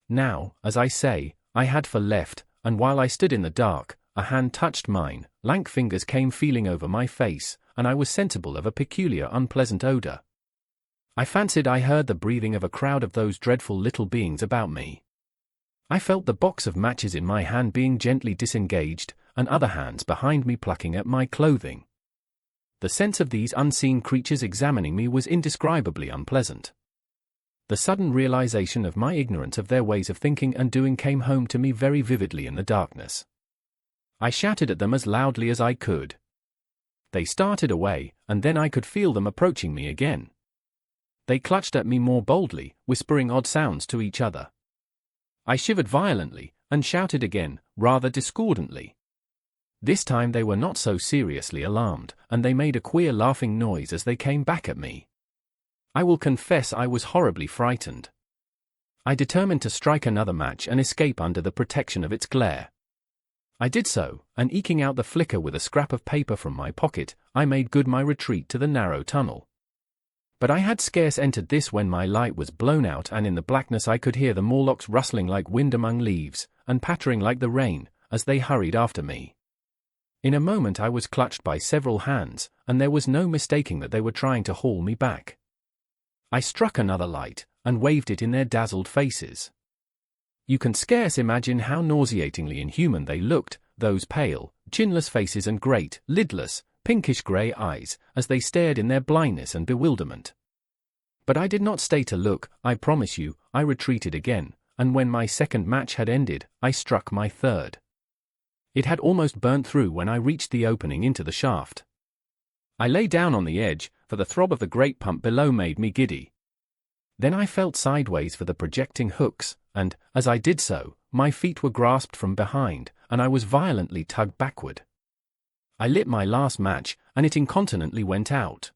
Now, as I say, I had for left, and while I stood in the dark, a hand touched mine, lank fingers came feeling over my face, and I was sensible of a peculiar unpleasant odor. I fancied I heard the breathing of a crowd of those dreadful little beings about me. I felt the box of matches in my hand being gently disengaged, and other hands behind me plucking at my clothing. The sense of these unseen creatures examining me was indescribably unpleasant. The sudden realization of my ignorance of their ways of thinking and doing came home to me very vividly in the darkness. I shouted at them as loudly as I could. They started away, and then I could feel them approaching me again. They clutched at me more boldly, whispering odd sounds to each other. I shivered violently, and shouted again, rather discordantly. This time they were not so seriously alarmed, and they made a queer laughing noise as they came back at me. I will confess I was horribly frightened. I determined to strike another match and escape under the protection of its glare. I did so, and eking out the flicker with a scrap of paper from my pocket, I made good my retreat to the narrow tunnel. But I had scarce entered this when my light was blown out, and in the blackness I could hear the Morlocks rustling like wind among leaves, and pattering like the rain, as they hurried after me. In a moment I was clutched by several hands, and there was no mistaking that they were trying to haul me back. I struck another light, and waved it in their dazzled faces. You can scarce imagine how nauseatingly inhuman they looked, those pale, chinless faces and great, lidless, pinkish-grey eyes, as they stared in their blindness and bewilderment. But I did not stay to look, I promise you. I retreated again, and when my second match had ended, I struck my third. It had almost burnt through when I reached the opening into the shaft. I lay down on the edge, for the throb of the great pump below made me giddy. Then I felt sideways for the projecting hooks, and, as I did so, my feet were grasped from behind, and I was violently tugged backward. I lit my last match, and it incontinently went out.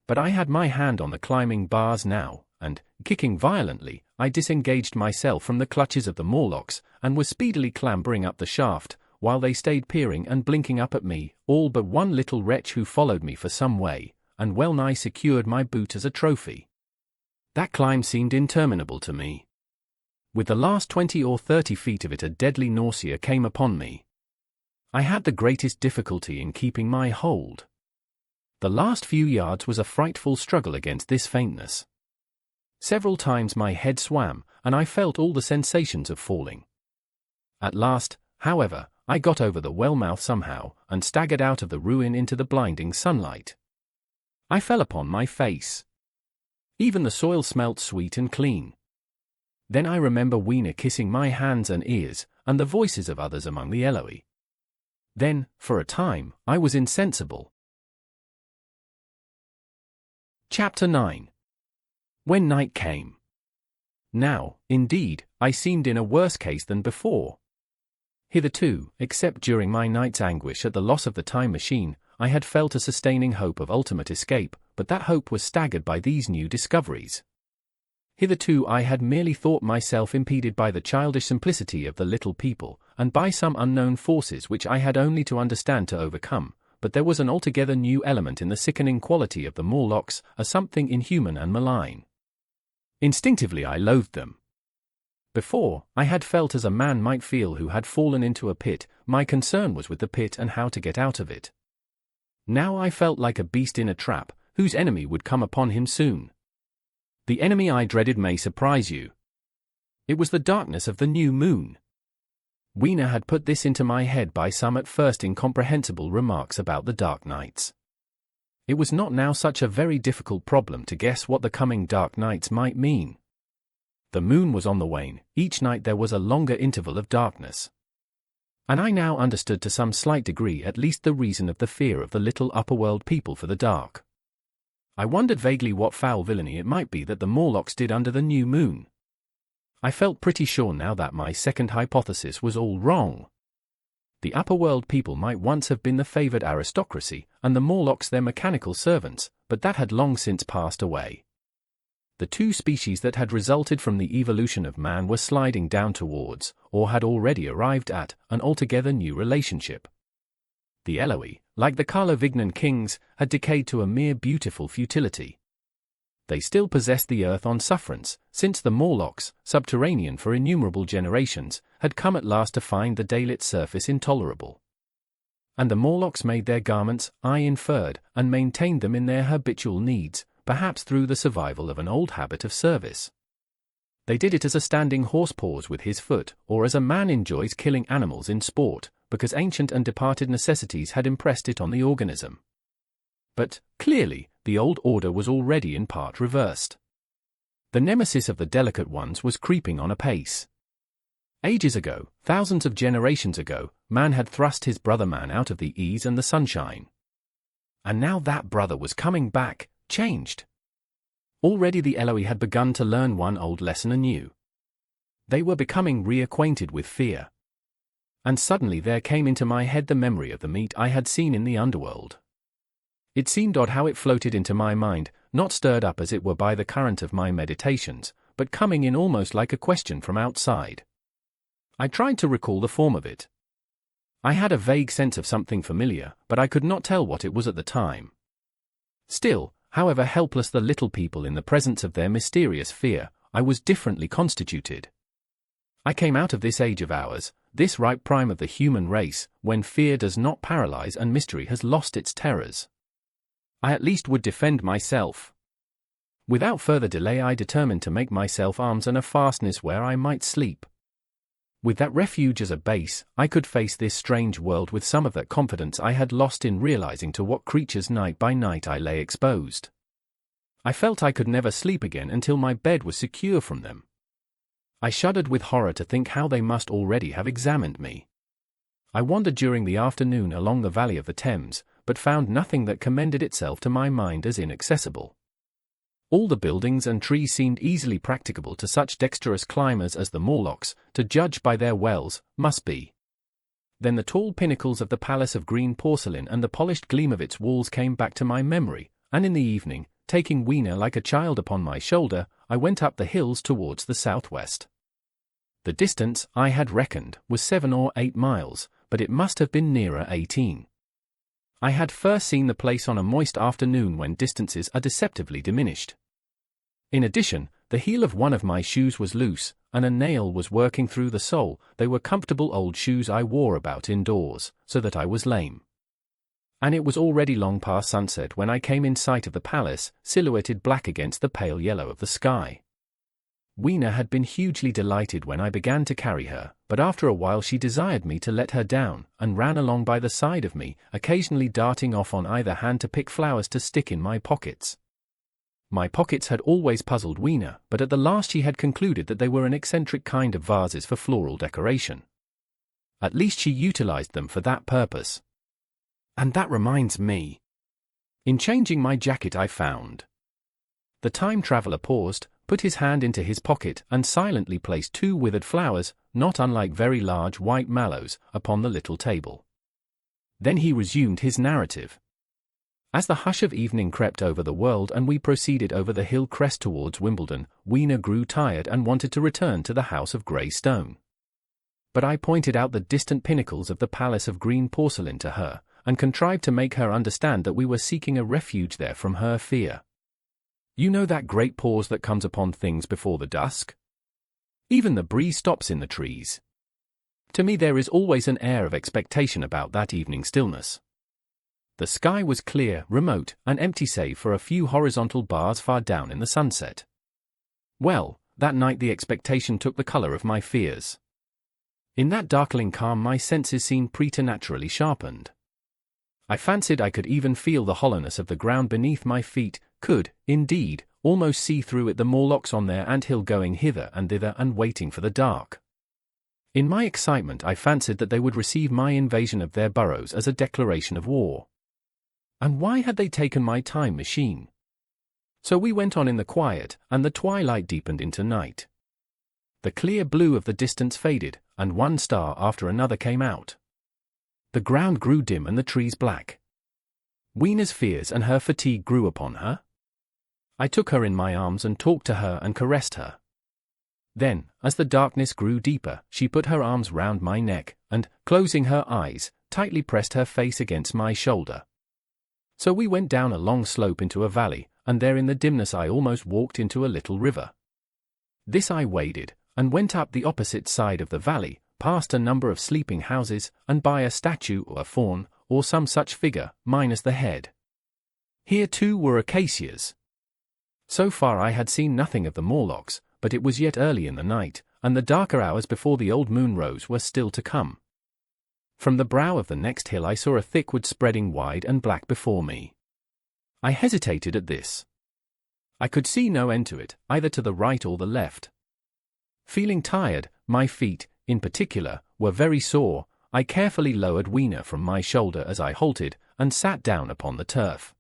But I had my hand on the climbing bars now, and, kicking violently, I disengaged myself from the clutches of the Morlocks, and was speedily clambering up the shaft, while they stayed peering and blinking up at me, all but one little wretch who followed me for some way, and well-nigh secured my boot as a trophy. That climb seemed interminable to me. With the last 20 or 30 feet of it a deadly nausea came upon me. I had the greatest difficulty in keeping my hold. The last few yards was a frightful struggle against this faintness. Several times my head swam, and I felt all the sensations of falling. At last, however, I got over the well-mouth somehow, and staggered out of the ruin into the blinding sunlight. I fell upon my face. Even the soil smelt sweet and clean. Then I remember Weena kissing my hands and ears, and the voices of others among the Eloi. Then, for a time, I was insensible. Chapter 9. When night came. Now, indeed, I seemed in a worse case than before. Hitherto, except during my night's anguish at the loss of the time machine, I had felt a sustaining hope of ultimate escape, but that hope was staggered by these new discoveries. Hitherto I had merely thought myself impeded by the childish simplicity of the little people, and by some unknown forces which I had only to understand to overcome, but there was an altogether new element in the sickening quality of the Morlocks, a something inhuman and malign. Instinctively I loathed them. Before, I had felt as a man might feel who had fallen into a pit. My concern was with the pit and how to get out of it. Now I felt like a beast in a trap, whose enemy would come upon him soon. The enemy I dreaded may surprise you. It was the darkness of the new moon. Weena had put this into my head by some at first incomprehensible remarks about the dark nights. It was not now such a very difficult problem to guess what the coming dark nights might mean. The moon was on the wane, each night there was a longer interval of darkness. And I now understood to some slight degree at least the reason of the fear of the little upper-world people for the dark. I wondered vaguely what foul villainy it might be that the Morlocks did under the new moon. I felt pretty sure now that my second hypothesis was all wrong. The upper-world people might once have been the favored aristocracy, and the Morlocks their mechanical servants, but that had long since passed away. The two species that had resulted from the evolution of man were sliding down towards, or had already arrived at, an altogether new relationship. The Eloi, like the Carlovignan kings, had decayed to a mere beautiful futility. They still possessed the earth on sufferance, since the Morlocks, subterranean for innumerable generations, had come at last to find the daylit surface intolerable. And the Morlocks made their garments, I inferred, and maintained them in their habitual needs, perhaps through the survival of an old habit of service. They did it as a standing horse paws with his foot, or as a man enjoys killing animals in sport, because ancient and departed necessities had impressed it on the organism. But, clearly, the old order was already in part reversed. The nemesis of the delicate ones was creeping on apace. Ages ago, thousands of generations ago, man had thrust his brother man out of the ease and the sunshine. And now that brother was coming back, changed. Already the Eloi had begun to learn one old lesson anew. They were becoming reacquainted with fear. And suddenly there came into my head the memory of the meat I had seen in the underworld. It seemed odd how it floated into my mind, not stirred up as it were by the current of my meditations, but coming in almost like a question from outside. I tried to recall the form of it. I had a vague sense of something familiar, but I could not tell what it was at the time. Still, however helpless the little people in the presence of their mysterious fear, I was differently constituted. I came out of this age of ours, this ripe prime of the human race, when fear does not paralyze and mystery has lost its terrors. I at least would defend myself. Without further delay I determined to make myself arms and a fastness where I might sleep. With that refuge as a base, I could face this strange world with some of that confidence I had lost in realizing to what creatures night by night I lay exposed. I felt I could never sleep again until my bed was secure from them. I shuddered with horror to think how they must already have examined me. I wandered during the afternoon along the valley of the Thames, but found nothing that commended itself to my mind as inaccessible. All the buildings and trees seemed easily practicable to such dexterous climbers as the Morlocks, to judge by their wells, must be. Then the tall pinnacles of the palace of green porcelain and the polished gleam of its walls came back to my memory, and in the evening, taking Weena like a child upon my shoulder, I went up the hills towards the southwest. The distance, I had reckoned, was 7 or 8 miles, but it must have been nearer 18. I had first seen the place on a moist afternoon when distances are deceptively diminished. In addition, the heel of one of my shoes was loose, and a nail was working through the sole. They were comfortable old shoes I wore about indoors, so that I was lame. And it was already long past sunset when I came in sight of the palace, silhouetted black against the pale yellow of the sky. Weena had been hugely delighted when I began to carry her, but after a while she desired me to let her down, and ran along by the side of me, occasionally darting off on either hand to pick flowers to stick in my pockets. My pockets had always puzzled Weena, but at the last she had concluded that they were an eccentric kind of vases for floral decoration. At least she utilized them for that purpose. And that reminds me. In changing my jacket I found. The time traveler paused, put his hand into his pocket and silently placed 2 withered flowers, not unlike very large white mallows, upon the little table. Then he resumed his narrative. As the hush of evening crept over the world and we proceeded over the hill crest towards Wimbledon, Weena grew tired and wanted to return to the house of grey stone. But I pointed out the distant pinnacles of the palace of green porcelain to her, and contrived to make her understand that we were seeking a refuge there from her fear. You know that great pause that comes upon things before the dusk? Even the breeze stops in the trees. To me there is always an air of expectation about that evening stillness. The sky was clear, remote, and empty save for a few horizontal bars far down in the sunset. Well, that night the expectation took the color of my fears. In that darkling calm my senses seemed preternaturally sharpened. I fancied I could even feel the hollowness of the ground beneath my feet, could, indeed, almost see through it the Morlocks on their ant-hill going hither and thither and waiting for the dark. In my excitement I fancied that they would receive my invasion of their burrows as a declaration of war. And why had they taken my time machine? So we went on in the quiet, and the twilight deepened into night. The clear blue of the distance faded, and one star after another came out. The ground grew dim and the trees black. Weena's fears and her fatigue grew upon her. I took her in my arms and talked to her and caressed her. Then, as the darkness grew deeper, she put her arms round my neck, and, closing her eyes, tightly pressed her face against my shoulder. So we went down a long slope into a valley, and there in the dimness I almost walked into a little river. This I waded, and went up the opposite side of the valley, past a number of sleeping houses, and by a statue or a faun, or some such figure, minus the head. Here too were acacias. So far I had seen nothing of the Morlocks, but it was yet early in the night, and the darker hours before the old moon rose were still to come. From the brow of the next hill I saw a thick wood spreading wide and black before me. I hesitated at this. I could see no end to it, either to the right or the left. Feeling tired, my feet, in particular, were very sore, I carefully lowered Weena from my shoulder as I halted, and sat down upon the turf.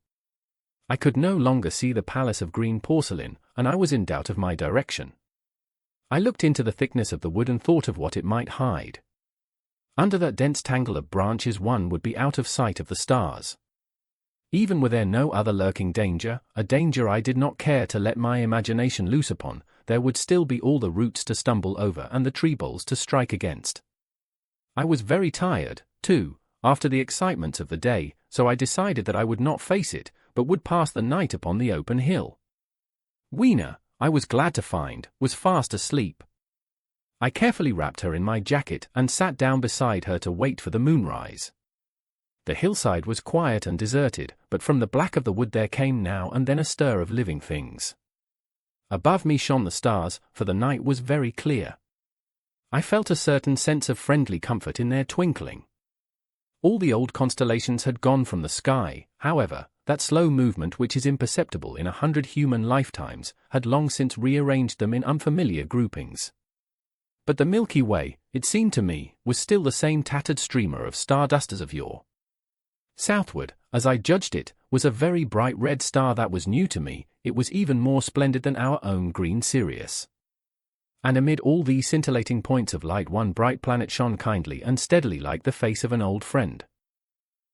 I could no longer see the palace of green porcelain, and I was in doubt of my direction. I looked into the thickness of the wood and thought of what it might hide. Under that dense tangle of branches one would be out of sight of the stars. Even were there no other lurking danger, a danger I did not care to let my imagination loose upon, there would still be all the roots to stumble over and the tree boles to strike against. I was very tired, too, after the excitements of the day, so I decided that I would not face it, but would pass the night upon the open hill. Weena, I was glad to find, was fast asleep. I carefully wrapped her in my jacket and sat down beside her to wait for the moonrise. The hillside was quiet and deserted, but from the black of the wood there came now and then a stir of living things. Above me shone the stars, for the night was very clear. I felt a certain sense of friendly comfort in their twinkling. All the old constellations had gone from the sky, however, that slow movement which is imperceptible in 100 human lifetimes had long since rearranged them in unfamiliar groupings. But the Milky Way, it seemed to me, was still the same tattered streamer of stardust as of yore. Southward, as I judged it, was a very bright red star that was new to me. It was even more splendid than our own green Sirius. And amid all these scintillating points of light, one bright planet shone kindly and steadily like the face of an old friend.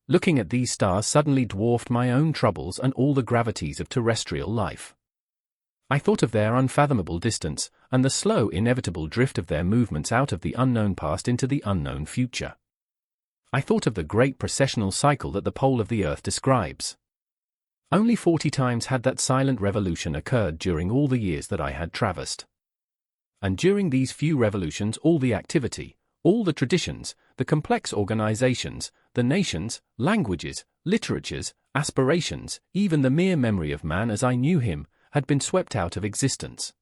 Looking at these stars suddenly dwarfed my own troubles and all the gravities of terrestrial life. I thought of their unfathomable distance, and the slow inevitable drift of their movements out of the unknown past into the unknown future. I thought of the great precessional cycle that the pole of the Earth describes. Only 40 times had that silent revolution occurred during all the years that I had traversed. And during these few revolutions all the activity, all the traditions, the complex organizations, the nations, languages, literatures, aspirations, even the mere memory of man as I knew him, had been swept out of existence.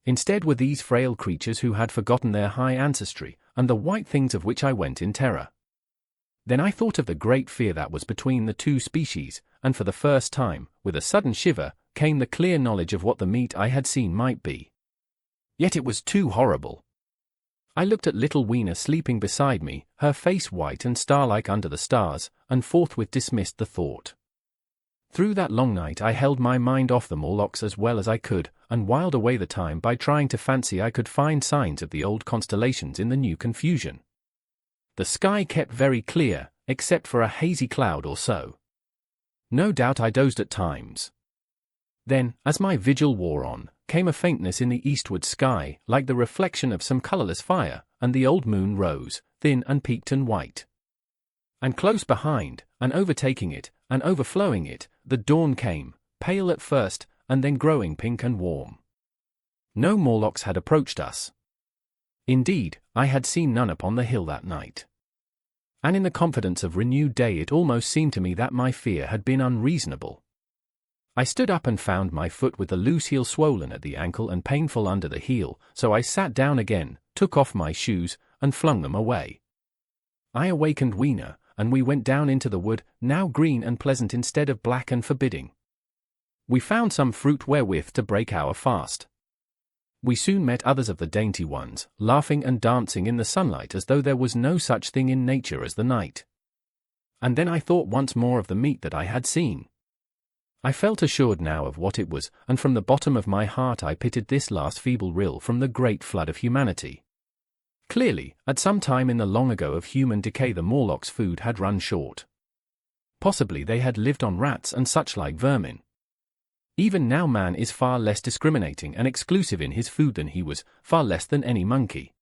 Instead were these frail creatures who had forgotten their high ancestry, and the white things of which I went in terror. Then I thought of the great fear that was between the two species, and for the first time, with a sudden shiver, came the clear knowledge of what the meat I had seen might be. Yet it was too horrible. I looked at little Weena sleeping beside me, her face white and star-like under the stars, and forthwith dismissed the thought. Through that long night I held my mind off the Morlocks as well as I could, and whiled away the time by trying to fancy I could find signs of the old constellations in the new confusion. The sky kept very clear, except for a hazy cloud or so. No doubt I dozed at times. Then, as my vigil wore on, came a faintness in the eastward sky, like the reflection of some colourless fire, and the old moon rose, thin and peaked and white. And close behind, and overtaking it, and overflowing it, the dawn came, pale at first, and then growing pink and warm. No Morlocks had approached us. Indeed, I had seen none upon the hill that night. And in the confidence of renewed day it almost seemed to me that my fear had been unreasonable. I stood up and found my foot with the loose heel swollen at the ankle and painful under the heel, so I sat down again, took off my shoes, and flung them away. I awakened Weena, and we went down into the wood, now green and pleasant instead of black and forbidding. We found some fruit wherewith to break our fast. We soon met others of the dainty ones, laughing and dancing in the sunlight as though there was no such thing in nature as the night. And then I thought once more of the meat that I had seen. I felt assured now of what it was, and from the bottom of my heart I pitied this last feeble rill from the great flood of humanity. Clearly, at some time in the long ago of human decay the Morlocks' food had run short. Possibly they had lived on rats and such like vermin. Even now man is far less discriminating and exclusive in his food than he was, far less than any monkey.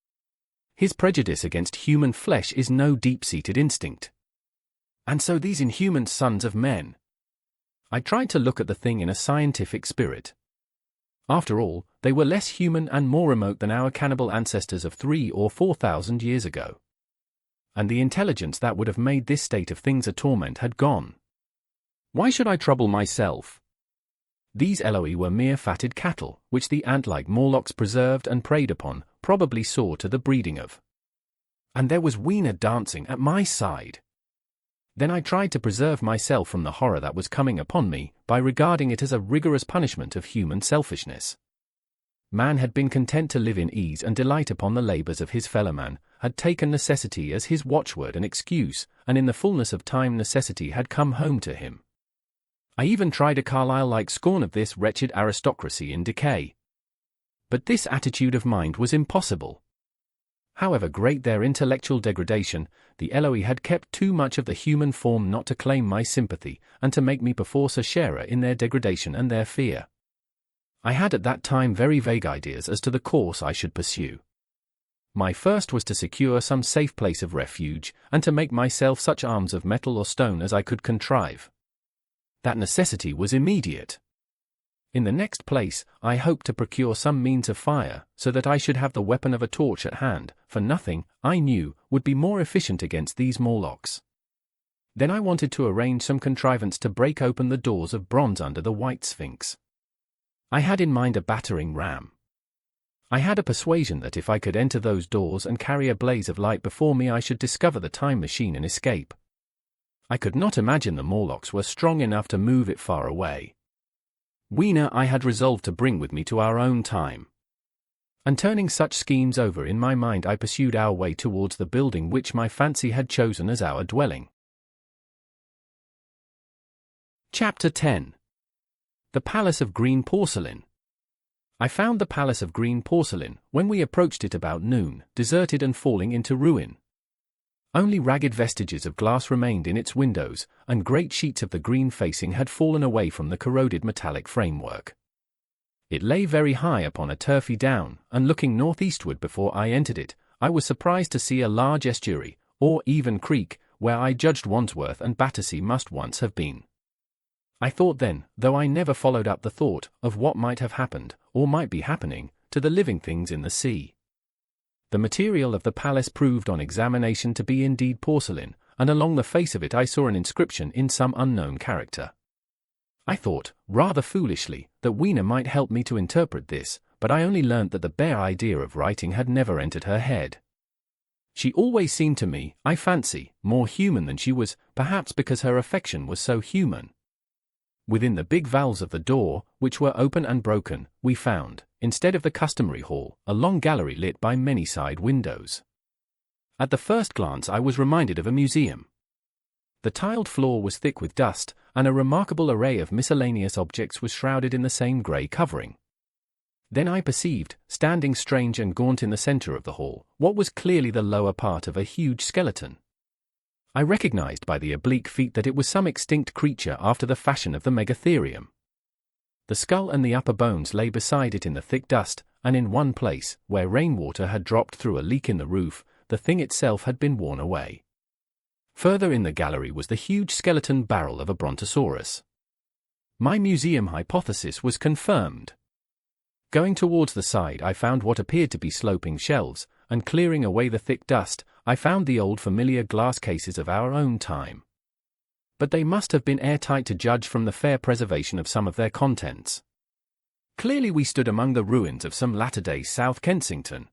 His prejudice against human flesh is no deep-seated instinct. And so these inhuman sons of men. I tried to look at the thing in a scientific spirit. After all, they were less human and more remote than our cannibal ancestors of 3,000 or 4,000 years ago. And the intelligence that would have made this state of things a torment had gone. Why should I trouble myself? These Eloi were mere fatted cattle, which the ant-like Morlocks preserved and preyed upon, probably saw to the breeding of. And there was Weena dancing at my side. Then I tried to preserve myself from the horror that was coming upon me, by regarding it as a rigorous punishment of human selfishness. Man had been content to live in ease and delight upon the labours of his fellowman, had taken necessity as his watchword and excuse, and in the fullness of time necessity had come home to him. I even tried a Carlyle-like scorn of this wretched aristocracy in decay. But this attitude of mind was impossible. However great their intellectual degradation, the Eloi had kept too much of the human form not to claim my sympathy, and to make me perforce a sharer in their degradation and their fear. I had at that time very vague ideas as to the course I should pursue. My first was to secure some safe place of refuge, and to make myself such arms of metal or stone as I could contrive. That necessity was immediate. In the next place, I hoped to procure some means of fire, so that I should have the weapon of a torch at hand, for nothing, I knew, would be more efficient against these Morlocks. Then I wanted to arrange some contrivance to break open the doors of bronze under the white Sphinx. I had in mind a battering ram. I had a persuasion that if I could enter those doors and carry a blaze of light before me, I should discover the time machine and escape. I could not imagine the Morlocks were strong enough to move it far away. Weena I had resolved to bring with me to our own time. And turning such schemes over in my mind, I pursued our way towards the building which my fancy had chosen as our dwelling. Chapter 10. The Palace of Green Porcelain. I found the Palace of Green Porcelain, when we approached it about noon, deserted and falling into ruin. Only ragged vestiges of glass remained in its windows, and great sheets of the green facing had fallen away from the corroded metallic framework. It lay very high upon a turfy down, and looking northeastward before I entered it, I was surprised to see a large estuary, or even creek, where I judged Wandsworth and Battersea must once have been. I thought then, though I never followed up the thought, of what might have happened, or might be happening, to the living things in the sea. The material of the palace proved on examination to be indeed porcelain, and along the face of it I saw an inscription in some unknown character. I thought, rather foolishly, that Weena might help me to interpret this, but I only learnt that the bare idea of writing had never entered her head. She always seemed to me, I fancy, more human than she was, perhaps because her affection was so human. Within the big valves of the door, which were open and broken, we found, instead of the customary hall, a long gallery lit by many side windows. At the first glance I was reminded of a museum. The tiled floor was thick with dust, and a remarkable array of miscellaneous objects was shrouded in the same grey covering. Then I perceived, standing strange and gaunt in the centre of the hall, what was clearly the lower part of a huge skeleton. I recognized by the oblique feet that it was some extinct creature after the fashion of the megatherium. The skull and the upper bones lay beside it in the thick dust, and in one place, where rainwater had dropped through a leak in the roof, the thing itself had been worn away. Further in the gallery was the huge skeleton barrel of a brontosaurus. My museum hypothesis was confirmed. Going towards the side, I found what appeared to be sloping shelves, and clearing away the thick dust, I found the old familiar glass cases of our own time. But they must have been airtight to judge from the fair preservation of some of their contents. Clearly we stood among the ruins of some latter-day South Kensington.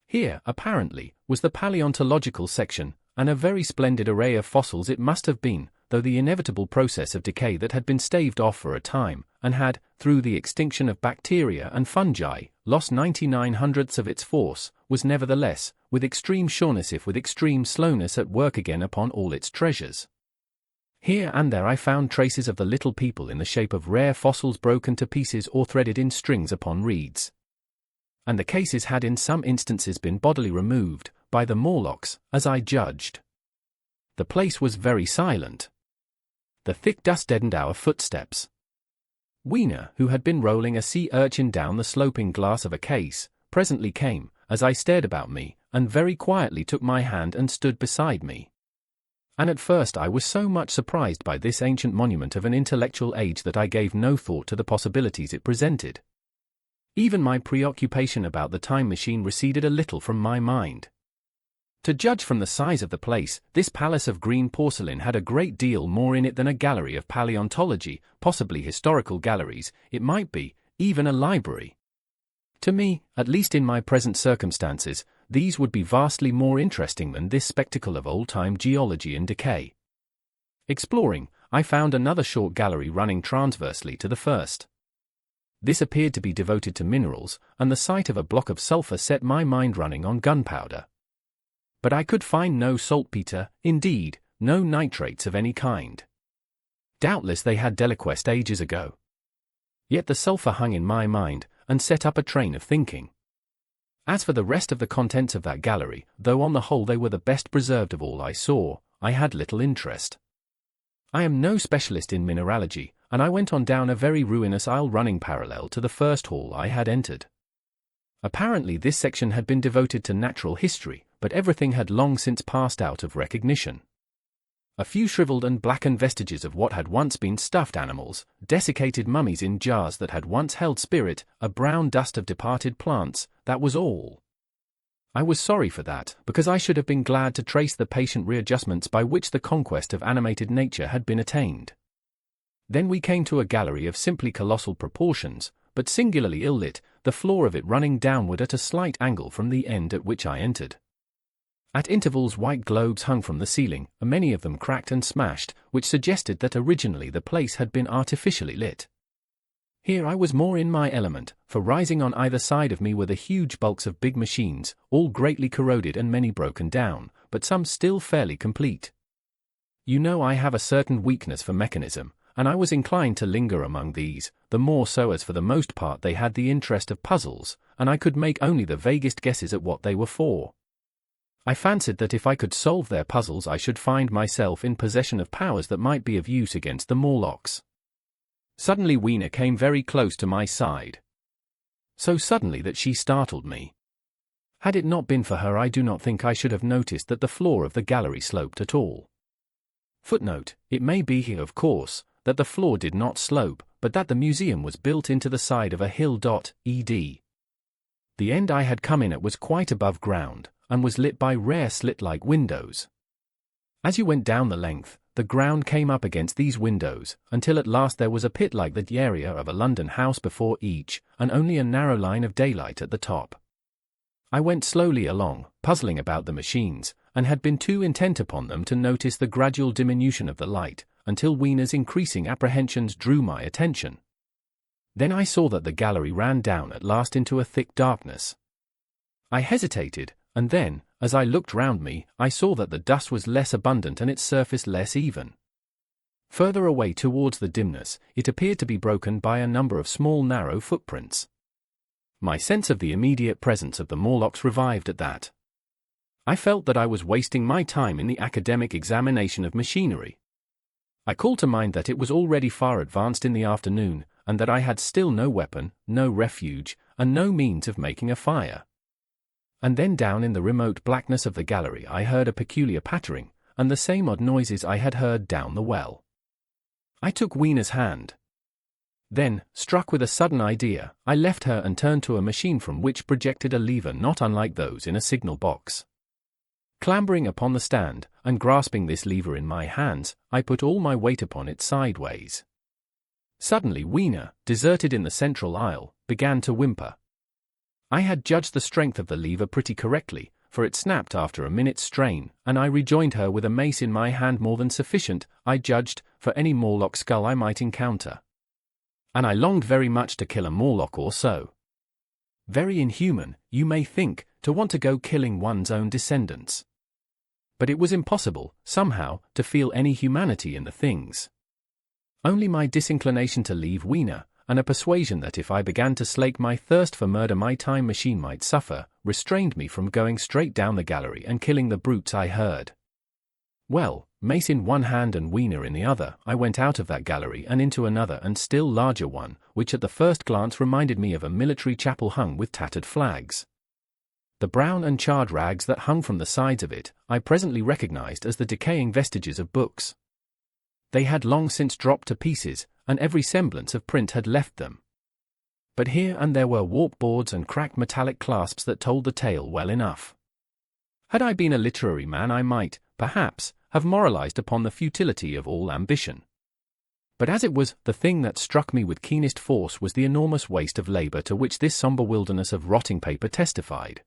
Here, apparently, was the paleontological section, and a very splendid array of fossils it must have been, though the inevitable process of decay that had been staved off for a time, and had, through the extinction of bacteria and fungi, lost 99/100ths of its force, was nevertheless, with extreme sureness if with extreme slowness, at work again upon all its treasures. Here and there I found traces of the little people in the shape of rare fossils broken to pieces or threaded in strings upon reeds. And the cases had in some instances been bodily removed, by the Morlocks, as I judged. The place was very silent. The thick dust deadened our footsteps. Weena, who had been rolling a sea urchin down the sloping glass of a case, presently came, as I stared about me, and very quietly took my hand and stood beside me. And at first I was so much surprised by this ancient monument of an intellectual age that I gave no thought to the possibilities it presented. Even my preoccupation about the time machine receded a little from my mind. To judge from the size of the place, this palace of green porcelain had a great deal more in it than a gallery of paleontology, possibly historical galleries, it might be, even a library. To me, at least in my present circumstances, these would be vastly more interesting than this spectacle of old-time geology and decay. Exploring, I found another short gallery running transversely to the first. This appeared to be devoted to minerals, and the sight of a block of sulphur set my mind running on gunpowder. But I could find no saltpeter, indeed, no nitrates of any kind. Doubtless they had deliquesced ages ago. Yet the sulphur hung in my mind, and set up a train of thinking. As for the rest of the contents of that gallery, though on the whole they were the best preserved of all I saw, I had little interest. I am no specialist in mineralogy, and I went on down a very ruinous aisle running parallel to the first hall I had entered. Apparently this section had been devoted to natural history, but everything had long since passed out of recognition. A few shriveled and blackened vestiges of what had once been stuffed animals, desiccated mummies in jars that had once held spirit, a brown dust of departed plants, that was all. I was sorry for that, because I should have been glad to trace the patient readjustments by which the conquest of animated nature had been attained. Then we came to a gallery of simply colossal proportions, but singularly ill-lit, the floor of it running downward at a slight angle from the end at which I entered. At intervals white globes hung from the ceiling, many of them cracked and smashed, which suggested that originally the place had been artificially lit. Here I was more in my element, for rising on either side of me were the huge bulks of big machines, all greatly corroded and many broken down, but some still fairly complete. You know I have a certain weakness for mechanism, and I was inclined to linger among these, the more so as for the most part they had the interest of puzzles, and I could make only the vaguest guesses at what they were for. I fancied that if I could solve their puzzles I should find myself in possession of powers that might be of use against the Morlocks. Suddenly Weena came very close to my side. So suddenly that she startled me. Had it not been for her I do not think I should have noticed that the floor of the gallery sloped at all. Footnote: it may be here, of course, that the floor did not slope, but that the museum was built into the side of a hill. Ed. The end I had come in at was quite above ground, and was lit by rare slit-like windows. As you went down the length, the ground came up against these windows, until at last there was a pit like the area of a London house before each, and only a narrow line of daylight at the top. I went slowly along, puzzling about the machines, and had been too intent upon them to notice the gradual diminution of the light, until Weena's increasing apprehensions drew my attention. Then I saw that the gallery ran down at last into a thick darkness. I hesitated, and then, as I looked round me, I saw that the dust was less abundant and its surface less even. Further away towards the dimness, it appeared to be broken by a number of small narrow footprints. My sense of the immediate presence of the Morlocks revived at that. I felt that I was wasting my time in the academic examination of machinery. I called to mind that it was already far advanced in the afternoon, and that I had still no weapon, no refuge, and no means of making a fire. And then down in the remote blackness of the gallery I heard a peculiar pattering, and the same odd noises I had heard down the well. I took Weena's hand. Then, struck with a sudden idea, I left her and turned to a machine from which projected a lever not unlike those in a signal box. Clambering upon the stand, and grasping this lever in my hands, I put all my weight upon it sideways. Suddenly Weena, deserted in the central aisle, began to whimper. I had judged the strength of the lever pretty correctly, for it snapped after a minute's strain, and I rejoined her with a mace in my hand more than sufficient, I judged, for any Morlock skull I might encounter. And I longed very much to kill a Morlock or so. Very inhuman, you may think, to want to go killing one's own descendants. But it was impossible, somehow, to feel any humanity in the things. Only my disinclination to leave Weena, and a persuasion that if I began to slake my thirst for murder my time machine might suffer, restrained me from going straight down the gallery and killing the brutes I heard. Well, mace in one hand and Weena in the other, I went out of that gallery and into another and still larger one, which at the first glance reminded me of a military chapel hung with tattered flags. The brown and charred rags that hung from the sides of it, I presently recognized as the decaying vestiges of books. They had long since dropped to pieces, and every semblance of print had left them. But here and there were warp boards and cracked metallic clasps that told the tale well enough. Had I been a literary man I might, perhaps, have moralized upon the futility of all ambition. But as it was, the thing that struck me with keenest force was the enormous waste of labor to which this somber wilderness of rotting paper testified.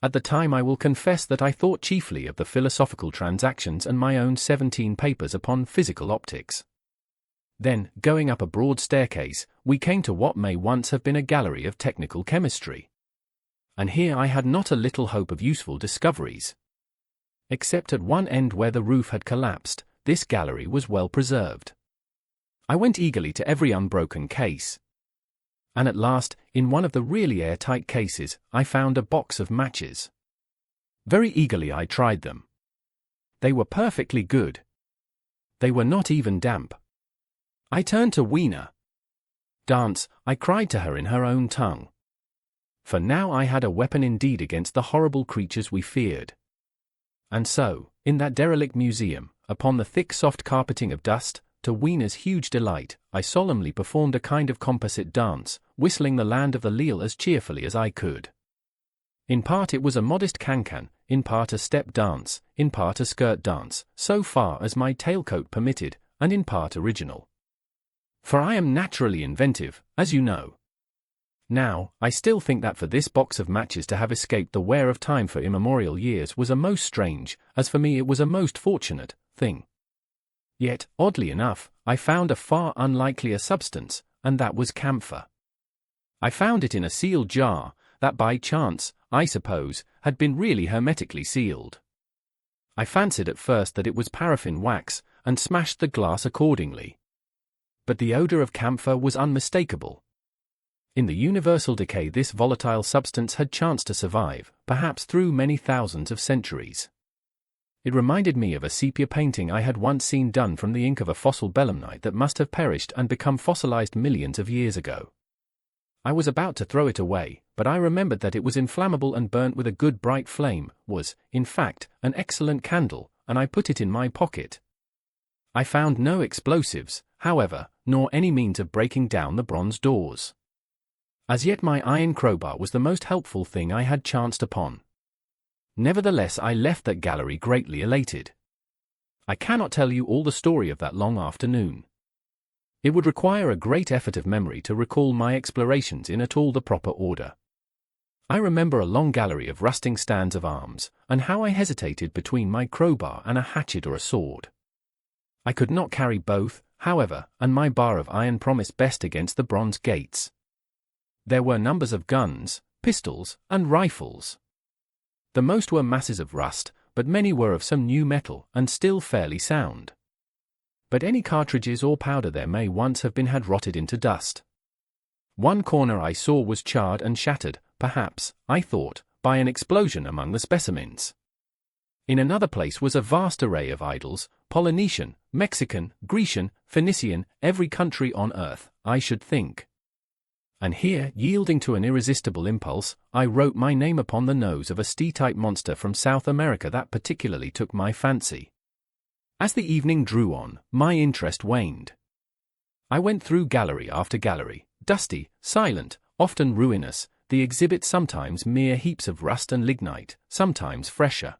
At the time I will confess that I thought chiefly of the philosophical transactions and my own 17 papers upon physical optics. Then, going up a broad staircase, we came to what may once have been a gallery of technical chemistry. And here I had not a little hope of useful discoveries. Except at one end where the roof had collapsed, this gallery was well preserved. I went eagerly to every unbroken case. And at last, in one of the really airtight cases, I found a box of matches. Very eagerly I tried them. They were perfectly good. They were not even damp. I turned to Weena. "Dance," I cried to her in her own tongue. For now I had a weapon indeed against the horrible creatures we feared. And so, in that derelict museum, upon the thick soft carpeting of dust, to Weena's huge delight, I solemnly performed a kind of composite dance, whistling the Land of the Leal as cheerfully as I could. In part it was a modest cancan, in part a step dance, in part a skirt dance, so far as my tailcoat permitted, and in part original. For I am naturally inventive, as you know. Now, I still think that for this box of matches to have escaped the wear of time for immemorial years was a most strange, as for me it was a most fortunate, thing. Yet, oddly enough, I found a far unlikelier substance, and that was camphor. I found it in a sealed jar, that by chance, I suppose, had been really hermetically sealed. I fancied at first that it was paraffin wax, and smashed the glass accordingly. But the odor of camphor was unmistakable. In the universal decay this volatile substance had chanced to survive, perhaps through many thousands of centuries. It reminded me of a sepia painting I had once seen done from the ink of a fossil belemnite that must have perished and become fossilized millions of years ago. I was about to throw it away, but I remembered that it was inflammable and burnt with a good bright flame, was, in fact, an excellent candle, and I put it in my pocket. I found no explosives, however, nor any means of breaking down the bronze doors. As yet my iron crowbar was the most helpful thing I had chanced upon. Nevertheless I left that gallery greatly elated. I cannot tell you all the story of that long afternoon. It would require a great effort of memory to recall my explorations in at all the proper order. I remember a long gallery of rusting stands of arms, and how I hesitated between my crowbar and a hatchet or a sword. I could not carry both, however, and my bar of iron promised best against the bronze gates. There were numbers of guns, pistols, and rifles. The most were masses of rust, but many were of some new metal and still fairly sound. But any cartridges or powder there may once have been had rotted into dust. One corner I saw was charred and shattered, perhaps, I thought, by an explosion among the specimens. In another place was a vast array of idols, Polynesian, Mexican, Grecian, Phoenician, every country on earth, I should think. And here, yielding to an irresistible impulse, I wrote my name upon the nose of a steatite monster from South America that particularly took my fancy. As the evening drew on, my interest waned. I went through gallery after gallery, dusty, silent, often ruinous, the exhibits sometimes mere heaps of rust and lignite, sometimes fresher.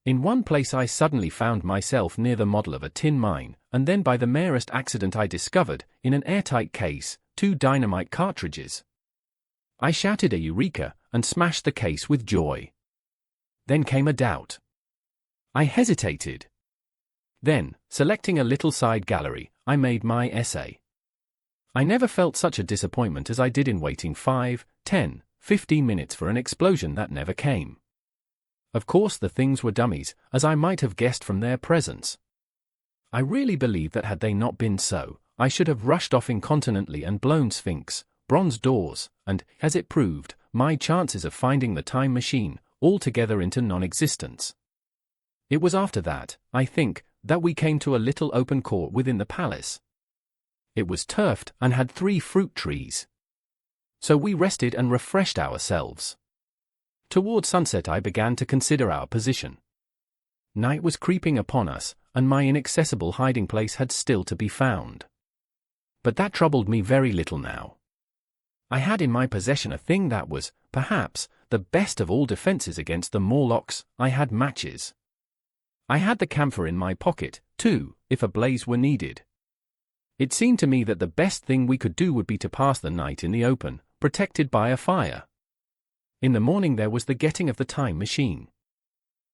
In one place I suddenly found myself near the model of a tin mine, and then by the merest accident I discovered, in an airtight case, 2 dynamite cartridges. I shouted a eureka, and smashed the case with joy. Then came a doubt. I hesitated. Then, selecting a little side gallery, I made my essay. I never felt such a disappointment as I did in waiting 5, 10, 15 minutes for an explosion that never came. Of course the things were dummies, as I might have guessed from their presence. I really believe that had they not been so, I should have rushed off incontinently and blown Sphinx, bronze doors, and, as it proved, my chances of finding the time machine, altogether into non-existence. It was after that, I think, that we came to a little open court within the palace. It was turfed and had 3 fruit trees. So we rested and refreshed ourselves. Toward sunset I began to consider our position. Night was creeping upon us, and my inaccessible hiding place had still to be found. But that troubled me very little now. I had in my possession a thing that was, perhaps, the best of all defenses against the Morlocks. I had matches. I had the camphor in my pocket, too, if a blaze were needed. It seemed to me that the best thing we could do would be to pass the night in the open, protected by a fire. In the morning there was the getting of the time machine.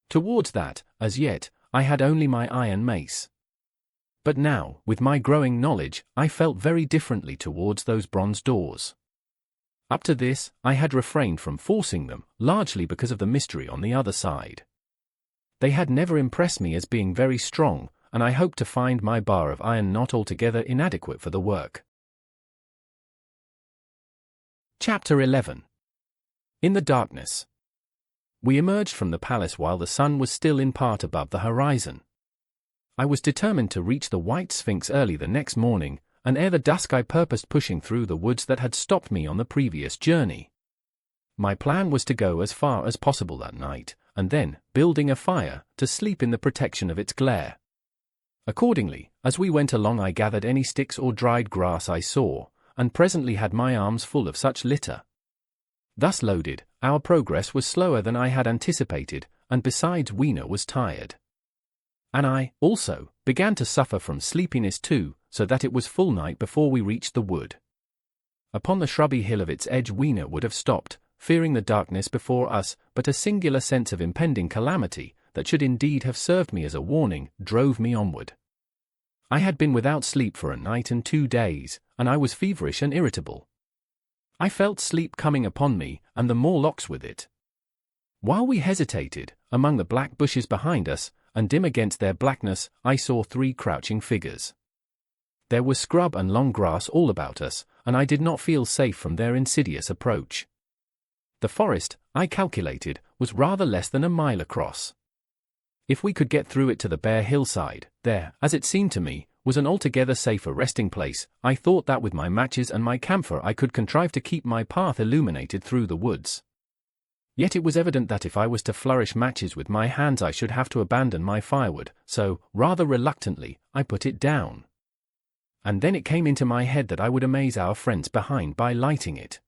Towards that, as yet, I had only my iron mace. But now, with my growing knowledge, I felt very differently towards those bronze doors. Up to this, I had refrained from forcing them, largely because of the mystery on the other side. They had never impressed me as being very strong, and I hoped to find my bar of iron not altogether inadequate for the work. Chapter 11. In the darkness. We emerged from the palace while the sun was still in part above the horizon. I was determined to reach the White Sphinx early the next morning, and ere the dusk I purposed pushing through the woods that had stopped me on the previous journey. My plan was to go as far as possible that night, and then, building a fire, to sleep in the protection of its glare. Accordingly, as we went along I gathered any sticks or dried grass I saw, and presently had my arms full of such litter. Thus loaded, our progress was slower than I had anticipated, and besides Weena was tired. And I, also, began to suffer from sleepiness too, so that it was full night before we reached the wood. Upon the shrubby hill of its edge Weena would have stopped, fearing the darkness before us, but a singular sense of impending calamity, that should indeed have served me as a warning, drove me onward. I had been without sleep for a night and 2 days, and I was feverish and irritable. I felt sleep coming upon me, and the Morlocks with it. While we hesitated, among the black bushes behind us, and dim against their blackness, I saw 3 crouching figures. There was scrub and long grass all about us, and I did not feel safe from their insidious approach. The forest, I calculated, was rather less than a mile across. If we could get through it to the bare hillside, there, as it seemed to me, was an altogether safer resting place. I thought that with my matches and my camphor I could contrive to keep my path illuminated through the woods. Yet it was evident that if I was to flourish matches with my hands I should have to abandon my firewood, so, rather reluctantly, I put it down. And then it came into my head that I would amaze our friends behind by lighting it.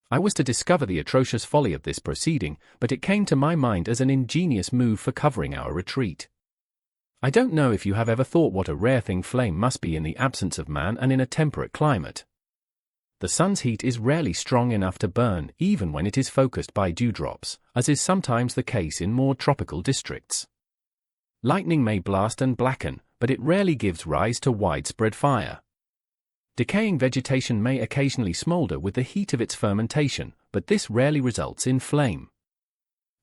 I was to discover the atrocious folly of this proceeding, but it came to my mind as an ingenious move for covering our retreat. I don't know if you have ever thought what a rare thing flame must be in the absence of man and in a temperate climate. The sun's heat is rarely strong enough to burn, even when it is focused by dewdrops, as is sometimes the case in more tropical districts. Lightning may blast and blacken, but it rarely gives rise to widespread fire. Decaying vegetation may occasionally smolder with the heat of its fermentation, but this rarely results in flame.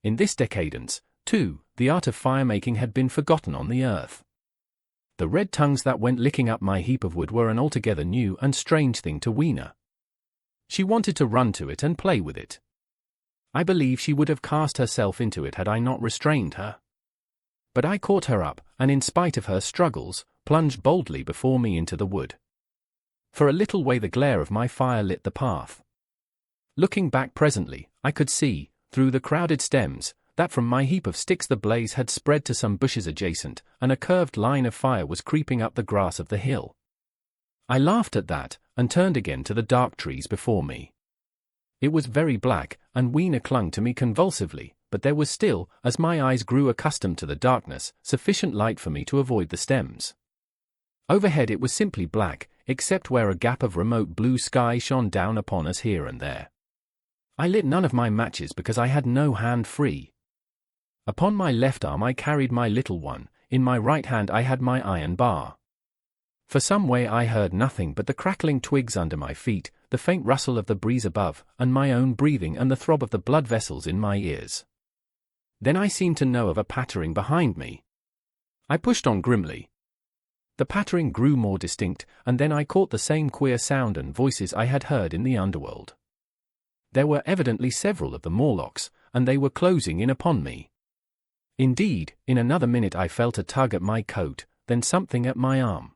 In this decadence, too, the art of fire-making had been forgotten on the earth. The red tongues that went licking up my heap of wood were an altogether new and strange thing to Weena. She wanted to run to it and play with it. I believe she would have cast herself into it had I not restrained her. But I caught her up, and in spite of her struggles, plunged boldly before me into the wood. For a little way the glare of my fire lit the path. Looking back presently, I could see, through the crowded stems, that from my heap of sticks the blaze had spread to some bushes adjacent, and a curved line of fire was creeping up the grass of the hill. I laughed at that, and turned again to the dark trees before me. It was very black, and Weena clung to me convulsively, but there was still, as my eyes grew accustomed to the darkness, sufficient light for me to avoid the stems. Overhead it was simply black, except where a gap of remote blue sky shone down upon us here and there. I lit none of my matches because I had no hand free. Upon my left arm I carried my little one, in my right hand I had my iron bar. For some way I heard nothing but the crackling twigs under my feet, the faint rustle of the breeze above, and my own breathing and the throb of the blood vessels in my ears. Then I seemed to know of a pattering behind me. I pushed on grimly. The pattering grew more distinct, and then I caught the same queer sound and voices I had heard in the underworld. There were evidently several of the Morlocks, and they were closing in upon me. Indeed, in another minute I felt a tug at my coat, then something at my arm.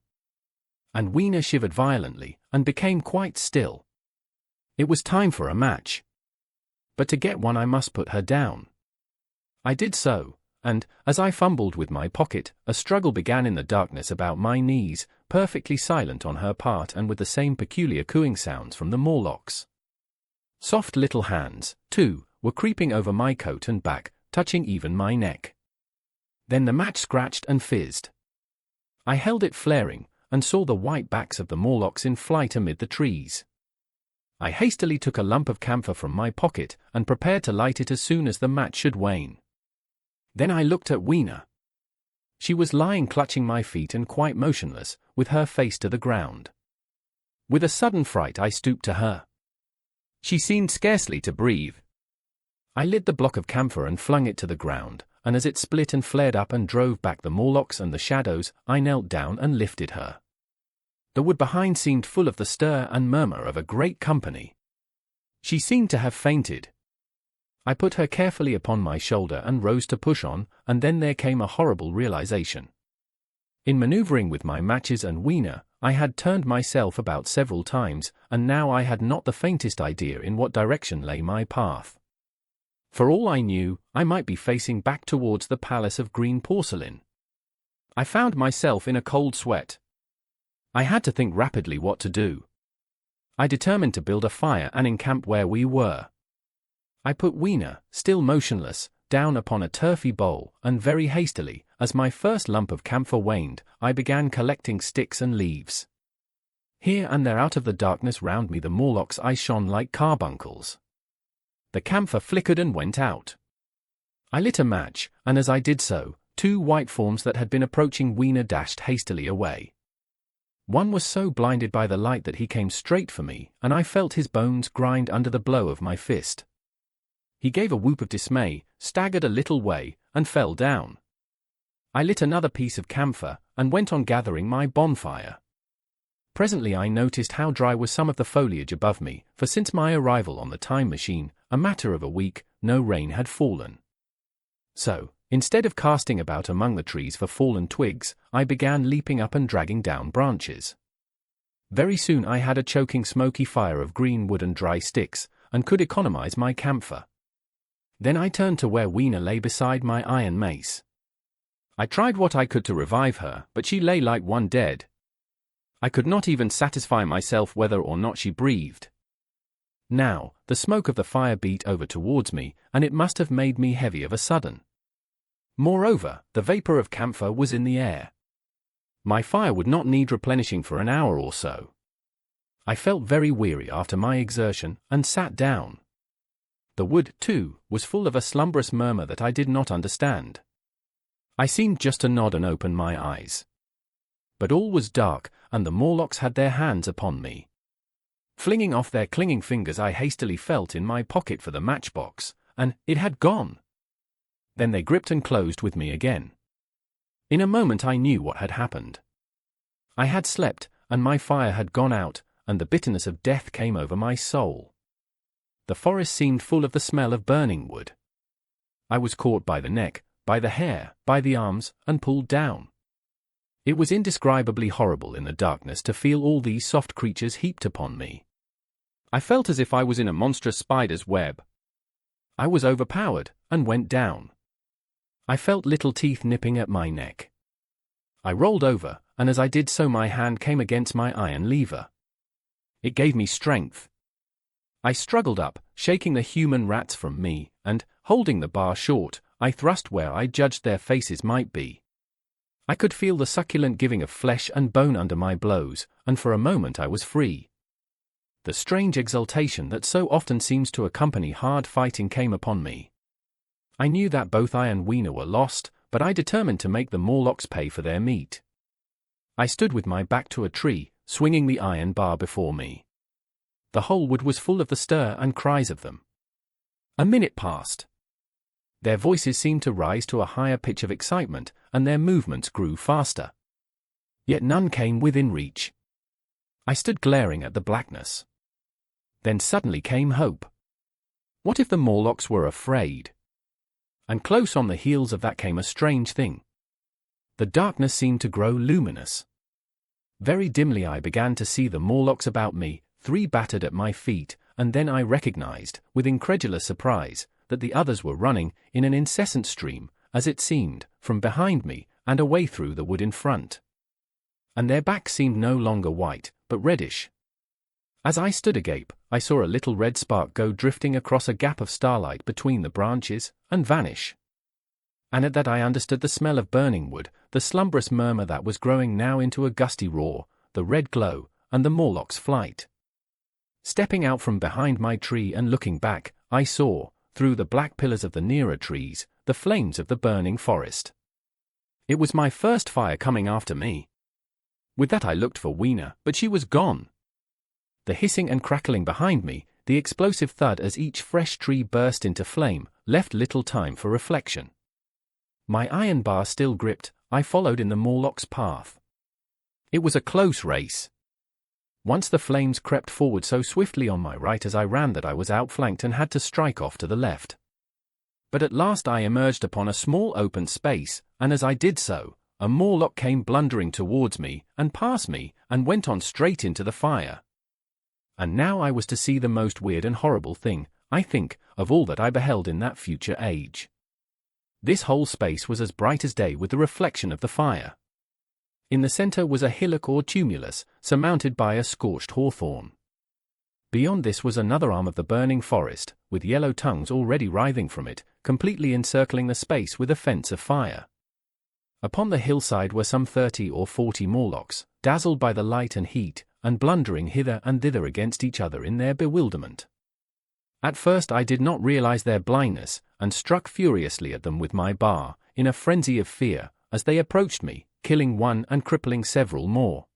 And Weena shivered violently, and became quite still. It was time for a match. But to get one I must put her down. I did so, and, as I fumbled with my pocket, a struggle began in the darkness about my knees, perfectly silent on her part and with the same peculiar cooing sounds from the Morlocks. Soft little hands, too, were creeping over my coat and back, touching even my neck. Then the match scratched and fizzed. I held it flaring, and saw the white backs of the Morlocks in flight amid the trees. I hastily took a lump of camphor from my pocket, and prepared to light it as soon as the match should wane. Then I looked at Weena. She was lying clutching my feet and quite motionless, with her face to the ground. With a sudden fright I stooped to her. She seemed scarcely to breathe. I lit the block of camphor and flung it to the ground, and as it split and flared up and drove back the Morlocks and the shadows, I knelt down and lifted her. The wood behind seemed full of the stir and murmur of a great company. She seemed to have fainted. I put her carefully upon my shoulder and rose to push on, and then there came a horrible realization. In maneuvering with my matches and Weena, I had turned myself about several times, and now I had not the faintest idea in what direction lay my path. For all I knew, I might be facing back towards the palace of green porcelain. I found myself in a cold sweat. I had to think rapidly what to do. I determined to build a fire and encamp where we were. I put Weena, still motionless, down upon a turfy bowl, and very hastily, as my first lump of camphor waned, I began collecting sticks and leaves. Here and there out of the darkness round me the Morlocks' eyes shone like carbuncles. The camphor flickered and went out. I lit a match, and as I did so, two white forms that had been approaching Weena dashed hastily away. One was so blinded by the light that he came straight for me, and I felt his bones grind under the blow of my fist. He gave a whoop of dismay, staggered a little way, and fell down. I lit another piece of camphor, and went on gathering my bonfire. Presently I noticed how dry was some of the foliage above me, for since my arrival on the time machine, a matter of a week, no rain had fallen. So, instead of casting about among the trees for fallen twigs, I began leaping up and dragging down branches. Very soon I had a choking smoky fire of green wood and dry sticks, and could economize my camphor. Then I turned to where Weena lay beside my iron mace. I tried what I could to revive her, but she lay like one dead. I could not even satisfy myself whether or not she breathed. Now, the smoke of the fire beat over towards me, and it must have made me heavy of a sudden. Moreover, the vapor of camphor was in the air. My fire would not need replenishing for an hour or so. I felt very weary after my exertion, and sat down. The wood, too, was full of a slumberous murmur that I did not understand. I seemed just to nod and open my eyes. But all was dark, and the Morlocks had their hands upon me. Flinging off their clinging fingers, I hastily felt in my pocket for the matchbox, and it had gone. Then they gripped and closed with me again. In a moment I knew what had happened. I had slept, and my fire had gone out, and the bitterness of death came over my soul. The forest seemed full of the smell of burning wood. I was caught by the neck, by the hair, by the arms, and pulled down. It was indescribably horrible in the darkness to feel all these soft creatures heaped upon me. I felt as if I was in a monstrous spider's web. I was overpowered, and went down. I felt little teeth nipping at my neck. I rolled over, and as I did so my hand came against my iron lever. It gave me strength. I struggled up, shaking the human rats from me, and, holding the bar short, I thrust where I judged their faces might be. I could feel the succulent giving of flesh and bone under my blows, and for a moment I was free. The strange exultation that so often seems to accompany hard fighting came upon me. I knew that both I and Weena were lost, but I determined to make the Morlocks pay for their meat. I stood with my back to a tree, swinging the iron bar before me. The whole wood was full of the stir and cries of them. A minute passed. Their voices seemed to rise to a higher pitch of excitement, and their movements grew faster. Yet none came within reach. I stood glaring at the blackness. Then suddenly came hope. What if the Morlocks were afraid? And close on the heels of that came a strange thing. The darkness seemed to grow luminous. Very dimly I began to see the Morlocks about me, 3 battered at my feet, and then I recognized, with incredulous surprise, that the others were running, in an incessant stream, as it seemed, from behind me, and away through the wood in front. And their backs seemed no longer white, but reddish. As I stood agape, I saw a little red spark go drifting across a gap of starlight between the branches, and vanish. And at that I understood the smell of burning wood, the slumberous murmur that was growing now into a gusty roar, the red glow, and the Morlocks' flight. Stepping out from behind my tree and looking back, I saw, through the black pillars of the nearer trees, the flames of the burning forest. It was my first fire coming after me. With that I looked for Weena, but she was gone. The hissing and crackling behind me, the explosive thud as each fresh tree burst into flame, left little time for reflection. My iron bar still gripped, I followed in the Morlock's path. It was a close race. Once the flames crept forward so swiftly on my right as I ran that I was outflanked and had to strike off to the left. But at last I emerged upon a small open space, and as I did so, a Morlock came blundering towards me, and past me, and went on straight into the fire. And now I was to see the most weird and horrible thing, I think, of all that I beheld in that future age. This whole space was as bright as day with the reflection of the fire. In the center was a hillock or tumulus, surmounted by a scorched hawthorn. Beyond this was another arm of the burning forest, with yellow tongues already writhing from it, completely encircling the space with a fence of fire. Upon the hillside were some 30 or 40 Morlocks, dazzled by the light and heat, and blundering hither and thither against each other in their bewilderment. At first I did not realize their blindness, and struck furiously at them with my bar, in a frenzy of fear, as they approached me, killing one and crippling several more.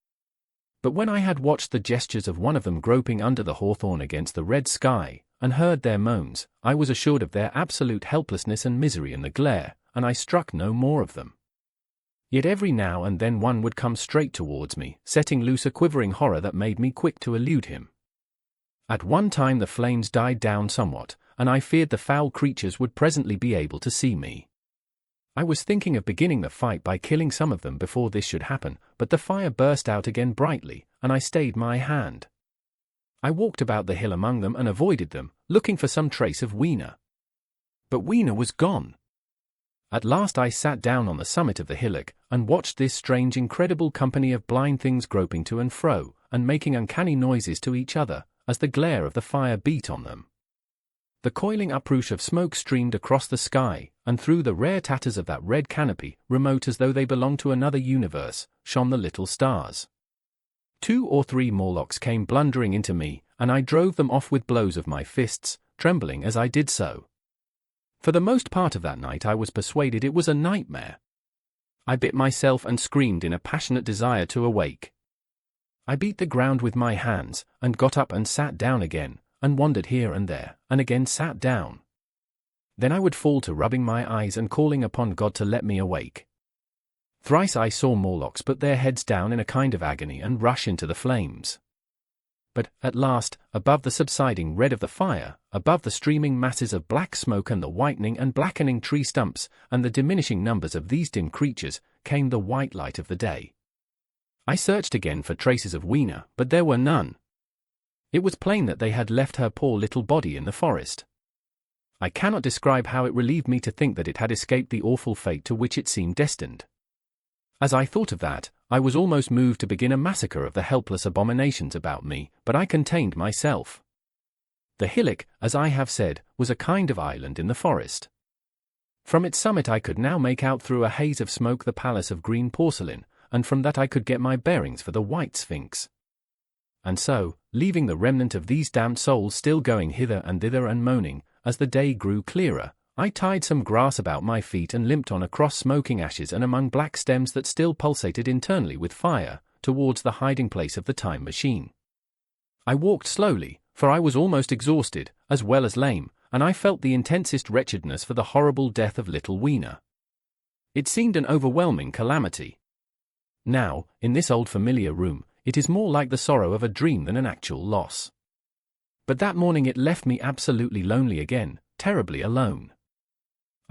But when I had watched the gestures of one of them groping under the hawthorn against the red sky, and heard their moans, I was assured of their absolute helplessness and misery in the glare, and I struck no more of them. Yet every now and then one would come straight towards me, setting loose a quivering horror that made me quick to elude him. At one time the flames died down somewhat, and I feared the foul creatures would presently be able to see me. I was thinking of beginning the fight by killing some of them before this should happen, but the fire burst out again brightly, and I stayed my hand. I walked about the hill among them and avoided them, looking for some trace of Weena. But Weena was gone. At last I sat down on the summit of the hillock, and watched this strange incredible company of blind things groping to and fro, and making uncanny noises to each other, as the glare of the fire beat on them. The coiling uprush of smoke streamed across the sky, and through the rare tatters of that red canopy, remote as though they belonged to another universe, shone the little stars. 2 or 3 Morlocks came blundering into me, and I drove them off with blows of my fists, trembling as I did so. For the most part of that night I was persuaded it was a nightmare. I bit myself and screamed in a passionate desire to awake. I beat the ground with my hands, and got up and sat down again, and wandered here and there, and again sat down. Then I would fall to rubbing my eyes and calling upon God to let me awake. Thrice I saw Morlocks put their heads down in a kind of agony and rush into the flames. But, at last, above the subsiding red of the fire, above the streaming masses of black smoke and the whitening and blackening tree stumps, and the diminishing numbers of these dim creatures, came the white light of the day. I searched again for traces of Weena, but there were none. It was plain that they had left her poor little body in the forest. I cannot describe how it relieved me to think that it had escaped the awful fate to which it seemed destined. As I thought of that, I was almost moved to begin a massacre of the helpless abominations about me, but I contained myself. The hillock, as I have said, was a kind of island in the forest. From its summit I could now make out through a haze of smoke the palace of green porcelain, and from that I could get my bearings for the white Sphinx. And so, leaving the remnant of these damned souls still going hither and thither and moaning, as the day grew clearer, I tied some grass about my feet and limped on across smoking ashes and among black stems that still pulsated internally with fire, towards the hiding place of the time machine. I walked slowly, for I was almost exhausted, as well as lame, and I felt the intensest wretchedness for the horrible death of little Weena. It seemed an overwhelming calamity. Now, in this old familiar room, it is more like the sorrow of a dream than an actual loss. But that morning it left me absolutely lonely again, terribly alone.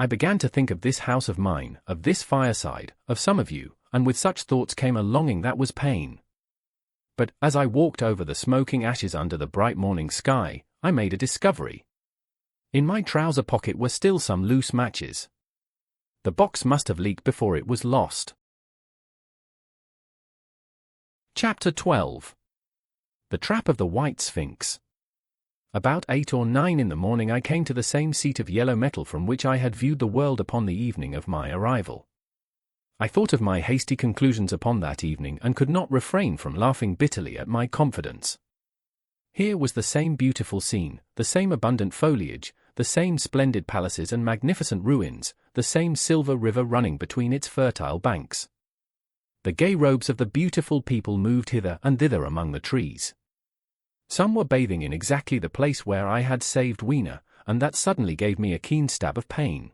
I began to think of this house of mine, of this fireside, of some of you, and with such thoughts came a longing that was pain. But, as I walked over the smoking ashes under the bright morning sky, I made a discovery. In my trouser pocket were still some loose matches. The box must have leaked before it was lost. Chapter 12. The Trap of the White Sphinx. About 8 or 9 in the morning I came to the same seat of yellow metal from which I had viewed the world upon the evening of my arrival. I thought of my hasty conclusions upon that evening and could not refrain from laughing bitterly at my confidence. Here was the same beautiful scene, the same abundant foliage, the same splendid palaces and magnificent ruins, the same silver river running between its fertile banks. The gay robes of the beautiful people moved hither and thither among the trees. Some were bathing in exactly the place where I had saved Weena, and that suddenly gave me a keen stab of pain.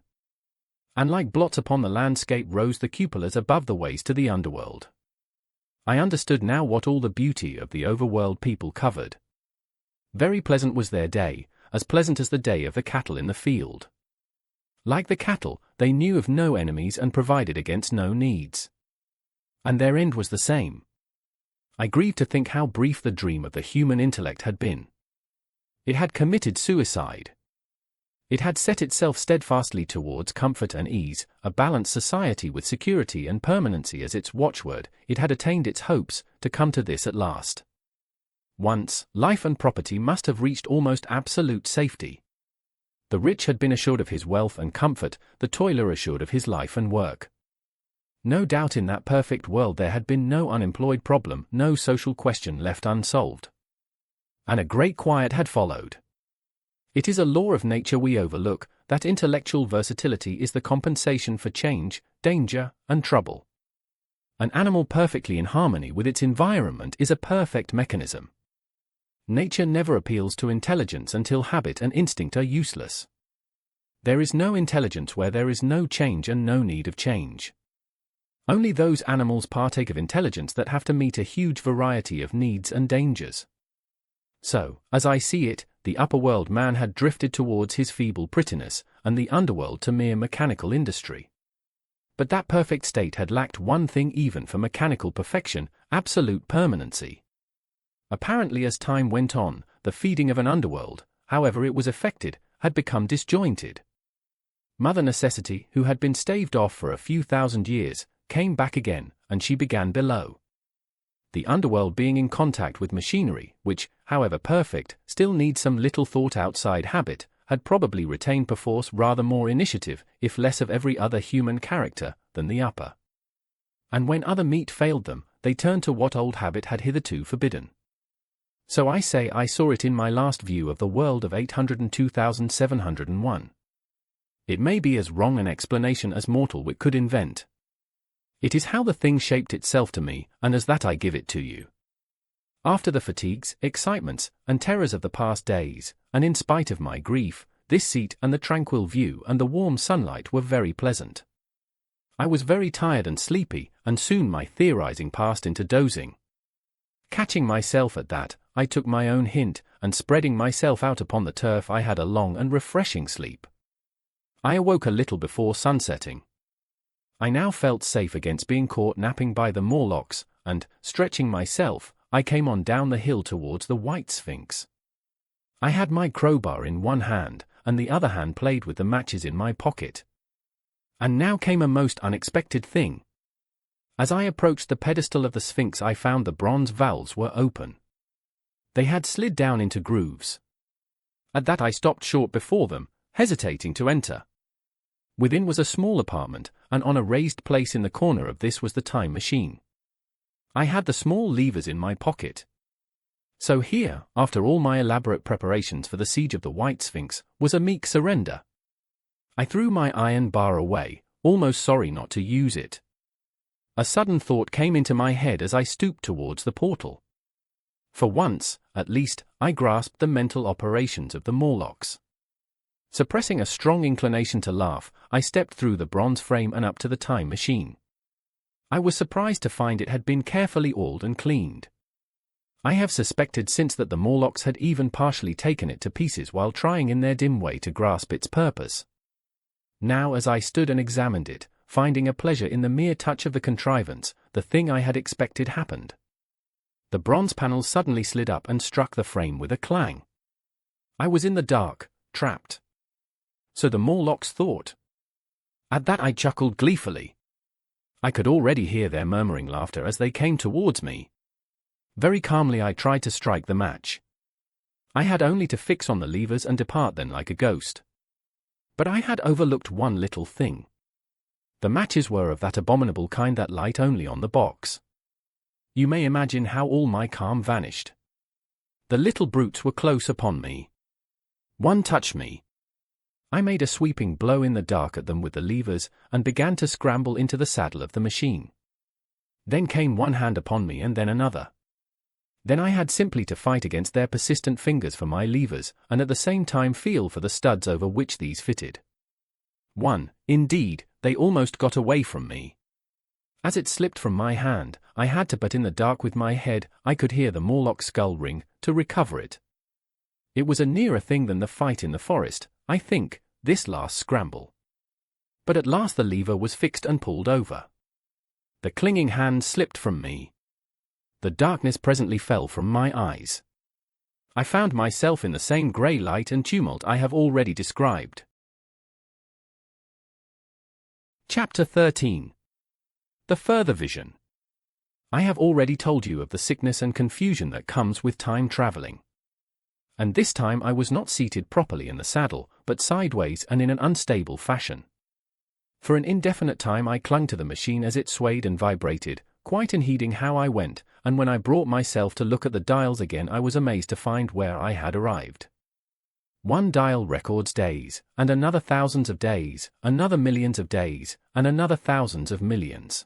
And like blots upon the landscape rose the cupolas above the ways to the underworld. I understood now what all the beauty of the overworld people covered. Very pleasant was their day, as pleasant as the day of the cattle in the field. Like the cattle, they knew of no enemies and provided against no needs. And their end was the same. I grieved to think how brief the dream of the human intellect had been. It had committed suicide. It had set itself steadfastly towards comfort and ease, a balanced society with security and permanency as its watchword. It had attained its hopes, to come to this at last. Once, life and property must have reached almost absolute safety. The rich had been assured of his wealth and comfort, the toiler assured of his life and work. No doubt in that perfect world there had been no unemployed problem, no social question left unsolved. And a great quiet had followed. It is a law of nature we overlook, that intellectual versatility is the compensation for change, danger, and trouble. An animal perfectly in harmony with its environment is a perfect mechanism. Nature never appeals to intelligence until habit and instinct are useless. There is no intelligence where there is no change and no need of change. Only those animals partake of intelligence that have to meet a huge variety of needs and dangers. So, as I see it, the upper world man had drifted towards his feeble prettiness, and the underworld to mere mechanical industry. But that perfect state had lacked one thing even for mechanical perfection: absolute permanency. Apparently as time went on, the feeding of an underworld, however it was effected, had become disjointed. Mother Necessity, who had been staved off for a few thousand years, came back again, and she began below. The underworld being in contact with machinery, which, however perfect, still needs some little thought-outside habit, had probably retained perforce rather more initiative, if less of every other human character, than the upper. And when other meat failed them, they turned to what old habit had hitherto forbidden. So I say I saw it in my last view of the world of 802,701. It may be as wrong an explanation as mortal wit could invent. It is how the thing shaped itself to me, and as that I give it to you. After the fatigues, excitements, and terrors of the past days, and in spite of my grief, this seat and the tranquil view and the warm sunlight were very pleasant. I was very tired and sleepy, and soon my theorizing passed into dozing. Catching myself at that, I took my own hint, and spreading myself out upon the turf I had a long and refreshing sleep. I awoke a little before sunsetting. I now felt safe against being caught napping by the Morlocks, and, stretching myself, I came on down the hill towards the White Sphinx. I had my crowbar in one hand, and the other hand played with the matches in my pocket. And now came a most unexpected thing. As I approached the pedestal of the Sphinx I found the bronze valves were open. They had slid down into grooves. At that I stopped short before them, hesitating to enter. Within was a small apartment, and on a raised place in the corner of this was the time machine. I had the small levers in my pocket. So here, after all my elaborate preparations for the siege of the White Sphinx, was a meek surrender. I threw my iron bar away, almost sorry not to use it. A sudden thought came into my head as I stooped towards the portal. For once, at least, I grasped the mental operations of the Morlocks. Suppressing a strong inclination to laugh, I stepped through the bronze frame and up to the time machine. I was surprised to find it had been carefully oiled and cleaned. I have suspected since that the Morlocks had even partially taken it to pieces while trying in their dim way to grasp its purpose. Now as I stood and examined it, finding a pleasure in the mere touch of the contrivance, the thing I had expected happened. The bronze panels suddenly slid up and struck the frame with a clang. I was in the dark, trapped. So the Morlocks thought. At that I chuckled gleefully. I could already hear their murmuring laughter as they came towards me. Very calmly I tried to strike the match. I had only to fix on the levers and depart then like a ghost. But I had overlooked one little thing. The matches were of that abominable kind that light only on the box. You may imagine how all my calm vanished. The little brutes were close upon me. One touched me. I made a sweeping blow in the dark at them with the levers, and began to scramble into the saddle of the machine. Then came one hand upon me and then another. Then I had simply to fight against their persistent fingers for my levers, and at the same time feel for the studs over which these fitted. Indeed, they almost got away from me. As it slipped from my hand, I had to, but in the dark with my head, I could hear the Morlock skull ring, to recover it. It was a nearer thing than the fight in the forest, I think, this last scramble. But at last the lever was fixed and pulled over. The clinging hand slipped from me. The darkness presently fell from my eyes. I found myself in the same grey light and tumult I have already described. Chapter 13. The Further Vision. I have already told you of the sickness and confusion that comes with time traveling. And this time I was not seated properly in the saddle, but sideways and in an unstable fashion. For an indefinite time I clung to the machine as it swayed and vibrated, quite unheeding how I went, and when I brought myself to look at the dials again I was amazed to find where I had arrived. One dial records days, and another thousands of days, another millions of days, and another thousands of millions.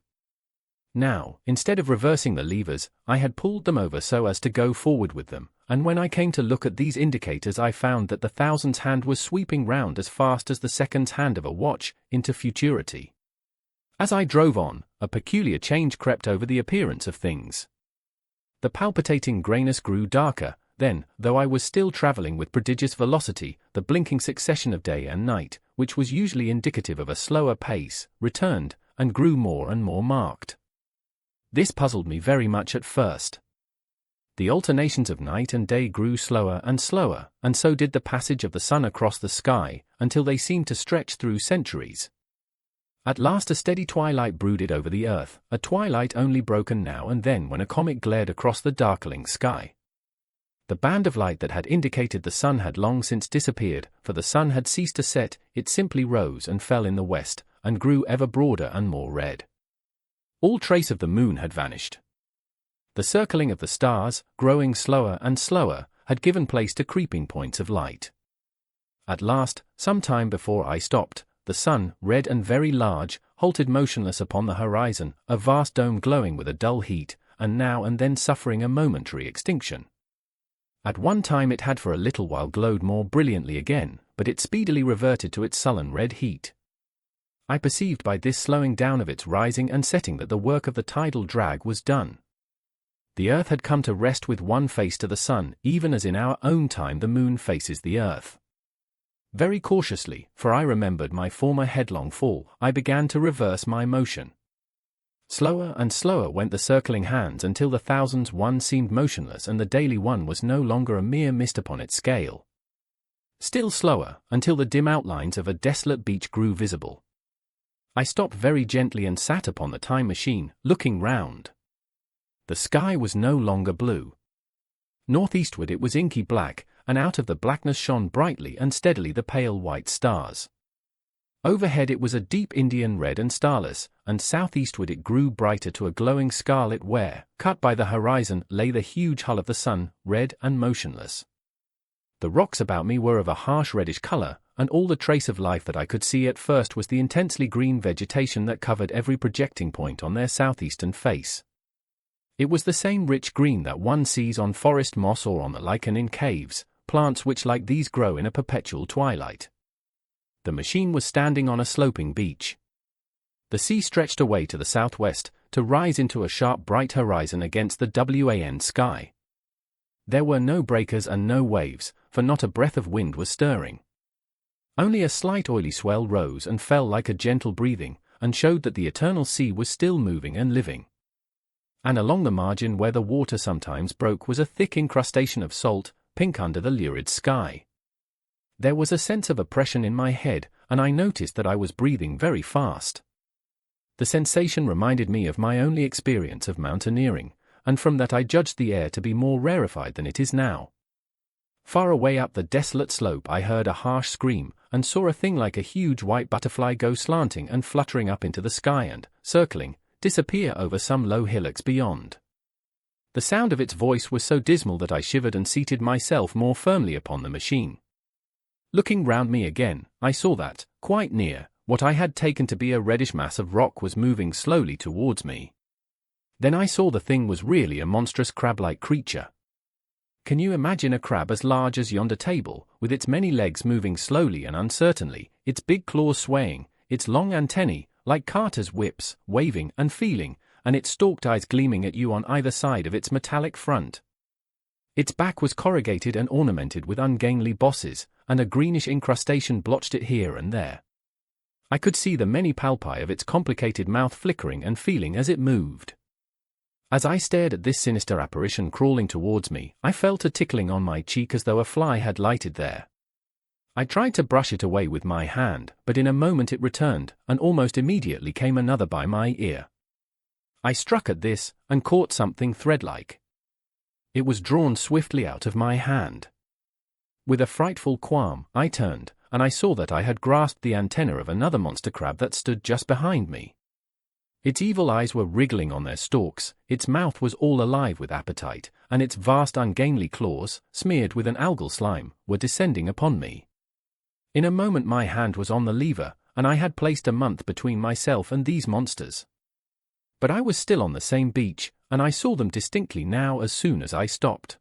Now, instead of reversing the levers, I had pulled them over so as to go forward with them, and when I came to look at these indicators I found that the thousands hand was sweeping round as fast as the seconds hand of a watch, into futurity. As I drove on, a peculiar change crept over the appearance of things. The palpitating greyness grew darker, then, though I was still travelling with prodigious velocity, the blinking succession of day and night, which was usually indicative of a slower pace, returned, and grew more and more marked. This puzzled me very much at first. The alternations of night and day grew slower, and so did the passage of the sun across the sky, until they seemed to stretch through centuries. At last a steady twilight brooded over the earth, a twilight only broken now and then when a comet glared across the darkling sky. The band of light that had indicated the sun had long since disappeared, for the sun had ceased to set, it simply rose and fell in the west, and grew ever broader and more red. All trace of the moon had vanished. The circling of the stars, growing slower and slower, had given place to creeping points of light. At last, some time before I stopped, the sun, red and very large, halted motionless upon the horizon, a vast dome glowing with a dull heat, and now and then suffering a momentary extinction. At one time it had for a little while glowed more brilliantly again, but it speedily reverted to its sullen red heat. I perceived by this slowing down of its rising and setting that the work of the tidal drag was done. The earth had come to rest with one face to the sun, even as in our own time the moon faces the earth. Very cautiously, for I remembered my former headlong fall, I began to reverse my motion. Slower and slower went the circling hands until the thousands one seemed motionless and the daily one was no longer a mere mist upon its scale. Still slower, until the dim outlines of a desolate beach grew visible. I stopped very gently and sat upon the time machine, looking round. The sky was no longer blue. Northeastward it was inky black, and out of the blackness shone brightly and steadily the pale white stars. Overhead it was a deep Indian red and starless, and southeastward it grew brighter to a glowing scarlet where, cut by the horizon, lay the huge hull of the sun, red and motionless. The rocks about me were of a harsh reddish color, and all the trace of life that I could see at first was the intensely green vegetation that covered every projecting point on their southeastern face. It was the same rich green that one sees on forest moss or on the lichen in caves, plants which like these grow in a perpetual twilight. The machine was standing on a sloping beach. The sea stretched away to the southwest, to rise into a sharp bright horizon against the wan sky. There were no breakers and no waves, for not a breath of wind was stirring. Only a slight oily swell rose and fell like a gentle breathing, and showed that the eternal sea was still moving and living. And along the margin where the water sometimes broke was a thick incrustation of salt, pink under the lurid sky. There was a sense of oppression in my head, and I noticed that I was breathing very fast. The sensation reminded me of my only experience of mountaineering, and from that I judged the air to be more rarefied than it is now. Far away up the desolate slope I heard a harsh scream, and saw a thing like a huge white butterfly go slanting and fluttering up into the sky and, circling, disappear over some low hillocks beyond. The sound of its voice was so dismal that I shivered and seated myself more firmly upon the machine. Looking round me again, I saw that, quite near, what I had taken to be a reddish mass of rock was moving slowly towards me. Then I saw the thing was really a monstrous crab-like creature. Can you imagine a crab as large as yonder table, with its many legs moving slowly and uncertainly, its big claws swaying, its long antennae, like carters' whips, waving and feeling, and its stalked eyes gleaming at you on either side of its metallic front? Its back was corrugated and ornamented with ungainly bosses, and a greenish incrustation blotched it here and there. I could see the many palpi of its complicated mouth flickering and feeling as it moved. As I stared at this sinister apparition crawling towards me, I felt a tickling on my cheek as though a fly had lighted there. I tried to brush it away with my hand, but in a moment it returned, and almost immediately came another by my ear. I struck at this, and caught something thread-like. It was drawn swiftly out of my hand. With a frightful qualm, I turned, and I saw that I had grasped the antenna of another monster crab that stood just behind me. Its evil eyes were wriggling on their stalks, its mouth was all alive with appetite, and its vast ungainly claws, smeared with an algal slime, were descending upon me. In a moment my hand was on the lever, and I had placed a month between myself and these monsters. But I was still on the same beach, and I saw them distinctly now as soon as I stopped.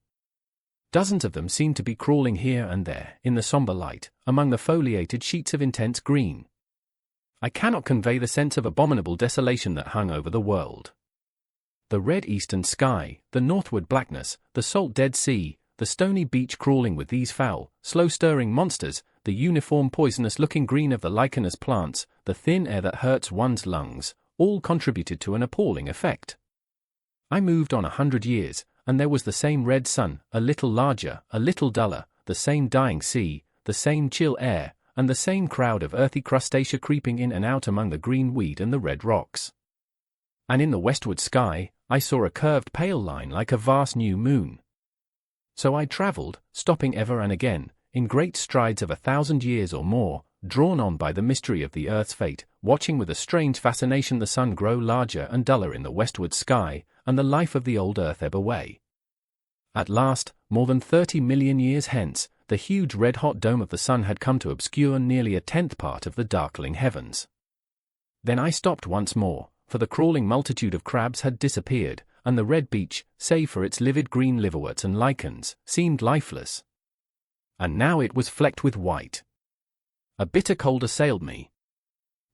Dozens of them seemed to be crawling here and there, in the somber light, among the foliated sheets of intense green. I cannot convey the sense of abominable desolation that hung over the world. The red eastern sky, the northward blackness, the salt Dead Sea, the stony beach crawling with these foul, slow-stirring monsters, the uniform poisonous-looking green of the lichenous plants, the thin air that hurts one's lungs, all contributed to an appalling effect. I moved on 100 years, and there was the same red sun, a little larger, a little duller, the same dying sea, the same chill air, and the same crowd of earthy crustacea creeping in and out among the green weed and the red rocks. And in the westward sky, I saw a curved pale line like a vast new moon. So I travelled, stopping ever and again, in great strides of 1,000 years or more, drawn on by the mystery of the earth's fate, watching with a strange fascination the sun grow larger and duller in the westward sky, and the life of the old earth ebb away. At last, more than 30 million years hence, the huge red-hot dome of the sun had come to obscure nearly a tenth part of the darkling heavens. Then I stopped once more, for the crawling multitude of crabs had disappeared, and the red beach, save for its livid green liverworts and lichens, seemed lifeless. And now it was flecked with white. A bitter cold assailed me.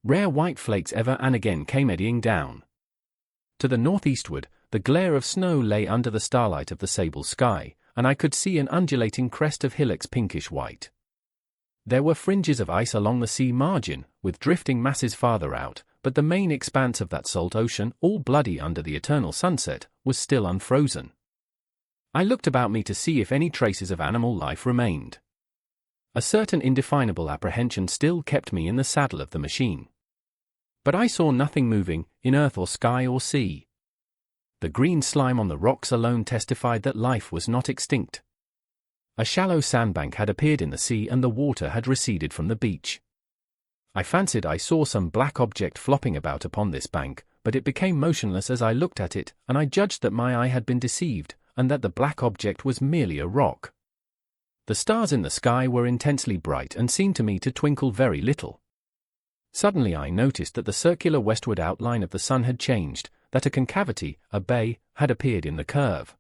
Rare white flakes ever and again came eddying down. To the northeastward, the glare of snow lay under the starlight of the sable sky, and I could see an undulating crest of hillocks pinkish white. There were fringes of ice along the sea margin, with drifting masses farther out, but the main expanse of that salt ocean, all bloody under the eternal sunset, was still unfrozen. I looked about me to see if any traces of animal life remained. A certain indefinable apprehension still kept me in the saddle of the machine. But I saw nothing moving, in earth or sky or sea. The green slime on the rocks alone testified that life was not extinct. A shallow sandbank had appeared in the sea and the water had receded from the beach. I fancied I saw some black object flopping about upon this bank, but it became motionless as I looked at it, and I judged that my eye had been deceived, and that the black object was merely a rock. The stars in the sky were intensely bright and seemed to me to twinkle very little. Suddenly I noticed that the circular westward outline of the sun had changed, that a concavity, a bay, had appeared in the curve.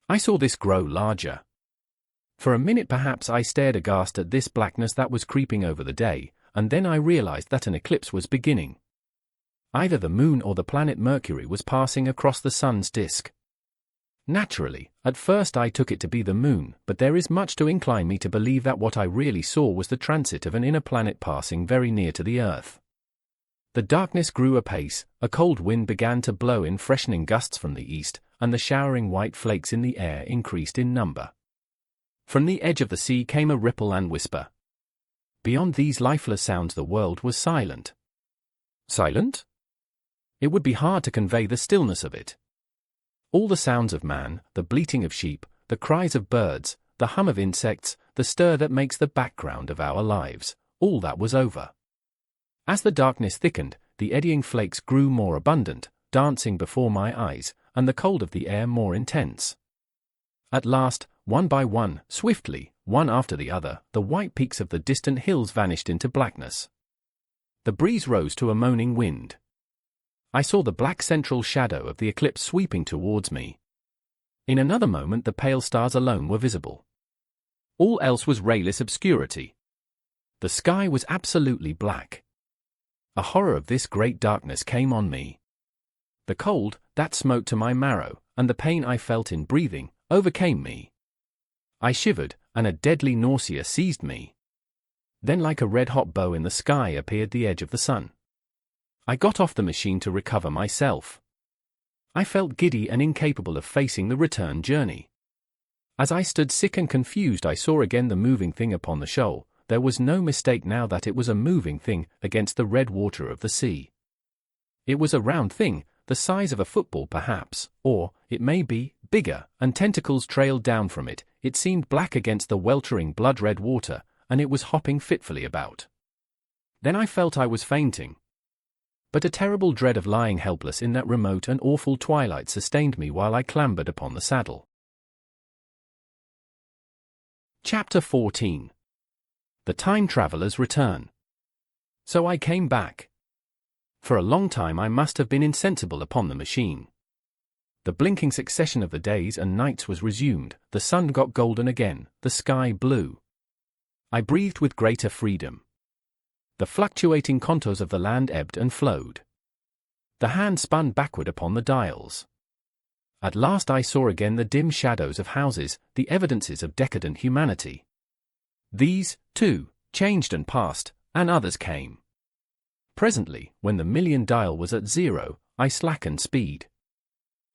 I saw this grow larger. For a minute perhaps I stared aghast at this blackness that was creeping over the day, and then I realized that an eclipse was beginning. Either the moon or the planet Mercury was passing across the sun's disk. Naturally, at first I took it to be the moon, but there is much to incline me to believe that what I really saw was the transit of an inner planet passing very near to the Earth. The darkness grew apace, a cold wind began to blow in freshening gusts from the east, and the showering white flakes in the air increased in number. From the edge of the sea came a ripple and whisper. Beyond these lifeless sounds the world was silent. Silent? It would be hard to convey the stillness of it. All the sounds of man, the bleating of sheep, the cries of birds, the hum of insects, the stir that makes the background of our lives, all that was over. As the darkness thickened, the eddying flakes grew more abundant, dancing before my eyes, and the cold of the air more intense. At last, one by one, swiftly, one after the other, the white peaks of the distant hills vanished into blackness. The breeze rose to a moaning wind. I saw the black central shadow of the eclipse sweeping towards me. In another moment the pale stars alone were visible. All else was rayless obscurity. The sky was absolutely black. A horror of this great darkness came on me. The cold, that smote to my marrow, and the pain I felt in breathing, overcame me. I shivered, and a deadly nausea seized me. Then like a red-hot bow in the sky appeared the edge of the sun. I got off the machine to recover myself. I felt giddy and incapable of facing the return journey. As I stood sick and confused I saw again the moving thing upon the shoal. There was no mistake now that it was a moving thing against the red water of the sea. It was a round thing, the size of a football perhaps, or, it may be, bigger, and tentacles trailed down from it. It seemed black against the weltering blood-red water, and it was hopping fitfully about. Then I felt I was fainting. But a terrible dread of lying helpless in that remote and awful twilight sustained me while I clambered upon the saddle. Chapter 14. The Time Traveler's Return. So I came back. For a long time I must have been insensible upon the machine. The blinking succession of the days and nights was resumed, the sun got golden again, the sky blue. I breathed with greater freedom. The fluctuating contours of the land ebbed and flowed. The hand spun backward upon the dials. At last I saw again the dim shadows of houses, the evidences of decadent humanity. These, too, changed and passed, and others came. Presently, when the million dial was at 0, I slackened speed.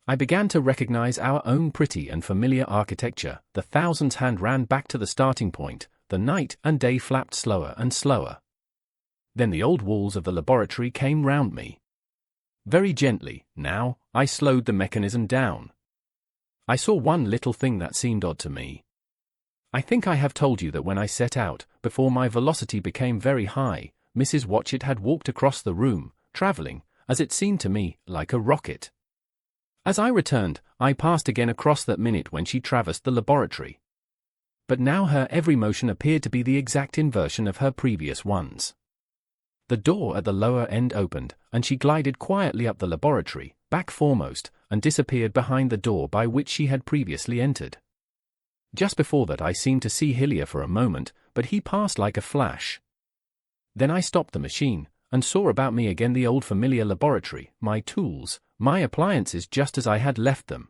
I began to recognize our own pretty and familiar architecture, the thousands hand ran back to the starting point, the night and day flapped slower and slower. Then the old walls of the laboratory came round me. Very gently, now, I slowed the mechanism down. I saw one little thing that seemed odd to me. I think I have told you that when I set out, before my velocity became very high, Mrs. Watchett had walked across the room, traveling, as it seemed to me, like a rocket. As I returned, I passed again across that minute when she traversed the laboratory. But now her every motion appeared to be the exact inversion of her previous ones. The door at the lower end opened, and she glided quietly up the laboratory, back foremost, and disappeared behind the door by which she had previously entered. Just before that I seemed to see Hillier for a moment, but he passed like a flash. Then I stopped the machine, and saw about me again the old familiar laboratory, my tools, my appliances just as I had left them.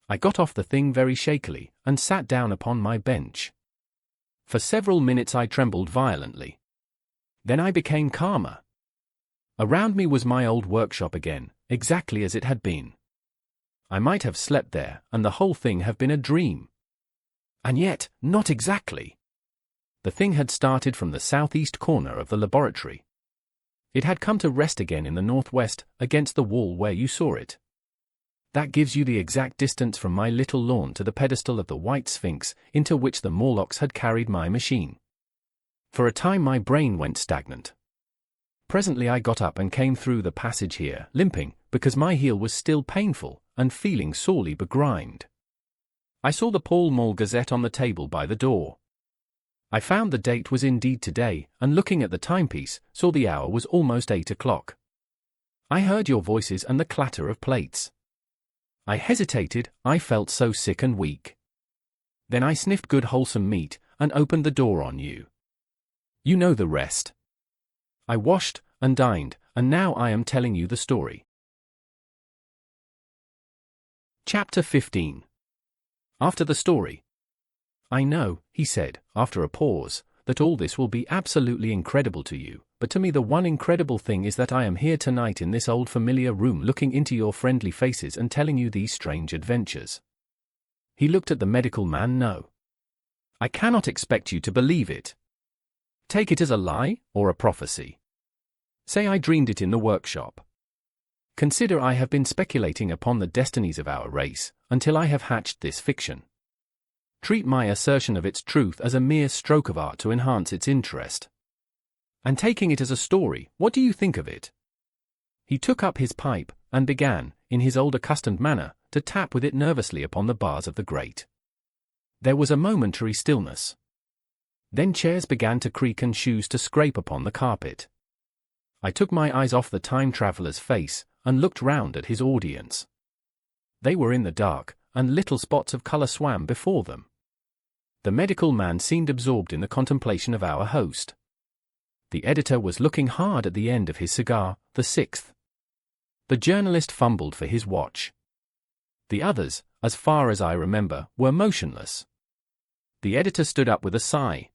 I got off the thing very shakily, and sat down upon my bench. For several minutes I trembled violently. Then I became calmer. Around me was my old workshop again, exactly as it had been. I might have slept there, and the whole thing have been a dream. And yet, not exactly. The thing had started from the southeast corner of the laboratory. It had come to rest again in the northwest, against the wall where you saw it. That gives you the exact distance from my little lawn to the pedestal of the white Sphinx, into which the Morlocks had carried my machine. For a time my brain went stagnant. Presently I got up and came through the passage here, limping, because my heel was still painful, and feeling sorely begrimed. I saw the Pall Mall Gazette on the table by the door. I found the date was indeed today, and looking at the timepiece, saw the hour was almost 8 o'clock. I heard your voices and the clatter of plates. I hesitated, I felt so sick and weak. Then I sniffed good wholesome meat, and opened the door on you. You know the rest. I washed, and dined, and now I am telling you the story. Chapter 15. After the story. I know, he said, after a pause, that all this will be absolutely incredible to you, but to me the one incredible thing is that I am here tonight in this old familiar room looking into your friendly faces and telling you these strange adventures. He looked at the medical man. No. I cannot expect you to believe it. Take it as a lie, or a prophecy. Say I dreamed it in the workshop. Consider I have been speculating upon the destinies of our race, until I have hatched this fiction. Treat my assertion of its truth as a mere stroke of art to enhance its interest. And taking it as a story, what do you think of it? He took up his pipe, and began, in his old accustomed manner, to tap with it nervously upon the bars of the grate. There was a momentary stillness. Then chairs began to creak and shoes to scrape upon the carpet. I took my eyes off the time traveler's face, and looked round at his audience. They were in the dark, and little spots of color swam before them. The medical man seemed absorbed in the contemplation of our host. The editor was looking hard at the end of his cigar, the sixth. The journalist fumbled for his watch. The others, as far as I remember, were motionless. The editor stood up with a sigh.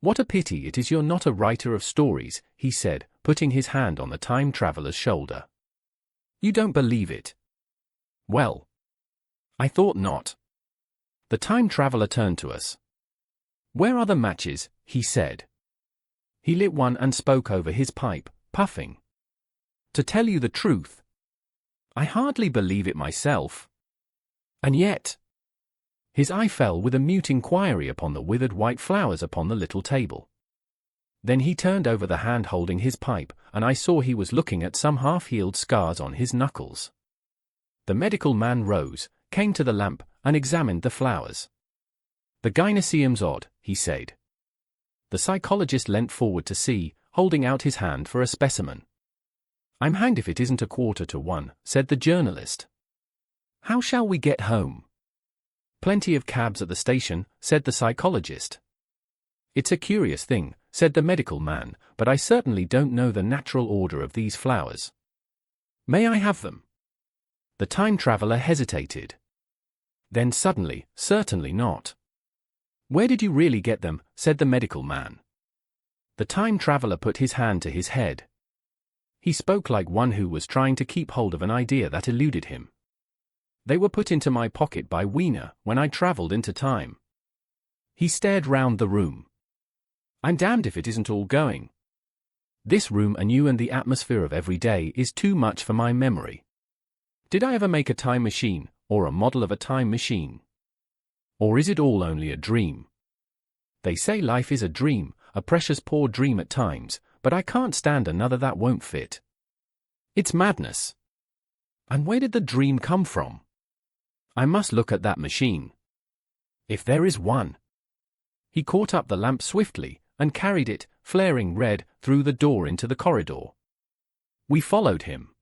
What a pity it is you're not a writer of stories, he said, putting his hand on the time traveler's shoulder. You don't believe it. Well, I thought not. The time traveler turned to us. Where are the matches? He said. He lit one and spoke over his pipe, puffing. To tell you the truth, I hardly believe it myself. And yet, His eye fell with a mute inquiry upon the withered white flowers upon the little table. Then he turned over the hand holding his pipe, and I saw he was looking at some half-healed scars on his knuckles. The medical man rose, came to the lamp, and examined the flowers. "The gynoecium's odd," he said. The psychologist leant forward to see, holding out his hand for a specimen. "I'm hanged if it isn't 1:15," said the journalist. "How shall we get home?" "Plenty of cabs at the station," said the psychologist. "It's a curious thing," said the medical man, "but I certainly don't know the natural order of these flowers." "May I have them?" The time traveler hesitated. Then suddenly, "Certainly not." "Where did you really get them?" said the medical man. The time traveler put his hand to his head. He spoke like one who was trying to keep hold of an idea that eluded him. "They were put into my pocket by Wiener when I traveled into time." He stared round the room. "I'm damned if it isn't all going. This room and you and the atmosphere of every day is too much for my memory. Did I ever make a time machine, or a model of a time machine? Or is it all only a dream? They say life is a dream, a precious poor dream at times, but I can't stand another that won't fit. It's madness. And where did the dream come from? I must look at that machine. If there is one." He caught up the lamp swiftly, and carried it, flaring red, through the door into the corridor. We followed him.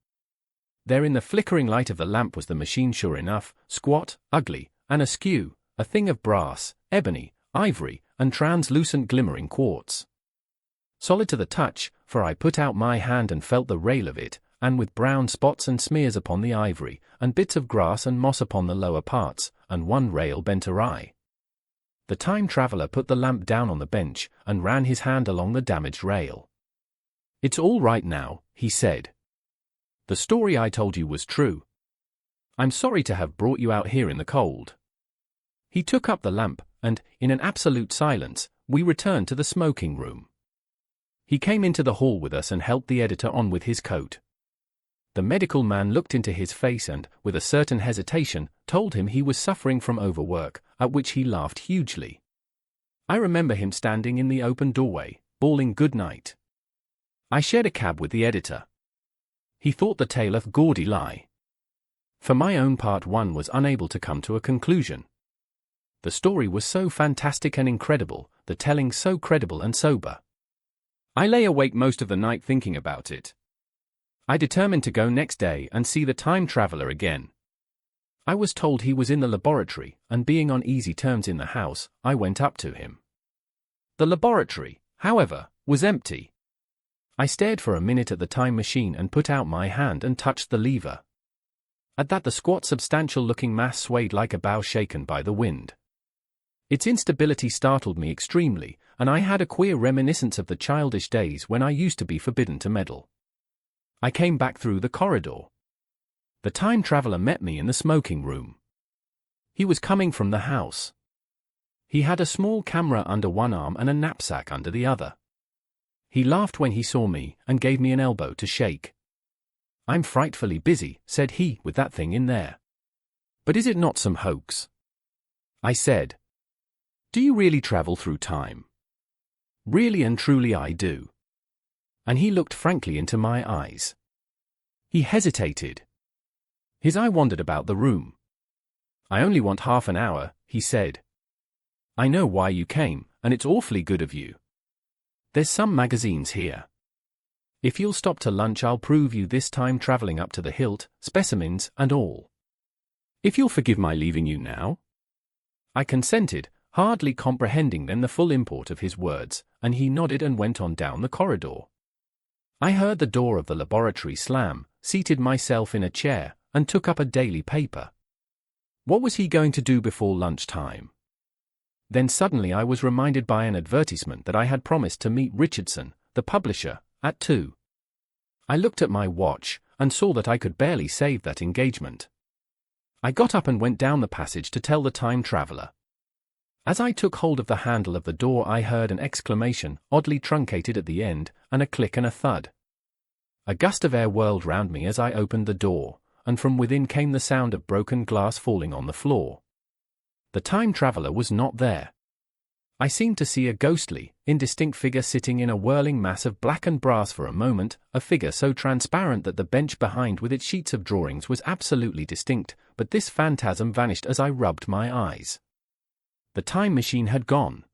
There in the flickering light of the lamp was the machine sure enough, squat, ugly, and askew, a thing of brass, ebony, ivory, and translucent glimmering quartz. Solid to the touch, for I put out my hand and felt the rail of it, and with brown spots and smears upon the ivory, and bits of grass and moss upon the lower parts, and one rail bent awry. The time traveler put the lamp down on the bench, and ran his hand along the damaged rail. "It's all right now," he said. "The story I told you was true. I'm sorry to have brought you out here in the cold." He took up the lamp, and, in an absolute silence, we returned to the smoking room. He came into the hall with us and helped the editor on with his coat. The medical man looked into his face and, with a certain hesitation, told him he was suffering from overwork, at which he laughed hugely. I remember him standing in the open doorway, bawling good night. I shared a cab with the editor. He thought the tale a gaudy lie. For my own part, one was unable to come to a conclusion. The story was so fantastic and incredible, the telling so credible and sober. I lay awake most of the night thinking about it. I determined to go next day and see the time traveler again. I was told he was in the laboratory, and being on easy terms in the house, I went up to him. The laboratory, however, was empty. I stared for a minute at the time machine and put out my hand and touched the lever. At that the squat substantial-looking mass swayed like a bough shaken by the wind. Its instability startled me extremely, and I had a queer reminiscence of the childish days when I used to be forbidden to meddle. I came back through the corridor. The time traveler met me in the smoking room. He was coming from the house. He had a small camera under one arm and a knapsack under the other. He laughed when he saw me, and gave me an elbow to shake. "I'm frightfully busy," said he, "with that thing in there. But is it not some hoax?" I said, "Do you really travel through time?" "Really and truly I do." And he looked frankly into my eyes. He hesitated. His eye wandered about the room. "I only want half an hour," he said. "I know why you came, and it's awfully good of you. There's some magazines here. If you'll stop to lunch I'll prove you this time traveling up to the hilt, specimens and all. If you'll forgive my leaving you now?" I consented, hardly comprehending then the full import of his words, and he nodded and went on down the corridor. I heard the door of the laboratory slam, seated myself in a chair, and took up a daily paper. What was he going to do before lunchtime? Then suddenly I was reminded by an advertisement that I had promised to meet Richardson, the publisher, at 2. I looked at my watch, and saw that I could barely save that engagement. I got up and went down the passage to tell the time traveler. As I took hold of the handle of the door I heard an exclamation, oddly truncated at the end, and a click and a thud. A gust of air whirled round me as I opened the door, and from within came the sound of broken glass falling on the floor. The time traveler was not there. I seemed to see a ghostly, indistinct figure sitting in a whirling mass of blackened brass for a moment, a figure so transparent that the bench behind with its sheets of drawings was absolutely distinct, but this phantasm vanished as I rubbed my eyes. The time machine had gone.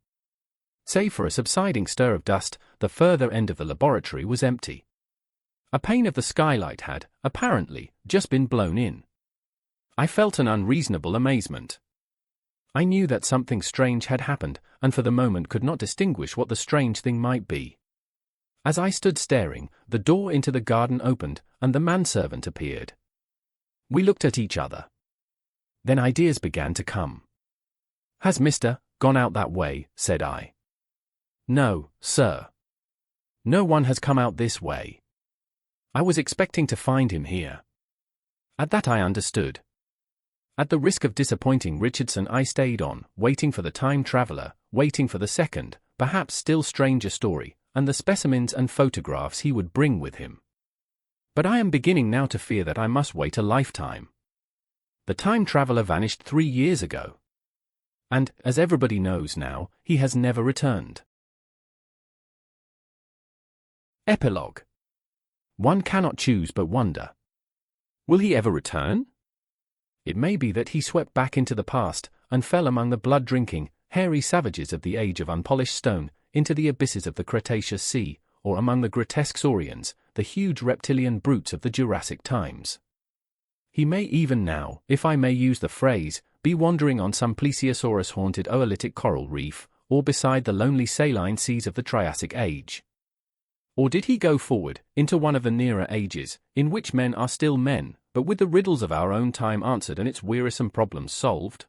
Save for a subsiding stir of dust, the further end of the laboratory was empty. A pane of the skylight had, apparently, just been blown in. I felt an unreasonable amazement. I knew that something strange had happened, and for the moment could not distinguish what the strange thing might be. As I stood staring, the door into the garden opened, and the manservant appeared. We looked at each other. Then ideas began to come. "Has Mr. gone out that way?" said I. "No, sir. No one has come out this way. I was expecting to find him here." At that I understood. At the risk of disappointing Richardson, I stayed on, waiting for the time traveler, waiting for the second, perhaps still stranger story, and the specimens and photographs he would bring with him. But I am beginning now to fear that I must wait a lifetime. The time traveler vanished 3 years ago. And, as everybody knows now, he has never returned. Epilogue. One cannot choose but wonder. Will he ever return? It may be that he swept back into the past, and fell among the blood-drinking, hairy savages of the age of unpolished stone, into the abysses of the Cretaceous Sea, or among the grotesque saurians, the huge reptilian brutes of the Jurassic times. He may even now, if I may use the phrase, be wandering on some plesiosaurus-haunted oolitic coral reef, or beside the lonely saline seas of the Triassic Age. Or did he go forward, into one of the nearer ages, in which men are still men, but with the riddles of our own time answered and its wearisome problems solved?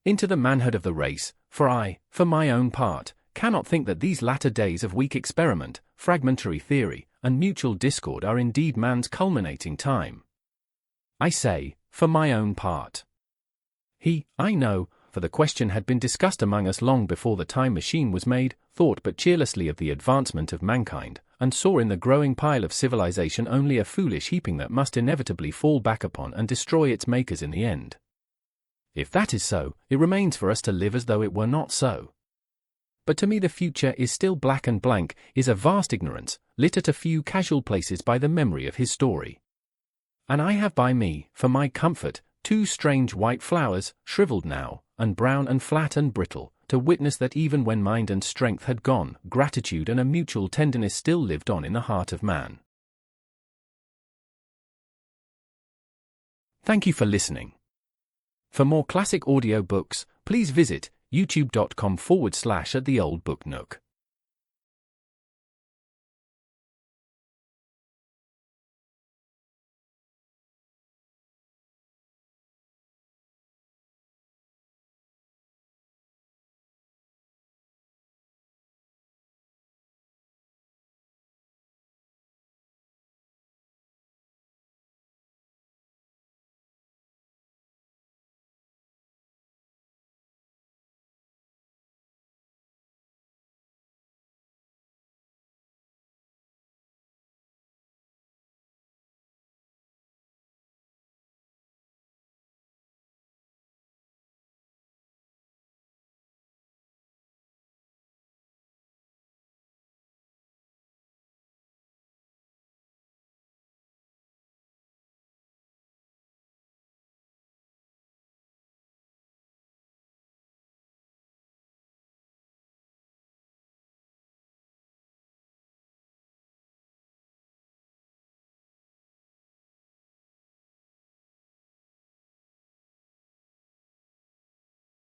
Into the manhood of the race, for I, for my own part, cannot think that these latter days of weak experiment, fragmentary theory, and mutual discord are indeed man's culminating time. I say, for my own part. I know, for the question had been discussed among us long before the time machine was made, thought but cheerlessly of the advancement of mankind, and saw in the growing pile of civilization only a foolish heaping that must inevitably fall back upon and destroy its makers in the end. If that is so, it remains for us to live as though it were not so. But to me the future is still black and blank, is a vast ignorance, lit at a few casual places by the memory of his story. And I have by me, for my comfort, 2 strange white flowers, shriveled now, and brown and flat and brittle, to witness that even when mind and strength had gone, gratitude and a mutual tenderness still lived on in the heart of man. Thank you for listening. For more classic audiobooks, please visit youtube.com/@theoldbooknook.